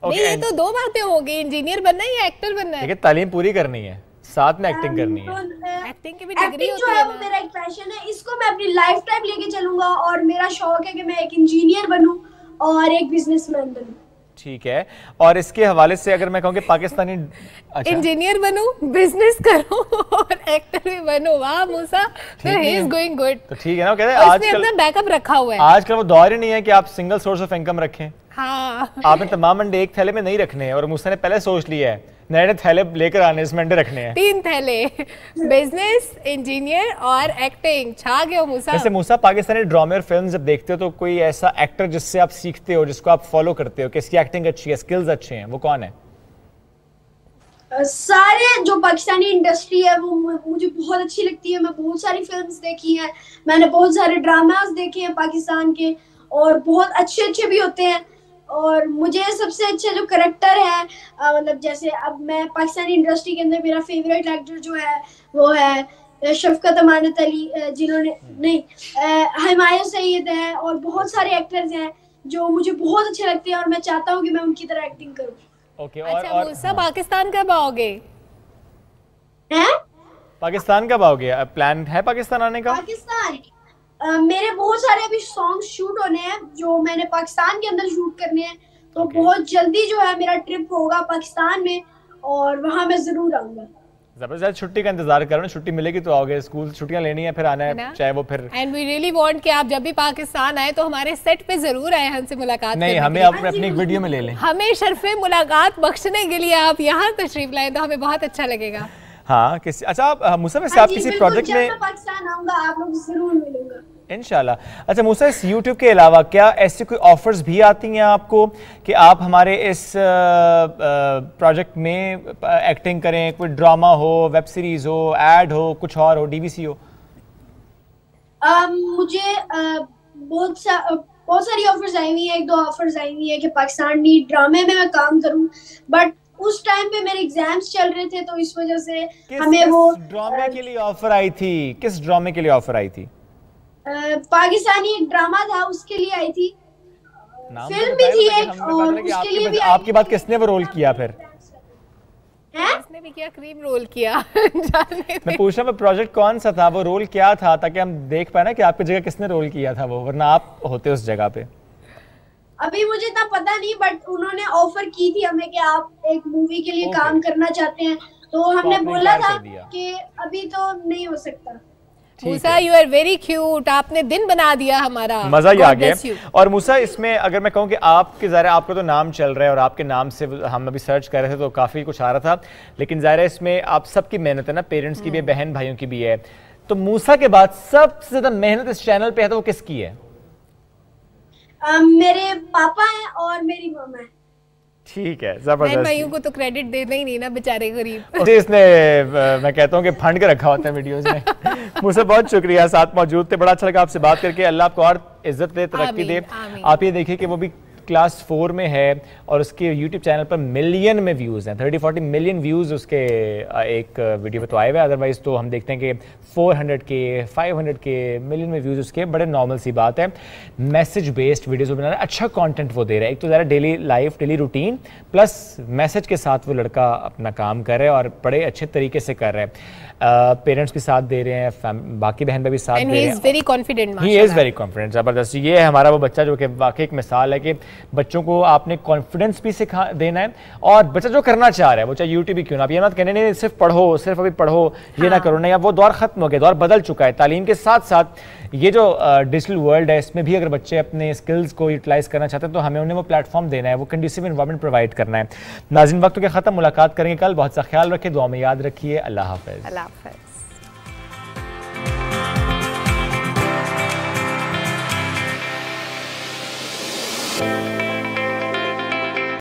नहीं, ये तो दो बातें हो गई, इंजीनियर बनना है या एक्टर बनना है। देखिए तालीम पूरी करनी है, साथ में एक्टिंग करनी है। एक्टिंग की भी डिग्री होती है, वो मेरा एक पैशन है, इसको मैं अपनी लाइफ टाइम लेके चलूंगा, और मेरा शौक है कि मैं एक इंजीनियर बनूं और एक बिजनेसमैन बनूं। ठीक है, और इसके हवाले से अगर मैं कहूँ कि पाकिस्तानी इंजीनियर बनूं, बिजनेस करूं और एक्टर भी बनूं, वाह मूसा, तो ही इज गोइंग गुड। तो ठीक है ना, कहते हैं आजकल अपना बैकअप रखा हुआ है। आजकल वो दौर ही नहीं है कि आप सिंगल सोर्स ऑफ इनकम रखें। हाँ। आपने तमाम अंडे एक थैले में नहीं रखने हैं, और मूसा ने पहले सोच लिया है नए थैले लेकर आने, इसमें अंडे रखने हैं 3 थैले, बिजनेस, इंजीनियर और एक्टिंग। छा गए हो मूसा। वैसे मूसा, पाकिस्तानी ड्रामे और फिल्म जब देखते हो तो कोई ऐसा एक्टर जिससे आप सीखते हो, जिसको आप फॉलो करते हो कि इसकी एक्टिंग अच्छी है, स्किल्स अच्छे हैं, वो कौन है? सारे जो पाकिस्तानी इंडस्ट्री है वो मुझे बहुत अच्छी लगती है। मैं बहुत सारी फिल्म्स देखी हैं, मैंने बहुत सारे ड्रामास देखे हैं पाकिस्तान के, और बहुत अच्छे भी होते हैं। और मुझे सबसे अच्छा जो करेक्टर है, मतलब जैसे अब मैं पाकिस्तानी इंडस्ट्री के अंदर मेरा फेवरेट एक्टर जो है वो है शफकत अमानत अली, जिन्होंने हुमायूं सईद है, और बहुत सारे एक्टर्स हैं जो मुझे बहुत अच्छे लगते हैं, और मैं चाहता हूँ कि मैं उनकी तरह एक्टिंग करूँ। अच्छा मूसा, पाकिस्तान कब आओगे? पाकिस्तान कब आओगे? प्लान है पाकिस्तान आने का? पाकिस्तान मेरे बहुत सारे अभी सॉन्ग्स शूट होने हैं जो मैंने पाकिस्तान के अंदर शूट करने हैं, तो बहुत जल्दी जो है मेरा ट्रिप होगा पाकिस्तान में, और वहाँ मैं जरूर आऊंगा। जबरदस्त। छुट्टी का इंतजार कर रहे हैं, छुट्टी मिलेगी तो आओगे, स्कूल छुट्टियां लेनी है फिर आना है, चाहे वो फिर। एंड वी रियली वांट कि आप जब भी पाकिस्तान आए तो हमारे सेट पे जरूर आए, हमसे मुलाकात नहीं, हमें आप अपनी एक वीडियो में ले लें। हमें शर्फे मुलाकात बख्शने के लिए आप यहाँ तशरीफ लाएं तो हमें बहुत अच्छा लगेगा। हाँ, किसी अच्छा मूसा, वैसे आप किसी प्रोजेक्ट में पाकिस्तान आऊंगा, आप लोग जरूर मिलूंगा इंशाल्लाह। अच्छा मूसा, इस YouTube के अलावा क्या ऐसी कोई ऑफर्स भी आती हैं आपको कि आप हमारे इस प्रोजेक्ट में एक्टिंग करें? कोई ड्रामा हो, वेब सीरीज हो, एड हो, कुछ और हो, DVC हो? मुझे बहुत सारी ऑफर्स आई हुई हैं। 1-2 ऑफर्स आई हुई है कि पाकिस्तानी ड्रामे में मैं काम करूं, बट उस टाइम पे मेरे एग्जाम्स चल रहे थे, तो इस वजह से हमें वो ड्रामे के लिए ऑफर आई थी। किस ड्रामे के लिए ऑफर आई थी? पाकिस्तानी एक ड्रामा था, उसके लिए आई थी। फिल्म भी थी एक, और उसके लिए भी आपकी बात किसने वो रोल किया? फिर किसने भी किया? क्रीम रोल किया। मैं पूछ रहा हूँ प्रोजेक्ट कौन सा था, वो रोल क्या था, ताकि हम देख पाए ना कि आपकी जगह किसने रोल किया था वो, वरना आप होते उस जगह पे। अभी मुझे इतना पता नहीं, बट उन्होंने ऑफर की थी हमें कि आप एक मूवी के लिए काम करना चाहते हैं, तो हमने बोला था कि अभी तो नहीं हो सकता। मूसा, यू आर वेरी क्यूट, आपने दिन बना दिया हमारा, मजा ही आ गया। और मूसा, इसमें अगर मैं कहूँ कि आपके ज़ाहिर आपका तो नाम चल रहा है और आपके नाम से हम अभी सर्च कर रहे थे तो काफ़ी कुछ आ रहा था, लेकिन ज़ाहिर है इसमें आप सबकी मेहनत है ना, पेरेंट्स की भी है, बहन भाइयों की भी है। तो मूसा के बाद सबसे ज़्यादा मेहनत इस चैनल पे है तो वो किसकी है? मेरे पापा हैं और मेरी मामा है। ठीक है, जबरदस्त। भाइयों को तो क्रेडिट देना ही नहीं ना, बेचारे गरीब। इसने मैं कहता हूँ कि फंड के रखा होता है वीडियोस में। मुझसे बहुत शुक्रिया, साथ मौजूद थे, बड़ा अच्छा लगा आपसे बात करके। अल्लाह आपको और इज्जत दे, तरक्की दे। आप ये देखिए कि वो भी क्लास 4 में है और उसके यूट्यूब चैनल पर मिलियन में व्यूज़ हैं, 30-40 मिलियन व्यूज़ उसके एक वीडियो पे तो आए हुए। अदरवाइज़ तो हम देखते हैं कि 400K 500K मिलियन में व्यूज़ उसके, बड़े नॉर्मल सी बात है। मैसेज बेस्ड वीडियोज़ बना रहा है, अच्छा कंटेंट वो दे रहा है। एक तो ज़रा daily life, daily routine plus message के साथ वो लड़का अपना काम कर रहा है और बड़े अच्छे तरीके से कर रहा है। पेरेंट्स भी साथ दे रहे हैं, बाकी बहन भी साथ दे रहे हैं। Very confident, he is very confident, ज़बरदस्त। ये है हमारा वो बच्चा जो कि वाकई एक मिसाल है कि बच्चों को आपने कॉन्फिडेंस भी सिखा देना है और बच्चा जो करना चाह रहा है वो चाहे यूट्यूब ही क्यों ना, आप ये मत कहने नहीं सिर्फ पढ़ो, सिर्फ अभी पढ़ो, ये ना करो, नहीं। अब वो दौर खत्म हो गया, दौर बदल चुका है। तालीम के साथ साथ ये जो डिजिटल वर्ल्ड है इसमें भी अगर बच्चे अपने स्किल्स को यूटिलाइज करना चाहते हैं तो हमें उन्हें वो प्लेटफॉर्म देना है, वो कंडीसिव एनवायरनमेंट प्रोवाइड करना है। नाज़रीन, वक्त के ख़त्म, मुलाकात करेंगे कल। बहुत सा ख्याल रखिए, दुआ में याद रखिए। अल्लाह हाफ़िज़। अल्लाह हाफ़िज़। Thank you.